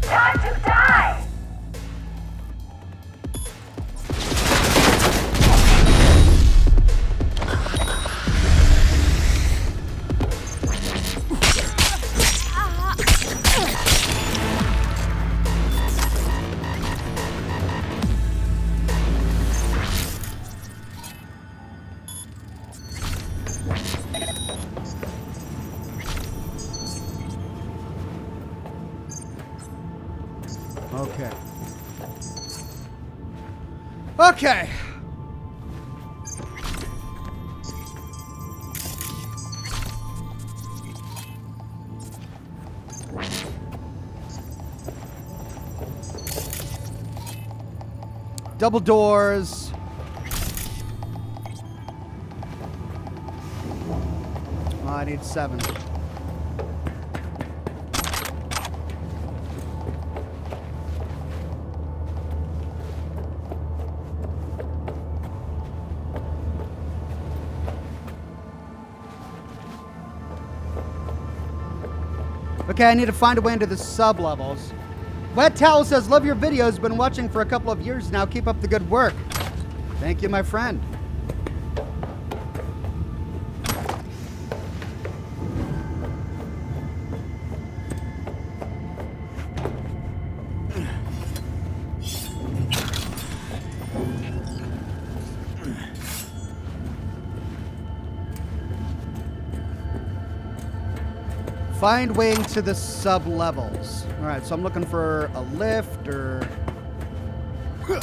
Time to die! Okay. Okay. Double doors. Oh, I need 7. Okay, I need to find a way into the sub-levels. Wet Towel says, love your videos. Been watching for a couple of years now. Keep up the good work. Thank you, my friend. Find way into the sub-levels. All right, so I'm looking for a lift or... I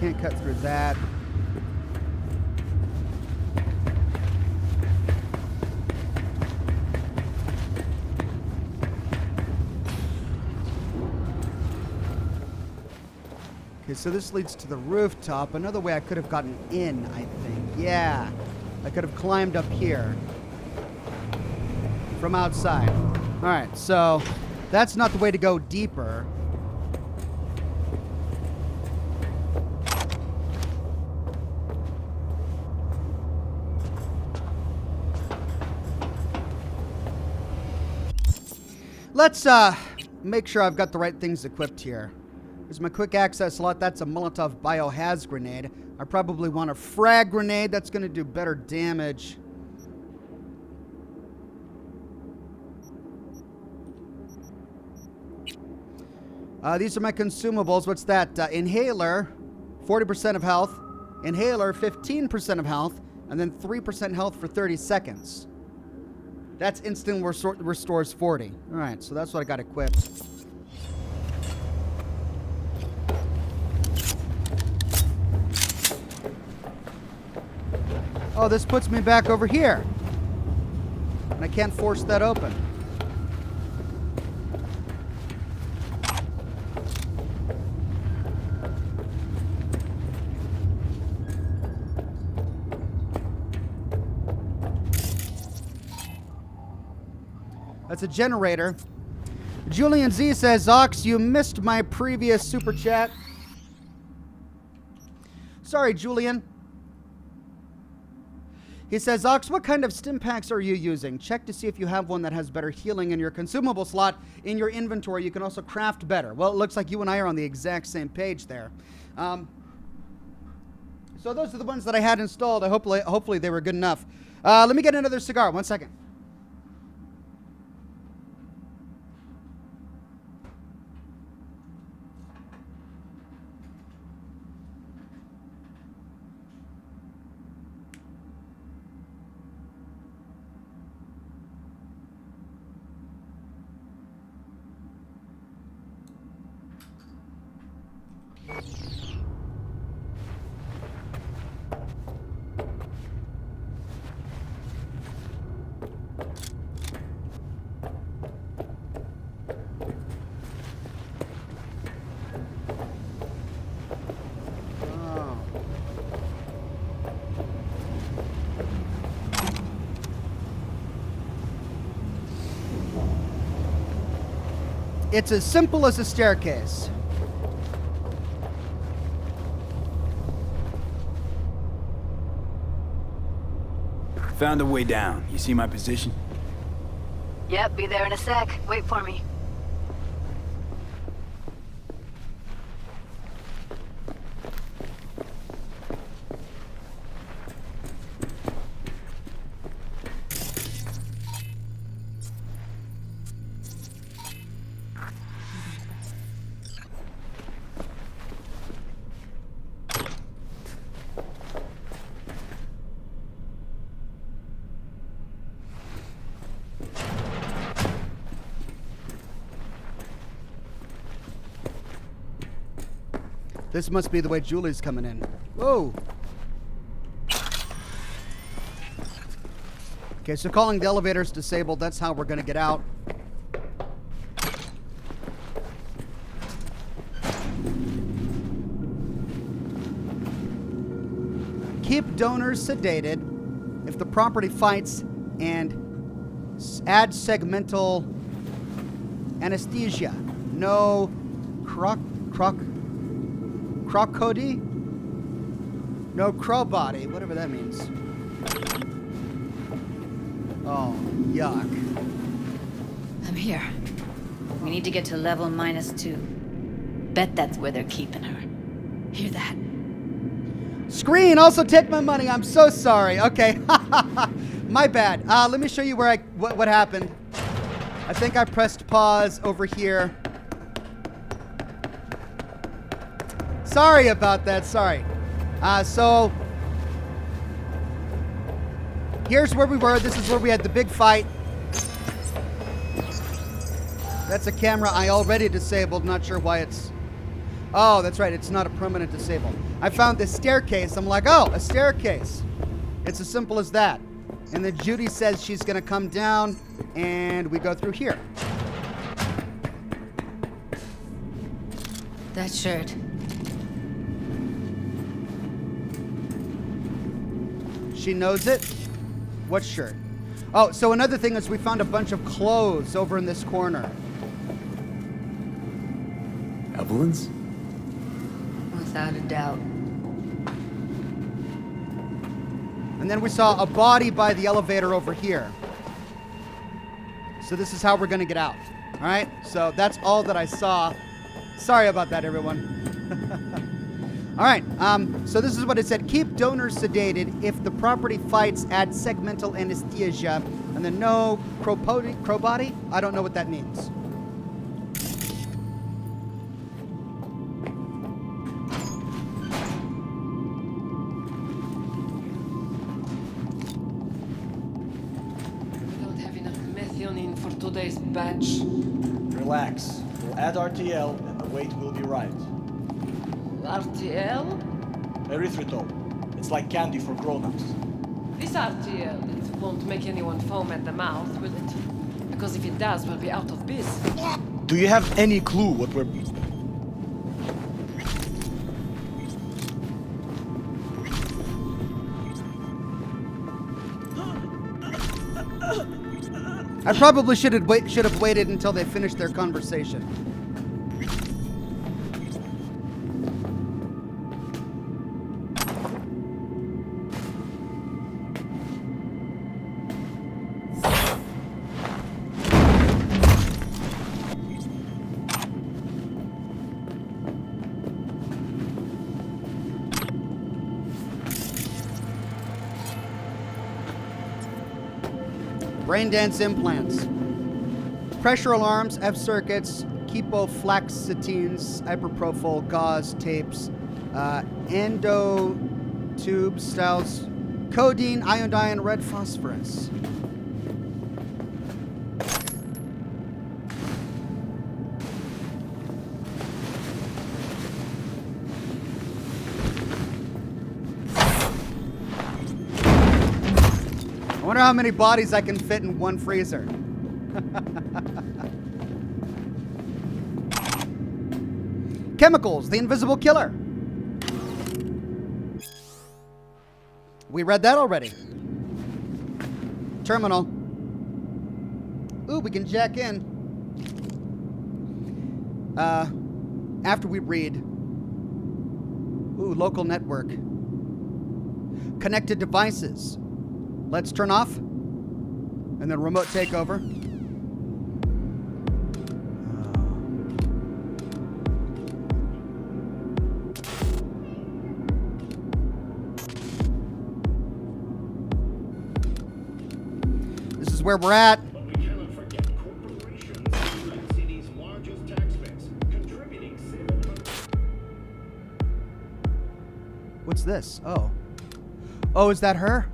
can't cut through that. Okay, so this leads to the rooftop. Another way I could have gotten in, I think. Yeah, I could have climbed up here. From outside. All right, so that's not the way to go deeper. Let's make sure I've got the right things equipped here. Here's my quick access slot. That's a Molotov biohaz grenade. I probably want a frag grenade. That's going to do better damage. These are my consumables. What's that? Inhaler, 40% of health. Inhaler, 15% of health. And then 3% health for 30 seconds. That's instant restores 40. All right, so that's what I got equipped. Oh, this puts me back over here. And I can't force that open. That's a generator. Julian Z says, Ox, you missed my previous super chat. Sorry, Julian. He says, Ox, what kind of stim packs are you using? Check to see if you have one that has better healing in your consumable slot in your inventory. You can also craft better. Well, it looks like you and I are on the exact same page there. So those are the ones that I had installed. Hopefully they were good enough. Let me get another cigar. 1 second. It's as simple as a staircase. Found a way down. You see my position? Yep, be there in a sec. Wait for me. This must be the way Julie's coming in. Whoa. Okay, so calling the elevators disabled, that's how we're gonna get out. Keep donors sedated if the property fights and add segmental anesthesia. No crocody? No crow body, whatever that means. Oh, yuck. I'm here. We need to get to level -2. Bet that's where they're keeping her. Hear that? Screen, also take my money. I'm so sorry. Okay. My bad. Let me show you where what happened. I think I pressed pause over here. Sorry about that. Sorry. So here's where we were. This is where we had the big fight. That's a camera I already disabled. Not sure why it's... Oh, that's right. It's not a permanent disable. I found this staircase. I'm like, oh, a staircase. It's as simple as that. And then Judy says she's going to come down, and we go through here. That shirt. She knows it. What shirt? Oh, so another thing is we found a bunch of clothes over in this corner. Evelyn's? Without a doubt. And then we saw a body by the elevator over here. So this is how we're going to get out. All right? So that's all that I saw. Sorry about that, everyone. All right. So this is what it said. Keep donors sedated. If the property fights, add segmental anesthesia. And then no crow body? I don't know what that means. Today's batch. Relax. We'll add RTL and the weight will be right. RTL? Erythritol. It's like candy for grown-ups. This RTL, it won't make anyone foam at the mouth, will it? Because if it does, we'll be out of biz. Do you have any clue what we're... I probably should have waited until they finished their conversation. Braindance implants. Pressure alarms, F circuits, kepoflaxcitines, ibuprofen, gauze, tapes, endo tube styles, codeine, iodine, red phosphorus. I wonder how many bodies I can fit in one freezer. Chemicals, the invisible killer. We read that already. Terminal. Ooh, we can jack in. After we read. Ooh, local network. Connected devices. Let's turn off. And then remote takeover. This is where we're at. What's this? Oh. Oh, is that her?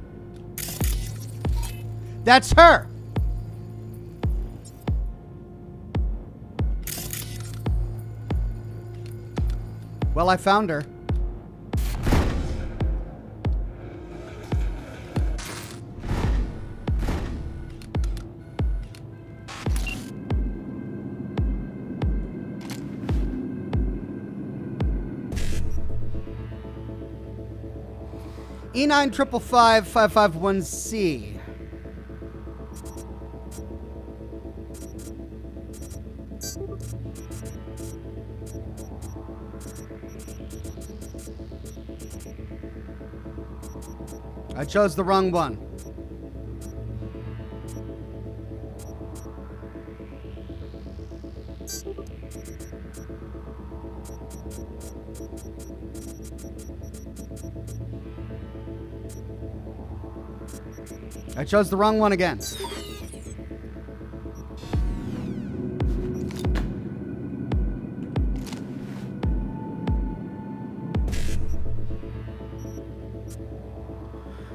That's her! Well, I found her. E9555551C. I chose the wrong one. I chose the wrong one again.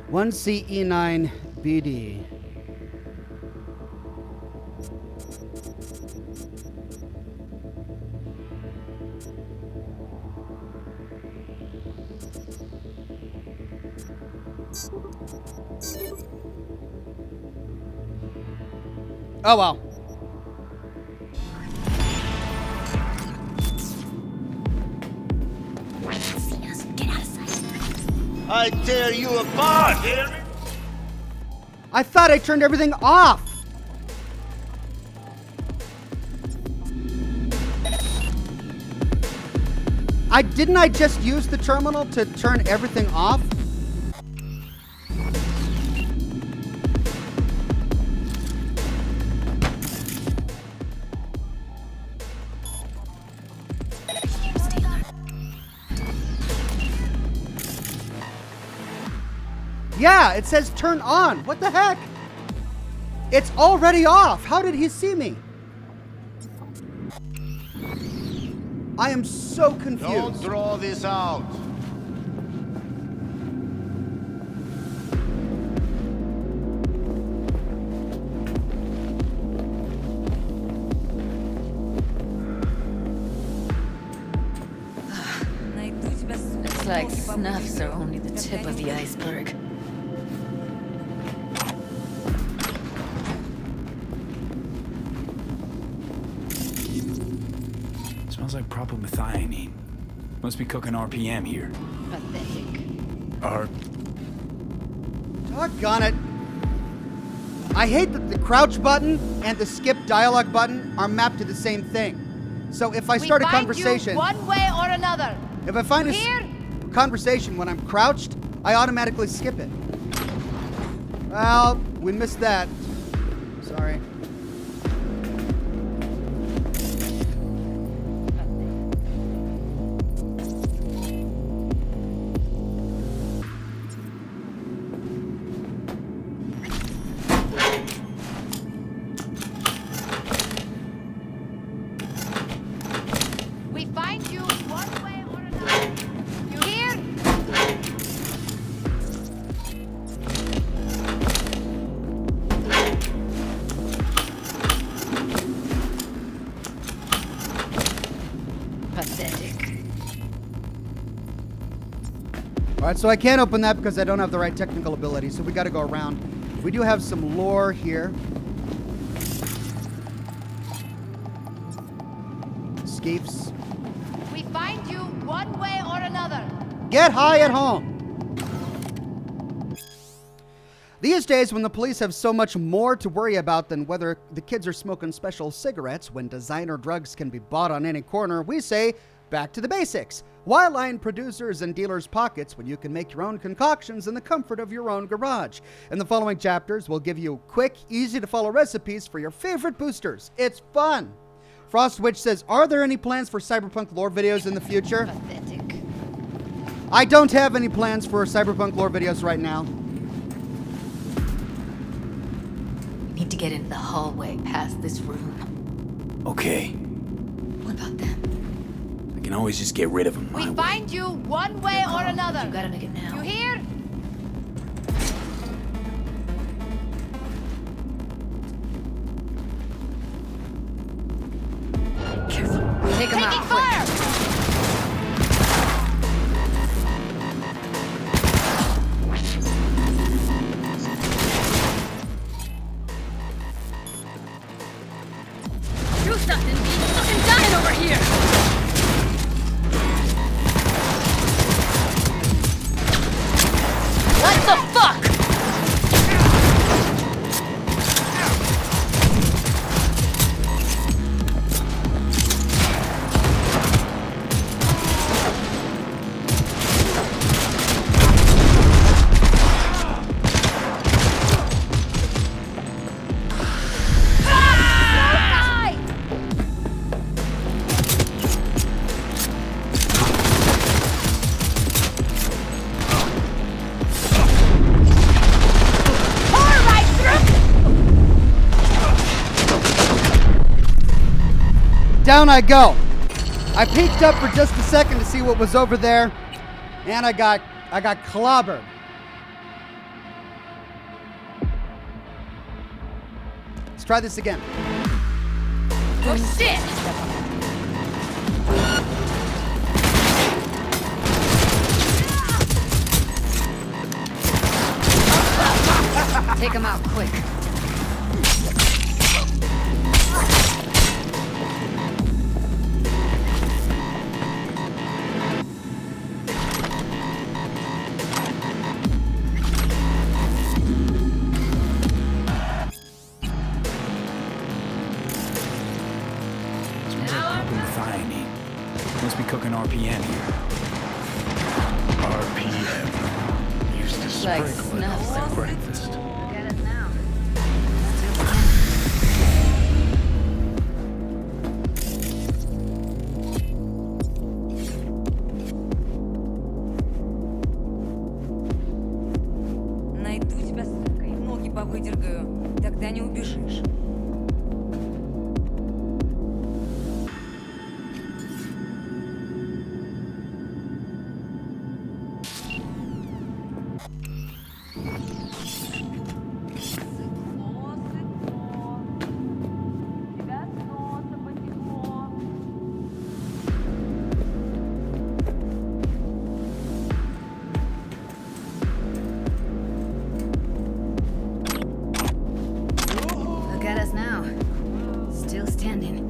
One CE9 BD. Oh well. I tear you apart, hear me? I thought I turned everything off. Didn't I just use the terminal to turn everything off? Yeah, it says turn on. What the heck? It's already off. How did he see me? I am so confused. Don't draw this out. Looks like snuffs are only the tip of the iceberg. Smells like propylmethionine. Must be cooking RPM here. Pathetic. Doggone it. I hate that the crouch button and the skip dialogue button are mapped to the same thing. So if I start a conversation, one way or another. if I find a conversation when I'm crouched, I automatically skip it. Well, we missed that. Sorry. We find you one way or another. You hear? Pathetic. All right, so I can't open that because I don't have the right technical ability, so we got to go around. We do have some lore here. Skeefs. We find you one way or another. Get high at home. These days, when the police have so much more to worry about than whether the kids are smoking special cigarettes when designer drugs can be bought on any corner, we say, back to the basics. Why line producers and dealers' pockets when you can make your own concoctions in the comfort of your own garage? In the following chapters, we'll give you quick, easy-to-follow recipes for your favorite boosters. It's fun! Frostwitch says, are there any plans for Cyberpunk lore videos in the future? Pathetic. I don't have any plans for Cyberpunk lore videos right now. We need to get into the hallway past this room. Okay. What about them? I can always just get rid of them. We find you one way or another. You gotta make it now. You hear? Careful. Take them out. Taking fire! Do something, B. Fucking dying over here. What the fuck? Down I go. I peeked up for just a second to see what was over there, and I got clobbered. Let's try this again. Oh shit! Take them out quick. Must be cooking RPM here. RPM. Used to Like sprinkle it snuff. on breakfast. Get it now. Найду тебя, сука, и ноги повыдергаю. Тогда не убежишь. Look at us now. Still standing.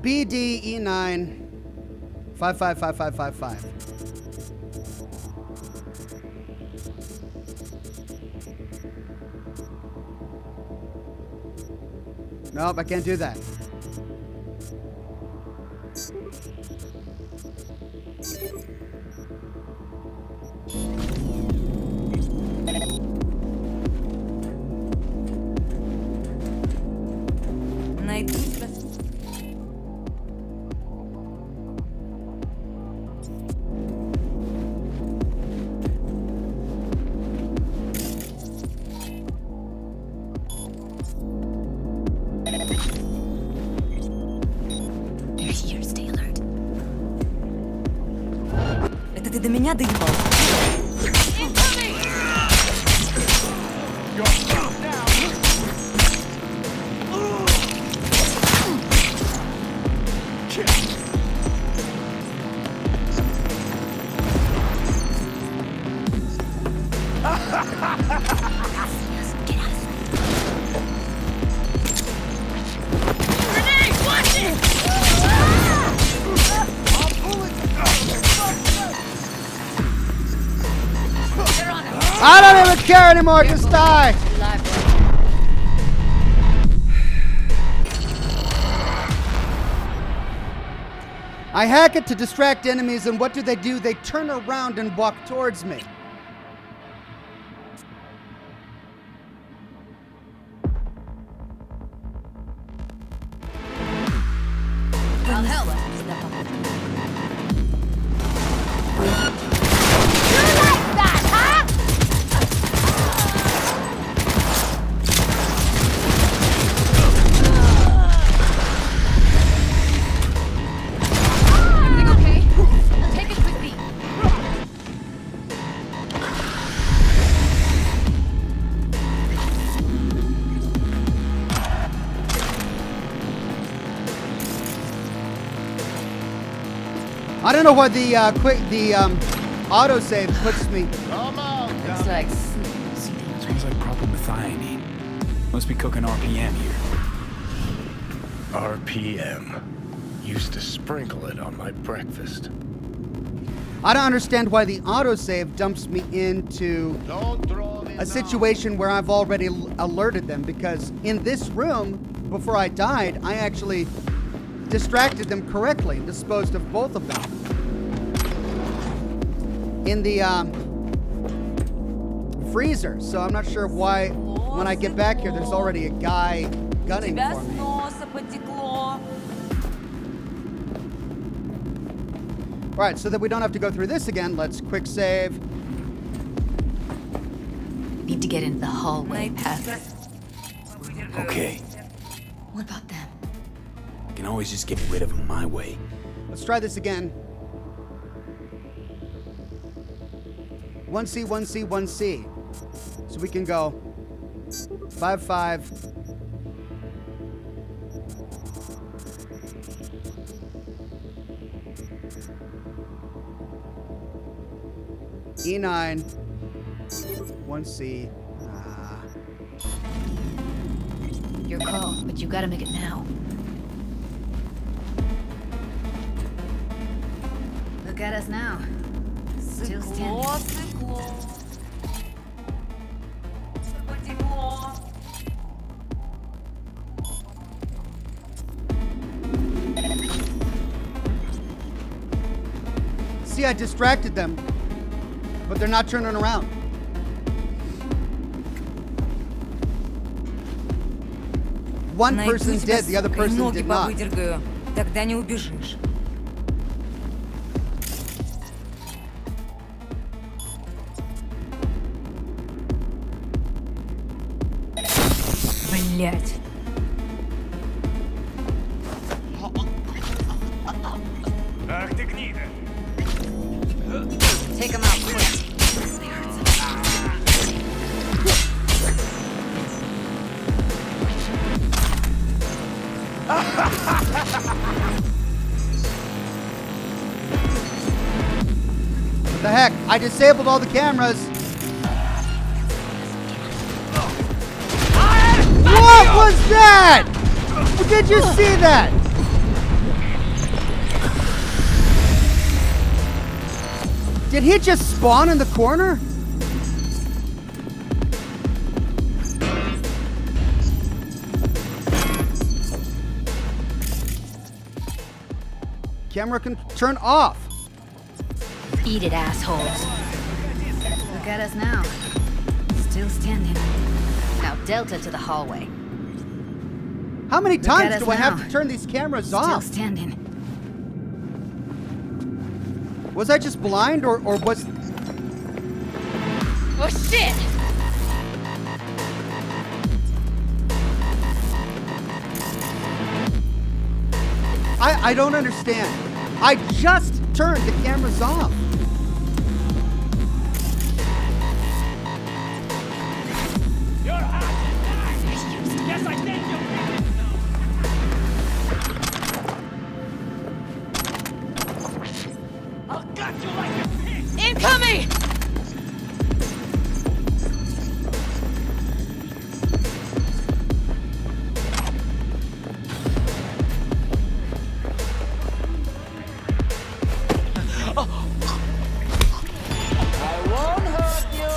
BDE9 555555. Nope, I can't do that. Найду тебя. They're here, stay alert. Это ты до меня доебал? care anymore. Just die. I hack it to distract enemies, and what do? They turn around and walk towards me. I'll help. I don't know why the autosave puts me. Looks like Smells like proper methionine. Must be cooking RPM here. RPM. Used to sprinkle it on my breakfast. I don't understand why the autosave dumps me into a situation where I've already alerted them, because in this room, before I died, I actually distracted them correctly and disposed of both of them. In the freezer, so I'm not sure why when I get back here there's already a guy gunning for me. Alright, so that we don't have to go through this again, let's quick save. Need to get into the hallway past. Okay. What about them? I can always just get rid of them my way. Let's try this again. 1C, 1C, 1C. So we can go 5, 5. E9. 1C. Your call, but you gotta make it now. Look at us now. Still standing. See, I distracted them, but they're not turning around. One person did, the other person did not. Тогда не убежишь. Блять. Ах ты гнида. Take him out quick. What the heck? I disabled all the cameras. What was that? Did you see that? Did he just spawn in the corner? Camera can turn off. Eat it, assholes. Look at us now. Still standing. Now Delta to the hallway. How many Look times at do I us have now. to turn these cameras Still off? standing. Was I just blind or was... Oh shit! I don't understand. I just turned the cameras off. You're hot. Yes, I think you'll I'll gut you like a pig. Incoming!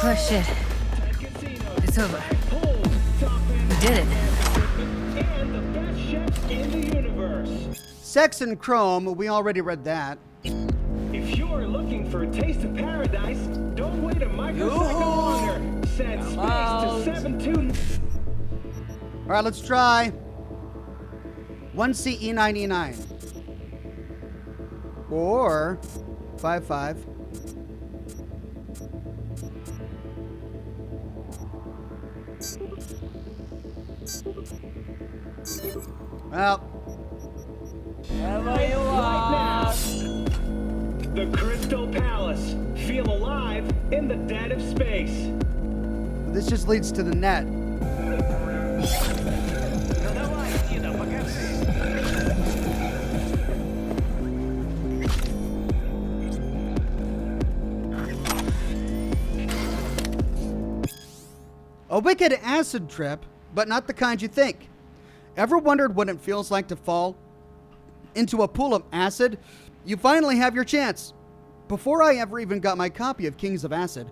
Oh shit. It's over. We did it. And the best chefs in the universe. Sex and Chrome, we already read that. If you're looking for a taste of paradise, don't wait a microsecond longer. Send space to 72. All right, let's try 1CE99 or 55. Well, Right now. The Crystal Palace. Feel alive in the dead of space. this just leads to the net. A wicked acid trip, but not the kind you think. Ever wondered what it feels like to fall into a pool of acid? You finally have your chance. Before I ever even got my copy of Kings of Acid,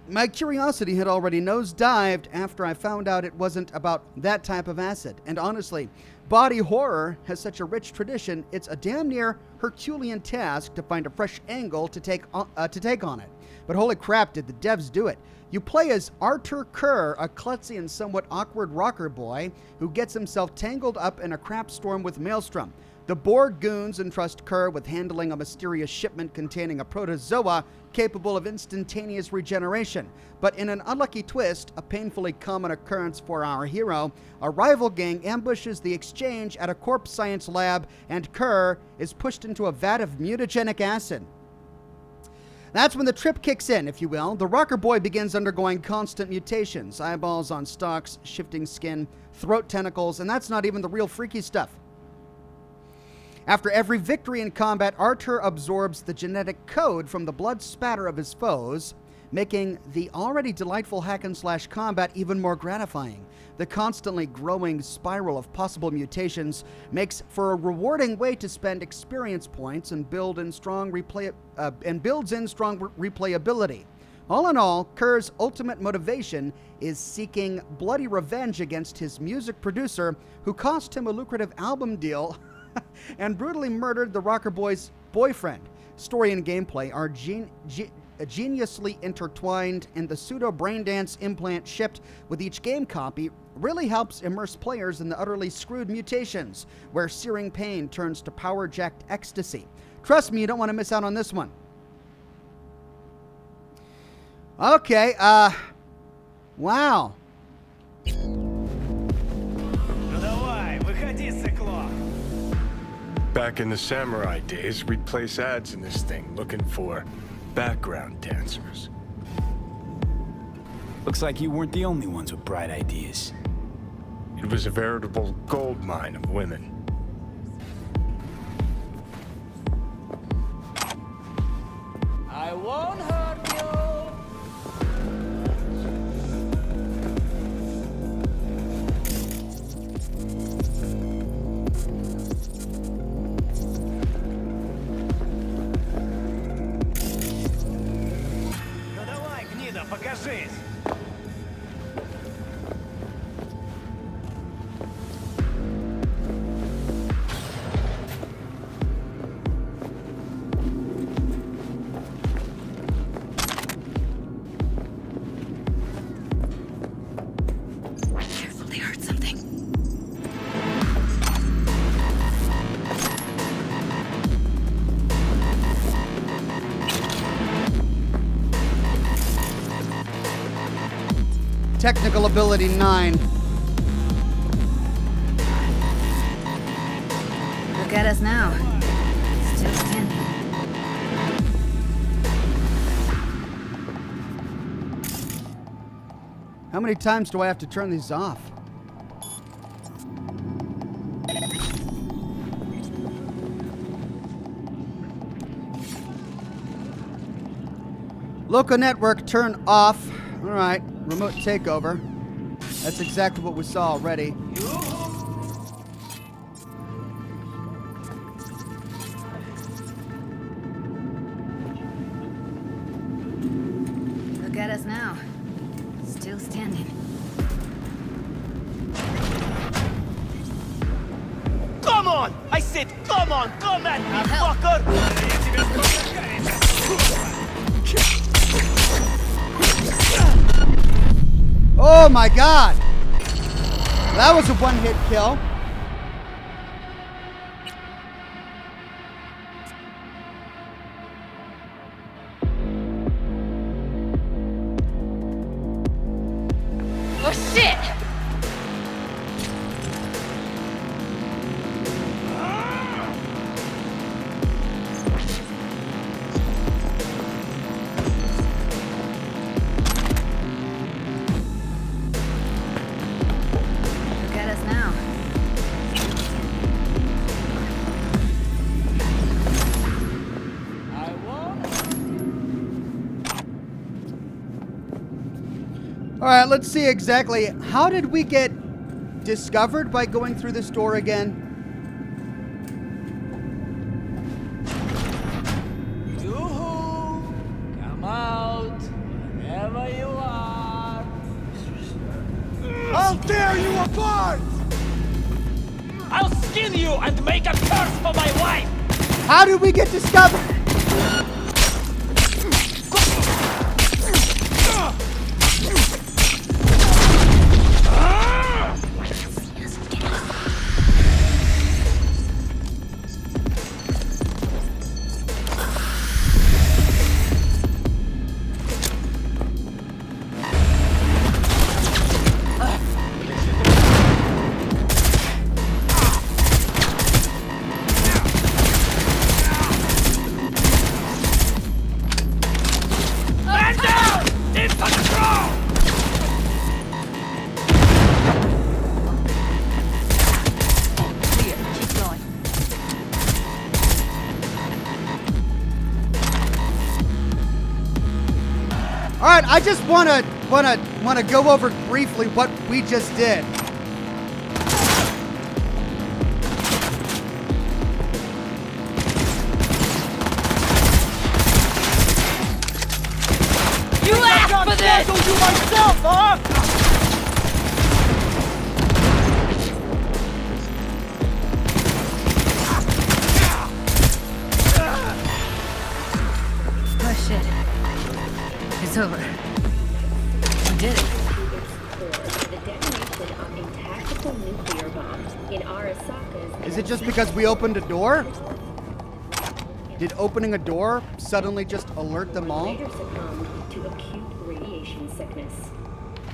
my curiosity had already nosedived after I found out it wasn't about that type of acid. And honestly, body horror has such a rich tradition, it's a damn near Herculean task to find a fresh angle to take on it. But holy crap, did the devs do it. You play as Arthur Kerr, a klutzy and somewhat awkward rocker boy who gets himself tangled up in a crap storm with Maelstrom. The Borg goons entrust Kerr with handling a mysterious shipment containing a protozoa capable of instantaneous regeneration. But in an unlucky twist, a painfully common occurrence for our hero, a rival gang ambushes the exchange at a corpse science lab and Kerr is pushed into a vat of mutagenic acid. That's when the trip kicks in, if you will. The rocker boy begins undergoing constant mutations, eyeballs on stalks, shifting skin, throat tentacles, and that's not even the real freaky stuff. After every victory in combat, Arthur absorbs the genetic code from the blood spatter of his foes, making the already delightful hack-and-slash combat even more gratifying. The constantly growing spiral of possible mutations makes for a rewarding way to spend experience points and builds in strong replayability. All in all, Kerr's ultimate motivation is seeking bloody revenge against his music producer, who cost him a lucrative album deal and brutally murdered the rocker boy's boyfriend. Story and gameplay are geniusly intertwined, and the pseudo Braindance implant shipped with each game copy really helps immerse players in the utterly screwed mutations, where searing pain turns to power-jacked ecstasy. Trust me, you don't want to miss out on this one. Okay, wow. Back in the samurai days, we'd place ads in this thing looking for background dancers. Looks like you weren't the only ones with bright ideas. It was a veritable gold mine of women. I won't hurt you. Покажись! Careful, they heard something. Technical ability 9. Look at us now. Still standing. How many times do I have to turn these off? Local network turn off. All right, remote takeover. That's exactly what we saw already. Look at us now. Still standing. on! I said, come on, come at me, fucker! Oh my god! That was a one-hit kill. Oh shit! Look at us now. All right, let's see exactly. How did we get discovered by going through this door again? Yoo-hoo! Come out, wherever you are. I'll tear you apart! I'll skin you and make a curse for my wife! How did we get discovered? All right, I just wanna go over briefly what we just did. You asked for this! You myself, huh? Oh shit. It's over. We did it. The detonation of a tactical nuclear bomb in Arasaka's... Is it just because we opened a door? Did opening a door suddenly just alert them all? Later succumbed to acute radiation sickness.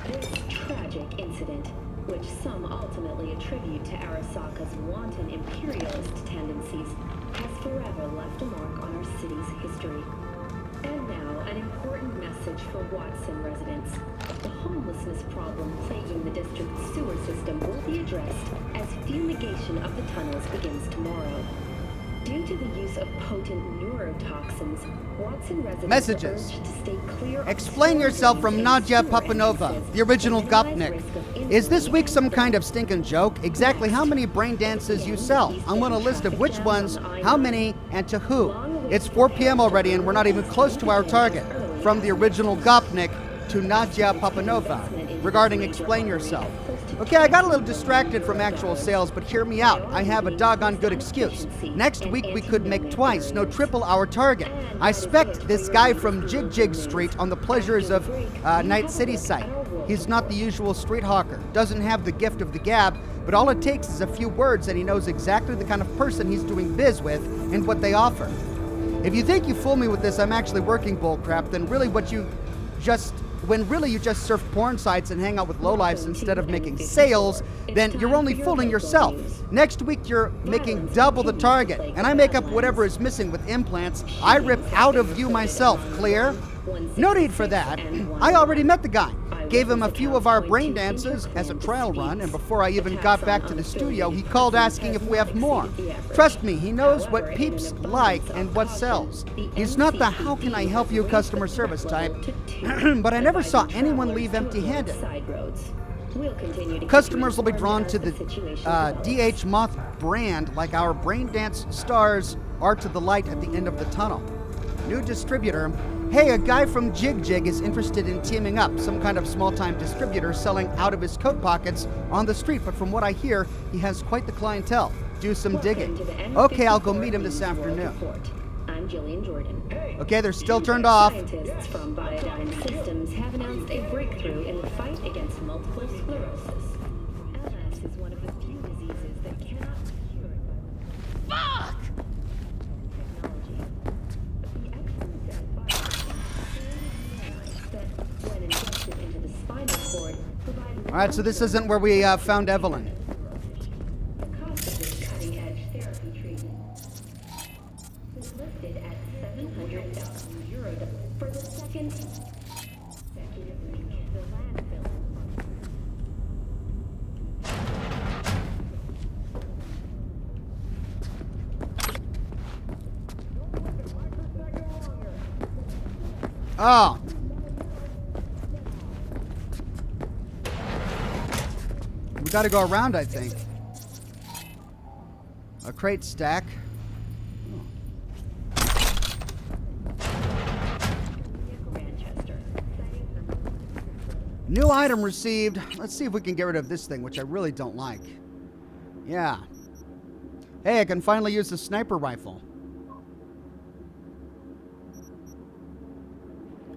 This tragic incident, which some ultimately attribute to Arasaka's wanton imperialist tendencies, has forever left a mark on our city's history. And now, an important message for Watson residents. The homelessness problem plaguing the district's sewer system will be addressed as fumigation of the tunnels begins tomorrow. Due to the use of potent neurotoxins, Watson residents Messages. are urged to stay clear of Explain yourself from Nadia Papanova, the original Gopnik. Is this week some kind of stinking joke? Exactly how many brain dances you sell? I want a list of which ones, how many, and to who. It's 4 p.m. already and we're not even close to our target. From the original Gopnik to Nadia Papanova. Regarding Explain Yourself. Okay, I got a little distracted from actual sales, but hear me out. I have a doggone good excuse. Next week we could make twice, no triple our target. I spec'd this guy from Jig-Jig Street on the pleasures of Night City site. He's not the usual street hawker, doesn't have the gift of the gab, but all it takes is a few words and he knows exactly the kind of person he's doing biz with and what they offer. If you think you fool me with this, I'm actually working bullcrap, then really when really you just surf porn sites and hang out with lowlifes instead of making sales, then you're only fooling yourself. Next week you're making double the target, and I make up whatever is missing with implants. I rip out of you myself, clear? No need for that. I already met the guy. Gave him a few of our brain dances as a trial run, and before I even got back to the studio, he called asking if we have more. Trust me, he knows what peeps like and what sells. He's not the how can I help you customer service type, but I never saw anyone leave empty-handed. Customers will be drawn to the DH Moth brand like our brain dance stars are to the light at the end of the tunnel. New distributor, Hey, a guy from Jig-Jig is interested in teaming up, some kind of small-time distributor selling out of his coat pockets on the street, but from what I hear, he has quite the clientele. Do some digging. Okay, I'll go meet him this afternoon. I'm Jillian Jordan. Okay, they're still turned off. Scientists from Biodyne Systems have announced a breakthrough in the fight against multiple sclerosis. MS is one of the few diseases that cannot be cured by technology. The experts at Biodyne that when injected into the spinal cord, provides... All right, so this isn't where we found Evelyn. The cost of this cutting-edge therapy treatment is listed at €700,000 for the second consecutive week. The landfill. Oh. We gotta go around, I think. A crate stack. New item received. Let's see if we can get rid of this thing, which I really don't like. Yeah. Hey, I can finally use the sniper rifle.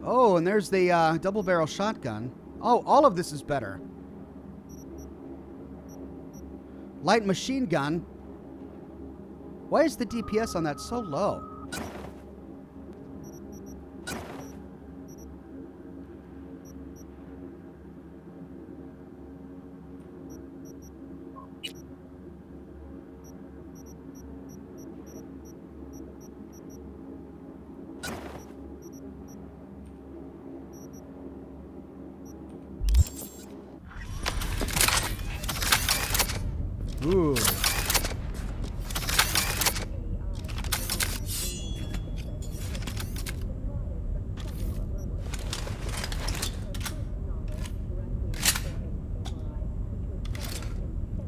Oh, and there's the double barrel shotgun. Oh, all of this is better. Light machine gun. Why is the DPS on that so low? Ooh.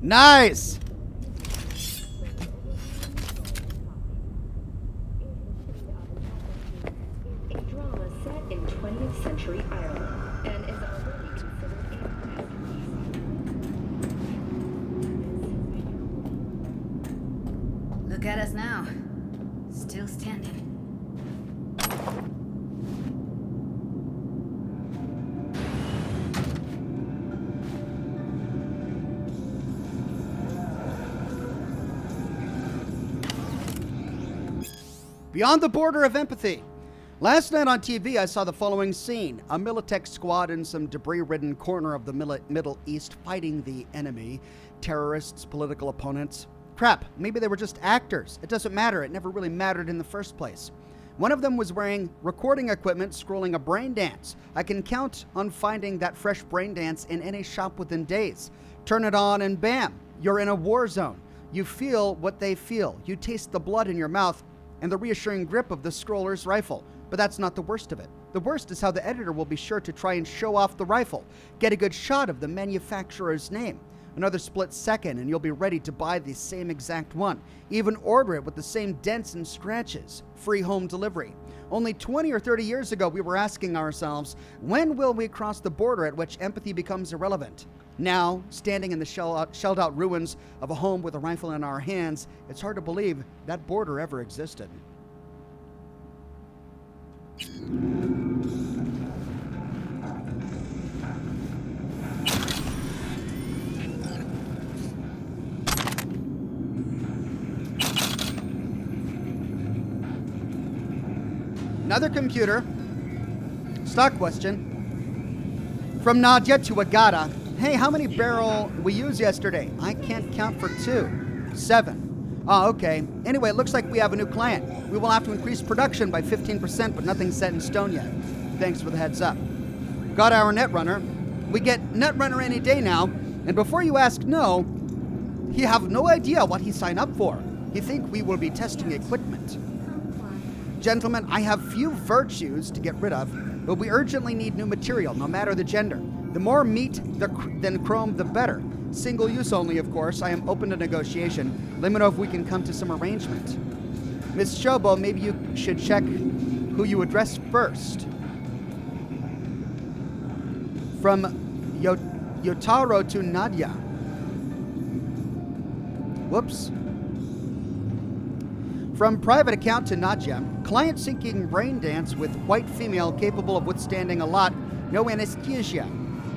Nice. A drama set in 20th century Ireland and is already considered a masterpiece. Look at us now. Still standing. Beyond the border of empathy. Last night on TV, I saw the following scene. A Militech squad in some debris-ridden corner of the Middle East fighting the enemy. Terrorists, political opponents. Crap, maybe they were just actors. It doesn't matter. It never really mattered in the first place. One of them was wearing recording equipment, scrolling a Braindance. I can count on finding that fresh Braindance in any shop within days. Turn it on and bam, you're in a war zone. You feel what they feel. You taste the blood in your mouth and the reassuring grip of the scroller's rifle. But that's not the worst of it. The worst is how the editor will be sure to try and show off the rifle. Get a good shot of the manufacturer's name. Another split second and you'll be ready to buy the same exact one. Even order it with the same dents and scratches. Free home delivery. Only 20 or 30 years ago, we were asking ourselves, when will we cross the border at which empathy becomes irrelevant? Now, standing in the shelled out ruins of a home with a rifle in our hands, it's hard to believe that border ever existed. Another computer. Stock question. From Nadia to Agata. Hey, how many barrel we used yesterday? I can't count for 2. 7. Oh, okay. Anyway, it looks like we have a new client. We will have to increase production by 15%, but nothing's set in stone yet. Thanks for the heads up. Got our Netrunner. We get Netrunner any day now, and before you ask no, he have no idea what he signed up for. He think we will be testing equipment. Gentlemen, I have few virtues to get rid of, but we urgently need new material, no matter the gender. The more meat than chrome, the better. Single use only, of course. I am open to negotiation. Let me know if we can come to some arrangement. Miss Shobo, maybe you should check who you address first. From Yotaro to Nadia. Whoops. From private account to Nadia, client seeking Braindance with white female capable of withstanding a lot, no anesthesia.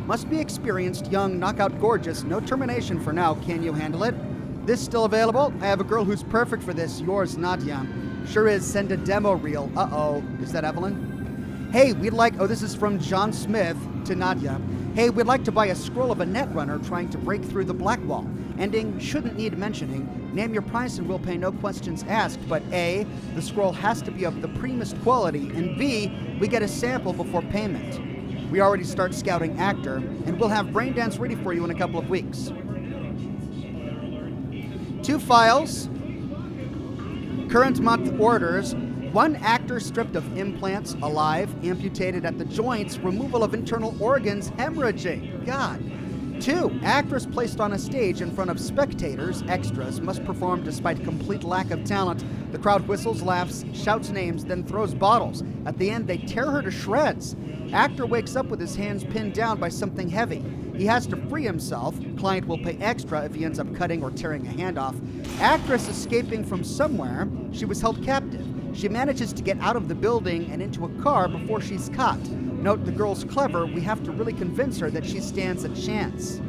Must be experienced, young, knockout gorgeous, no termination for now, can you handle it? This still available? I have a girl who's perfect for this, yours, Nadia. Sure is, send a demo reel. Uh-oh, is that Evelyn? Hey, we'd like, oh, this is from John Smith to Nadia. Hey, we'd like to buy a scroll of a netrunner trying to break through the black wall. Ending, shouldn't need mentioning. Name your price and we'll pay no questions asked, but A, the scroll has to be of the primest quality, and B, we get a sample before payment. We already start scouting actor, and we'll have Braindance ready for you in a couple of weeks. 2 files. Current month orders. 1 actor stripped of implants, alive, amputated at the joints, removal of internal organs, hemorrhaging. God. 2, actress placed on a stage in front of spectators, extras, must perform despite complete lack of talent. The crowd whistles, laughs, shouts names, then throws bottles. At the end, they tear her to shreds. Actor wakes up with his hands pinned down by something heavy. He has to free himself. Client will pay extra if he ends up cutting or tearing a hand off. Actress escaping from somewhere. She was held captive. She manages to get out of the building and into a car before she's caught. Note, the girl's clever. We have to really convince her that she stands a chance.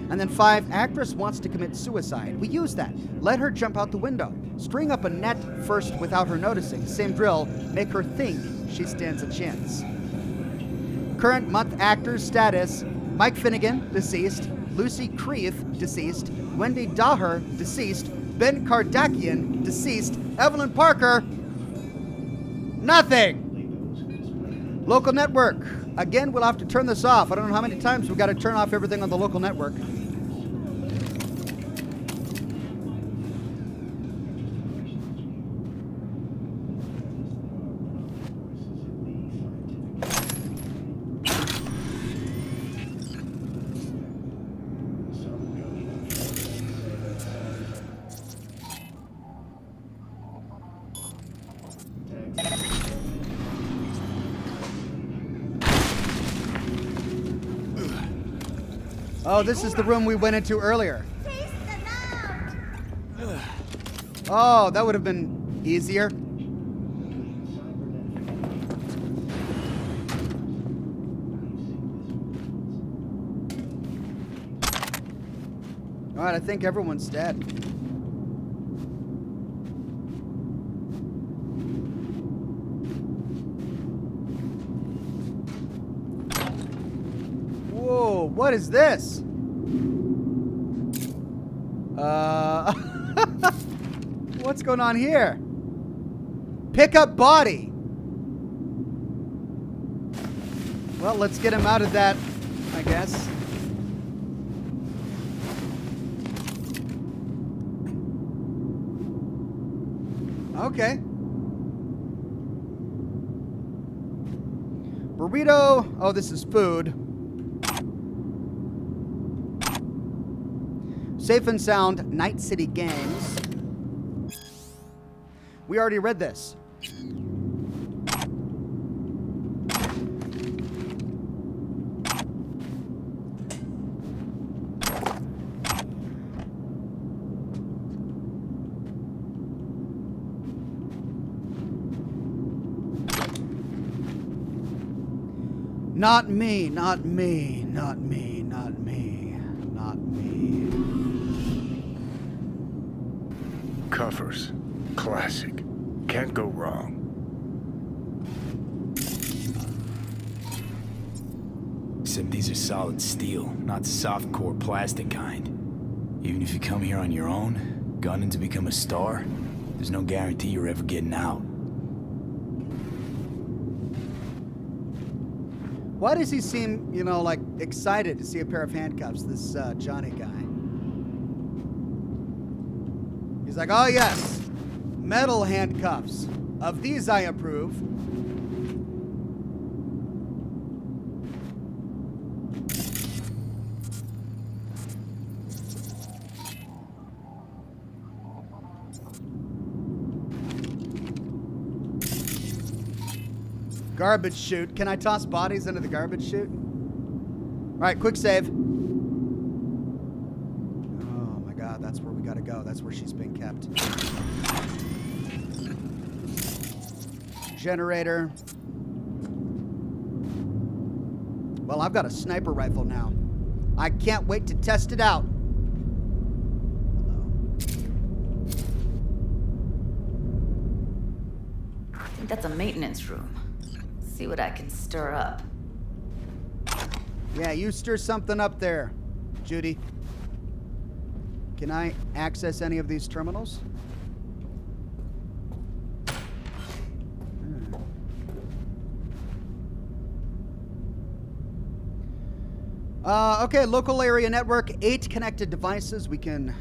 And then 5, actress wants to commit suicide. We use that. Let her jump out the window. String up a net first without her noticing. Same drill. Make her think she stands a chance. Current month actors status: Mike Finnegan, deceased. Lucy Creef, deceased. Wendy Daher, deceased. Ben Kardakian, deceased. Evelyn Parker, nothing. Local network. Again, we'll have to turn this off. I don't know how many times we've got to turn off everything on the local network. Oh, this is the room we went into earlier. Oh, that would have been easier. All right, I think everyone's dead. Whoa, what is this? What's going on here? Pick up body. Well, let's get him out of that, I guess. Okay. Burrito. Oh, this is food. Safe and Sound, Night City Games. We already read this. Not me, not me, not me, not me, not me. Covers. Classic. Can't go wrong. Except these are solid steel, not soft core plastic kind. Even if you come here on your own, gunning to become a star, there's no guarantee you're ever getting out. Why does he seem, you know, like excited to see a pair of handcuffs, this Johnny guy? He's like, oh yes, metal handcuffs. Of these I approve. Garbage chute. Can I toss bodies into the garbage chute? All right, quick save. Oh my God, that's where we gotta go. That's where she's being kept. Generator. Well, I've got a sniper rifle now. I can't wait to test it out. I think that's a maintenance room. See what I can stir up. Yeah, you stir something up there, Judy. Can I access any of these terminals? Okay, local area network, 8 connected devices. We can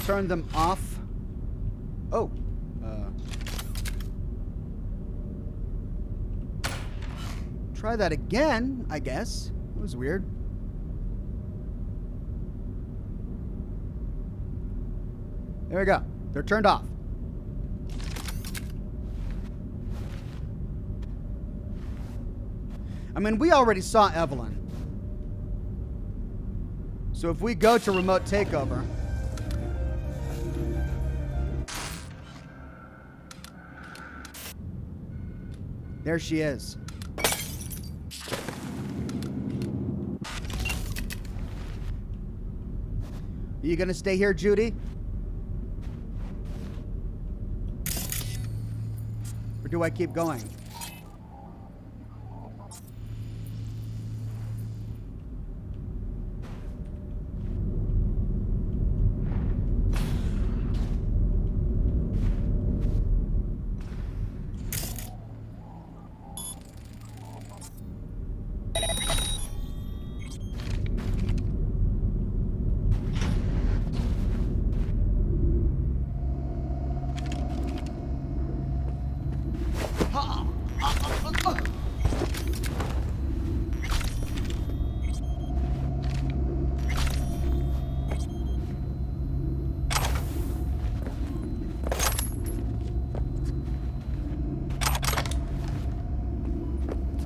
turn them off. Oh. Try that again, I guess. It was weird. There we go. They're turned off. I mean, we already saw Evelyn. So if we go to remote takeover, there she is. Are you gonna stay here, Judy? Or do I keep going?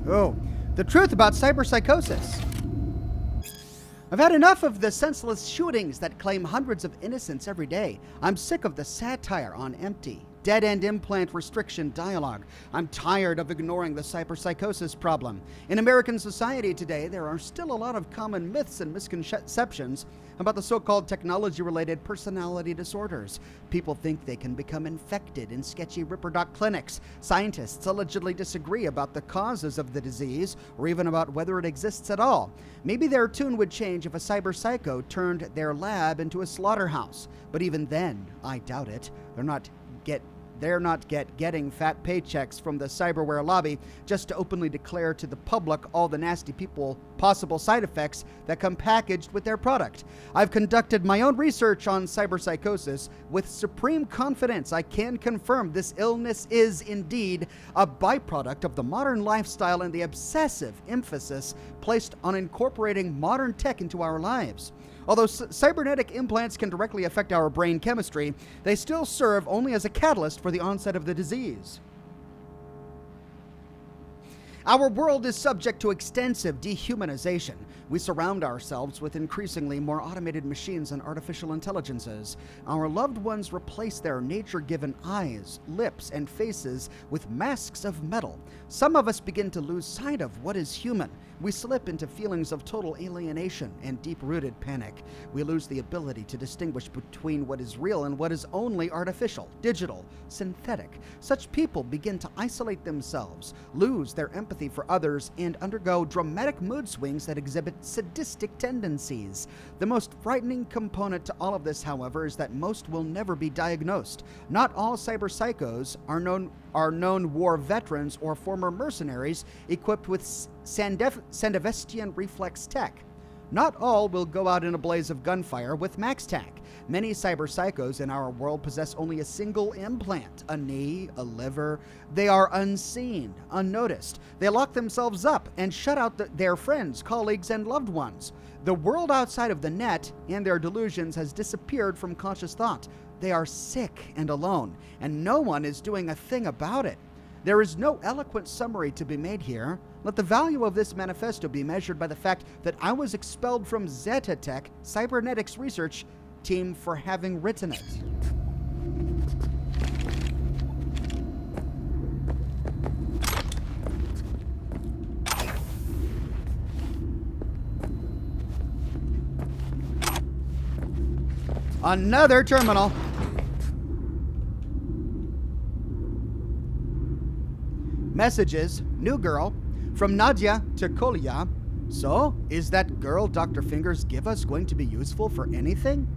Oh, the truth about cyberpsychosis. I've had enough of the senseless shootings that claim hundreds of innocents every day. I'm sick of the satire on empty, dead-end implant restriction dialogue. I'm tired of ignoring the cyberpsychosis problem. In American society today, there are still a lot of common myths and misconceptions about the so-called technology-related personality disorders. People think they can become infected in sketchy Ripperdoc clinics. Scientists allegedly disagree about the causes of the disease or even about whether it exists at all. Maybe their tune would change if a cyberpsycho turned their lab into a slaughterhouse. But even then, I doubt it. They're not getting fat paychecks from the cyberware lobby just to openly declare to the public all the nasty possible side effects that come packaged with their product. I've conducted my own research on cyberpsychosis. With supreme confidence, I can confirm this illness is indeed a byproduct of the modern lifestyle and the obsessive emphasis placed on incorporating modern tech into our lives. Although cybernetic implants can directly affect our brain chemistry, they still serve only as a catalyst for the onset of the disease. Our world is subject to extensive dehumanization. We surround ourselves with increasingly more automated machines and artificial intelligences. Our loved ones replace their nature-given eyes, lips, and faces with masks of metal. Some of us begin to lose sight of what is human. We slip into feelings of total alienation and deep-rooted panic. We lose the ability to distinguish between what is real and what is only artificial, digital, synthetic. Such people begin to isolate themselves, lose their empathy for others, and undergo dramatic mood swings that exhibit sadistic tendencies. The most frightening component to all of this, however, is that most will never be diagnosed. Not all cyberpsychos are known war veterans or former mercenaries equipped with Sandavestian reflex tech. Not all will go out in a blaze of gunfire with MaxTac. Many cyberpsychos in our world possess only a single implant, a knee, a liver. They are unseen, unnoticed. They lock themselves up and shut out their friends, colleagues, and loved ones. The world outside of the net and their delusions has disappeared from conscious thought. They are sick and alone, and no one is doing a thing about it. There is no eloquent summary to be made here. Let the value of this manifesto be measured by the fact that I was expelled from Zeta Tech Cybernetics Research Team for having written it. Another terminal. Messages, new girl, from Nadia to Kolya. So, is that girl Dr. Fingers give us going to be useful for anything?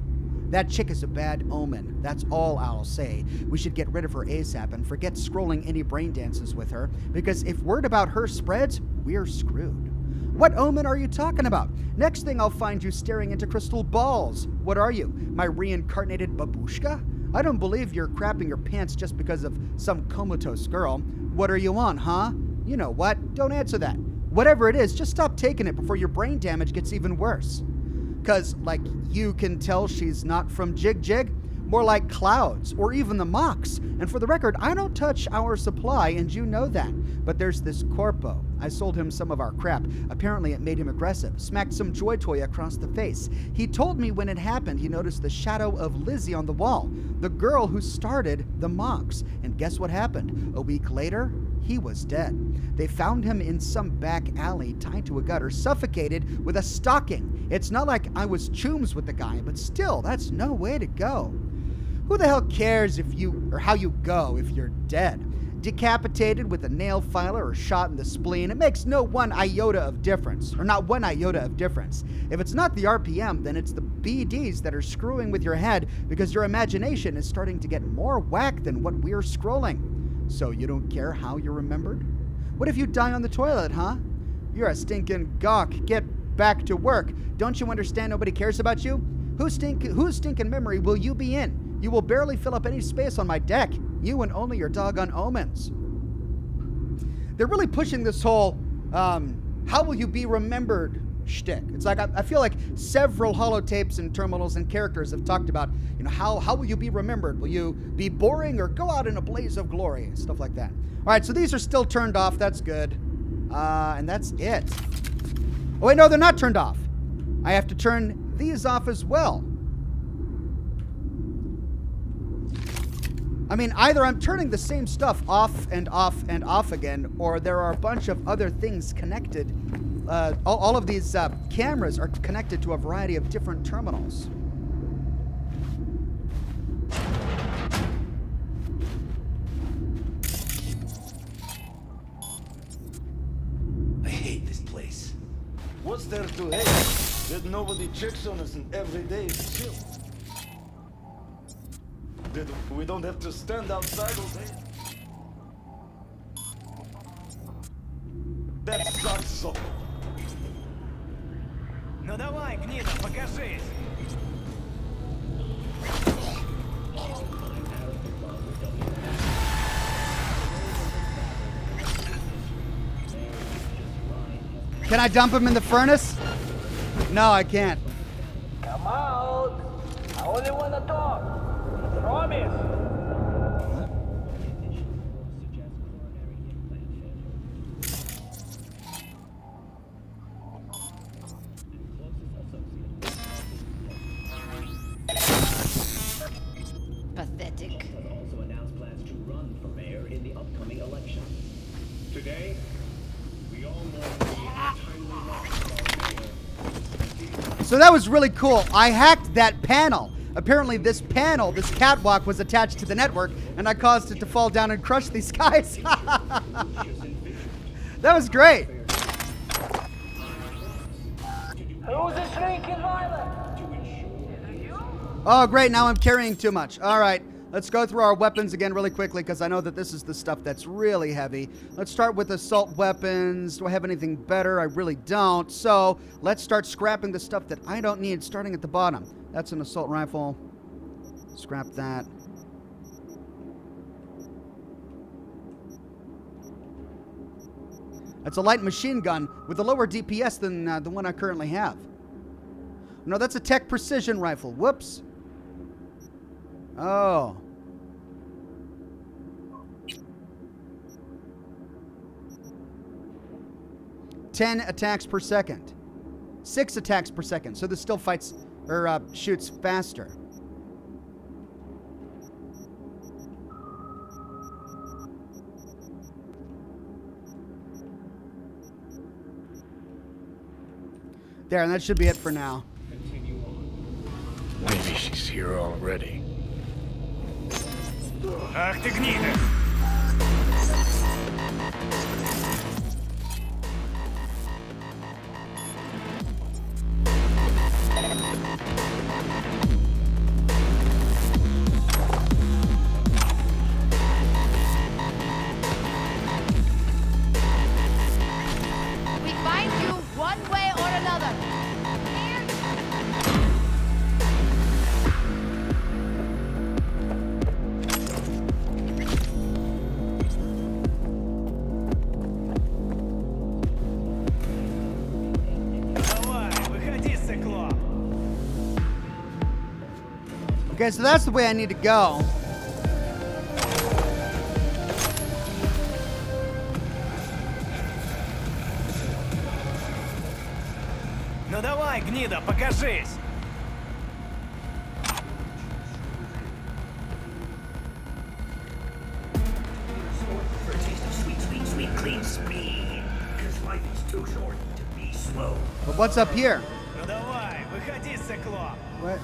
That chick is a bad omen. That's all I'll say. We should get rid of her ASAP and forget scrolling any brain dances with her, because if word about her spreads, we're screwed. What omen are you talking about? Next thing I'll find you staring into crystal balls. What are you, my reincarnated babushka? I don't believe you're crapping your pants just because of some comatose girl. What are you on, huh? You know what? Don't answer that. Whatever it is, just stop taking it before your brain damage gets even worse. 'Cause, like, you can tell she's not from Jig-Jig. More like Clouds, or even the Mox. And for the record, I don't touch our supply, and you know that. But there's this Corpo. I sold him some of our crap. Apparently it made him aggressive. Smacked some Joy Toy across the face. He told me when it happened he noticed the shadow of Lizzie on the wall, the girl who started the Mox. And guess what happened? A week later, he was dead. They found him in some back alley, tied to a gutter, suffocated with a stocking. It's not like I was chooms with the guy, but still, that's no way to go. Who the hell cares if you, or how you go if you're dead? Decapitated with a nail filer or shot in the spleen, it makes no one iota of difference, or not one iota of difference. If it's not the RPM, then it's the BDs that are screwing with your head because your imagination is starting to get more whack than what we're scrolling. So you don't care how you're remembered? What if you die on the toilet, huh? You're a stinking gawk. Get back to work. Don't you understand nobody cares about you? Whose stinking memory will you be in? You will barely fill up any space on my deck. You and only your doggone omens. They're really pushing this whole, how will you be remembered shtick. It's like, I feel like several holotapes and terminals and characters have talked about, you know, how will you be remembered? Will you be boring or go out in a blaze of glory? Stuff like that. All right, so these are still turned off. That's good. And that's it. Oh, wait, no, they're not turned off. I have to turn these off as well. I mean, either I'm turning the same stuff off and off and off again, or there are a bunch of other things connected. All of these cameras are connected to a variety of different terminals. I hate this place. What's there to hate? That nobody checks on us and every day is chill. That we don't have to stand outside all day. That sucks so. Ну давай, гнида, покажись. Can I dump him in the furnace? No, I can't. Come out. I only want to talk. Promise. Pathetic. Also announced plans to run for mayor in the upcoming election. Today, we all know the entirely lost mayor. So that was really cool. I hacked that panel. Apparently this panel, this catwalk, was attached to the network, and I caused it to fall down and crush these guys. That was great. Who's a shrinking violet? Oh, great. Now I'm carrying too much. All right. Let's go through our weapons again really quickly, because I know that this is the stuff that's really heavy. Let's start with assault weapons. Do I have anything better? I really don't. So let's start scrapping the stuff that I don't need, starting at the bottom. That's an assault rifle. Scrap that. That's a light machine gun with a lower DPS than the one I currently have. No, that's a tech precision rifle. Whoops. Oh. 10 attacks per second. 6 attacks per second. So this still fights or shoots faster. There, and that should be it for now. Maybe she's here already. Ах ты гнида! We find you one way or another. Okay, so that's the way I need to go. Ну давай, гнида, покажись! For a taste of sweet, sweet, sweet, clean speed. Because life is too short to be slow. But what's up here? Ну давай, выходи, циклоп! What?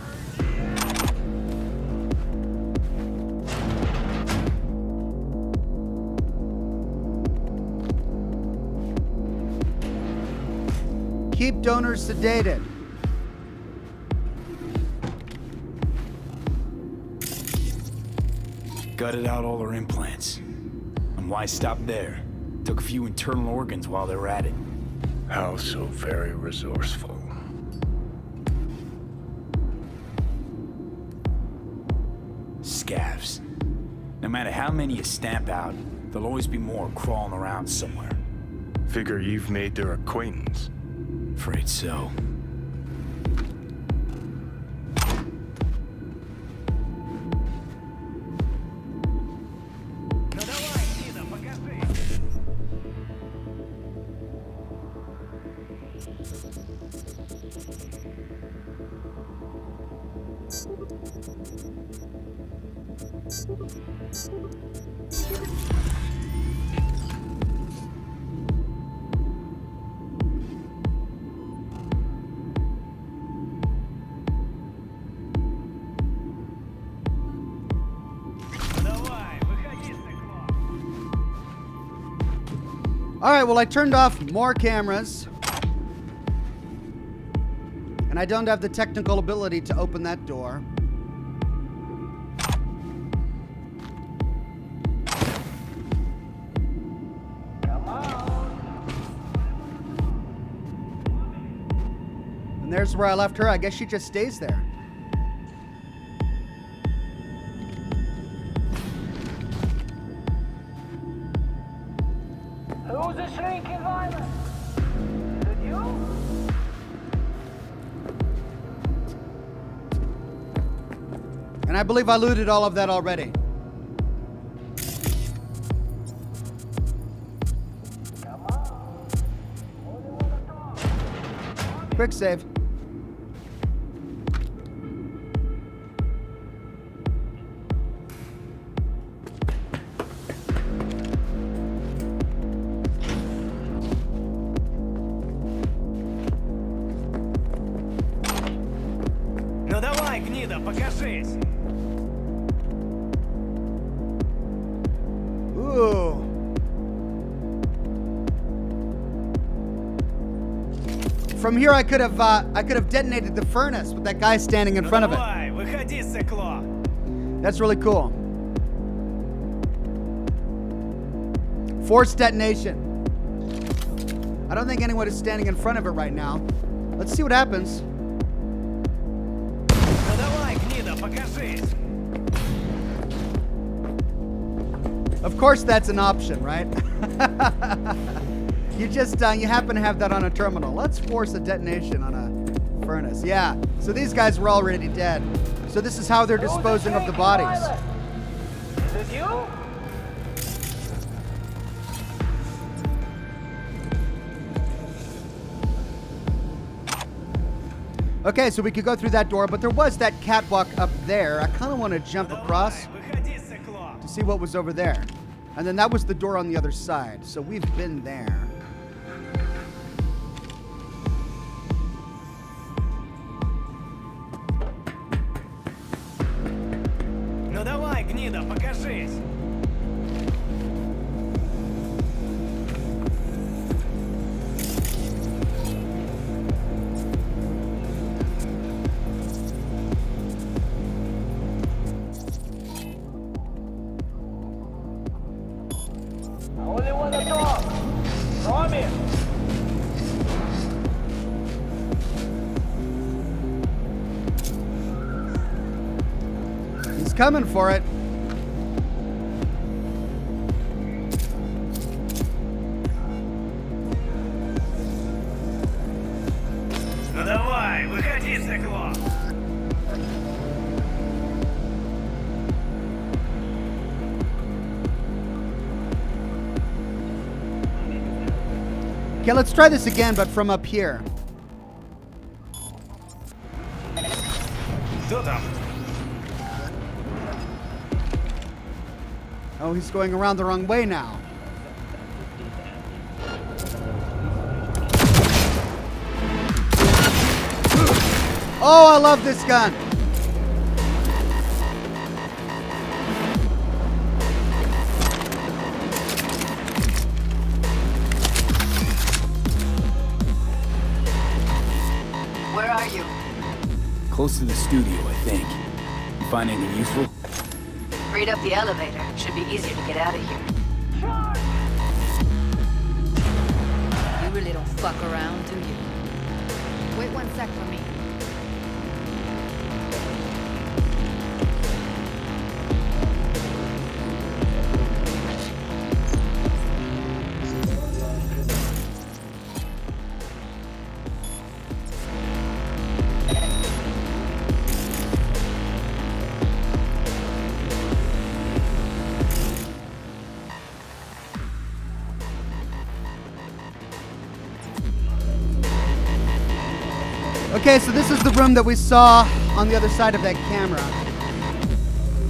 Keep donors sedated. Gutted out all their implants. And why stop there? Took a few internal organs while they were at it. How so very resourceful. Scavs. No matter how many you stamp out, there'll always be more crawling around somewhere. Figure you've made their acquaintance. Afraid so. All right, well, I turned off more cameras. And I don't have the technical ability to open that door. And there's where I left her. I guess she just stays there. Who's the shrinking violet? Is it you? And I believe I looted all of that already. Quick save. Ну давай, гнида, покажись! Ooh. From here, I could have detonated the furnace with that guy standing in front of it. Давай, выходи, циклоп! That's really cool. Forced detonation. I don't think anyone is standing in front of it right now. Let's see what happens. Ну давай, гнида, покажись! Of course, that's an option, right? You just, you happen to have that on a terminal. Let's force a detonation on a furnace. Yeah, so these guys were already dead. So this is how they're disposing of the bodies. Is it you? Okay, so we could go through that door, but there was that catwalk up there. I kind of want to jump across to see what was over there. And then that was the door on the other side, so we've been there. Ну давай, гнида, покажись! I only want to talk. Promise. He's coming for it. Ну давай, выходи, циклоп! Okay, let's try this again, but from up here. Кто там? Oh, he's going around the wrong way now. Oh, I love this gun. Where are you? Close to the studio, I think. You find anything useful? Freed up the elevator. Should be easier to get out of here. You really don't fuck around, do you? Wait 1 sec for me. Okay, so this is the room that we saw on the other side of that camera.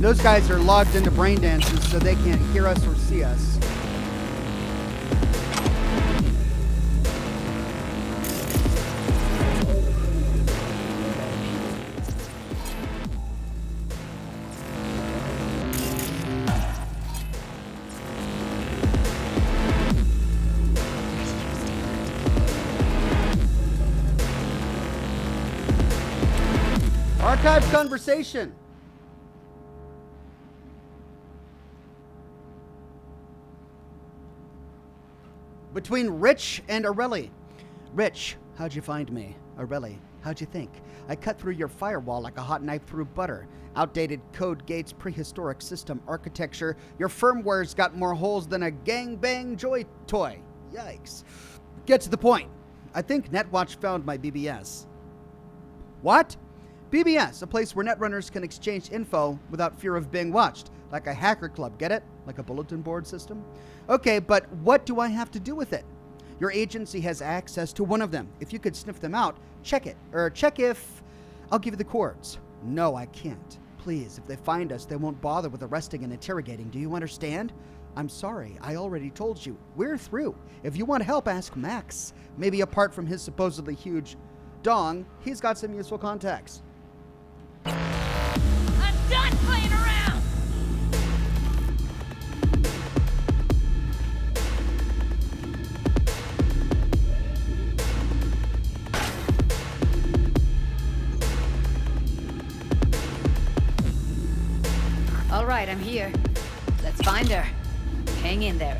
Those guys are logged into Braindance, so they can't hear us or see us. Archived conversation. Between Rich and Aurelie. Rich, how'd you find me? Aurelie, how'd you think? I cut through your firewall like a hot knife through butter. Outdated code gates, prehistoric system architecture. Your firmware's got more holes than a gangbang joy toy. Yikes. Get to the point. I think Netwatch found my BBS. What? BBS, a place where netrunners can exchange info without fear of being watched. Like a hacker club, get it? Like a bulletin board system? Okay, but what do I have to do with it? Your agency has access to one of them. If you could sniff them out, check it. Or check if... I'll give you the coords. No, I can't. Please, if they find us, they won't bother with arresting and interrogating. Do you understand? I'm sorry, I already told you. We're through. If you want help, ask Max. Maybe apart from his supposedly huge dong, he's got some useful contacts. I'm done playing around! All right, I'm here. Let's find her. Hang in there,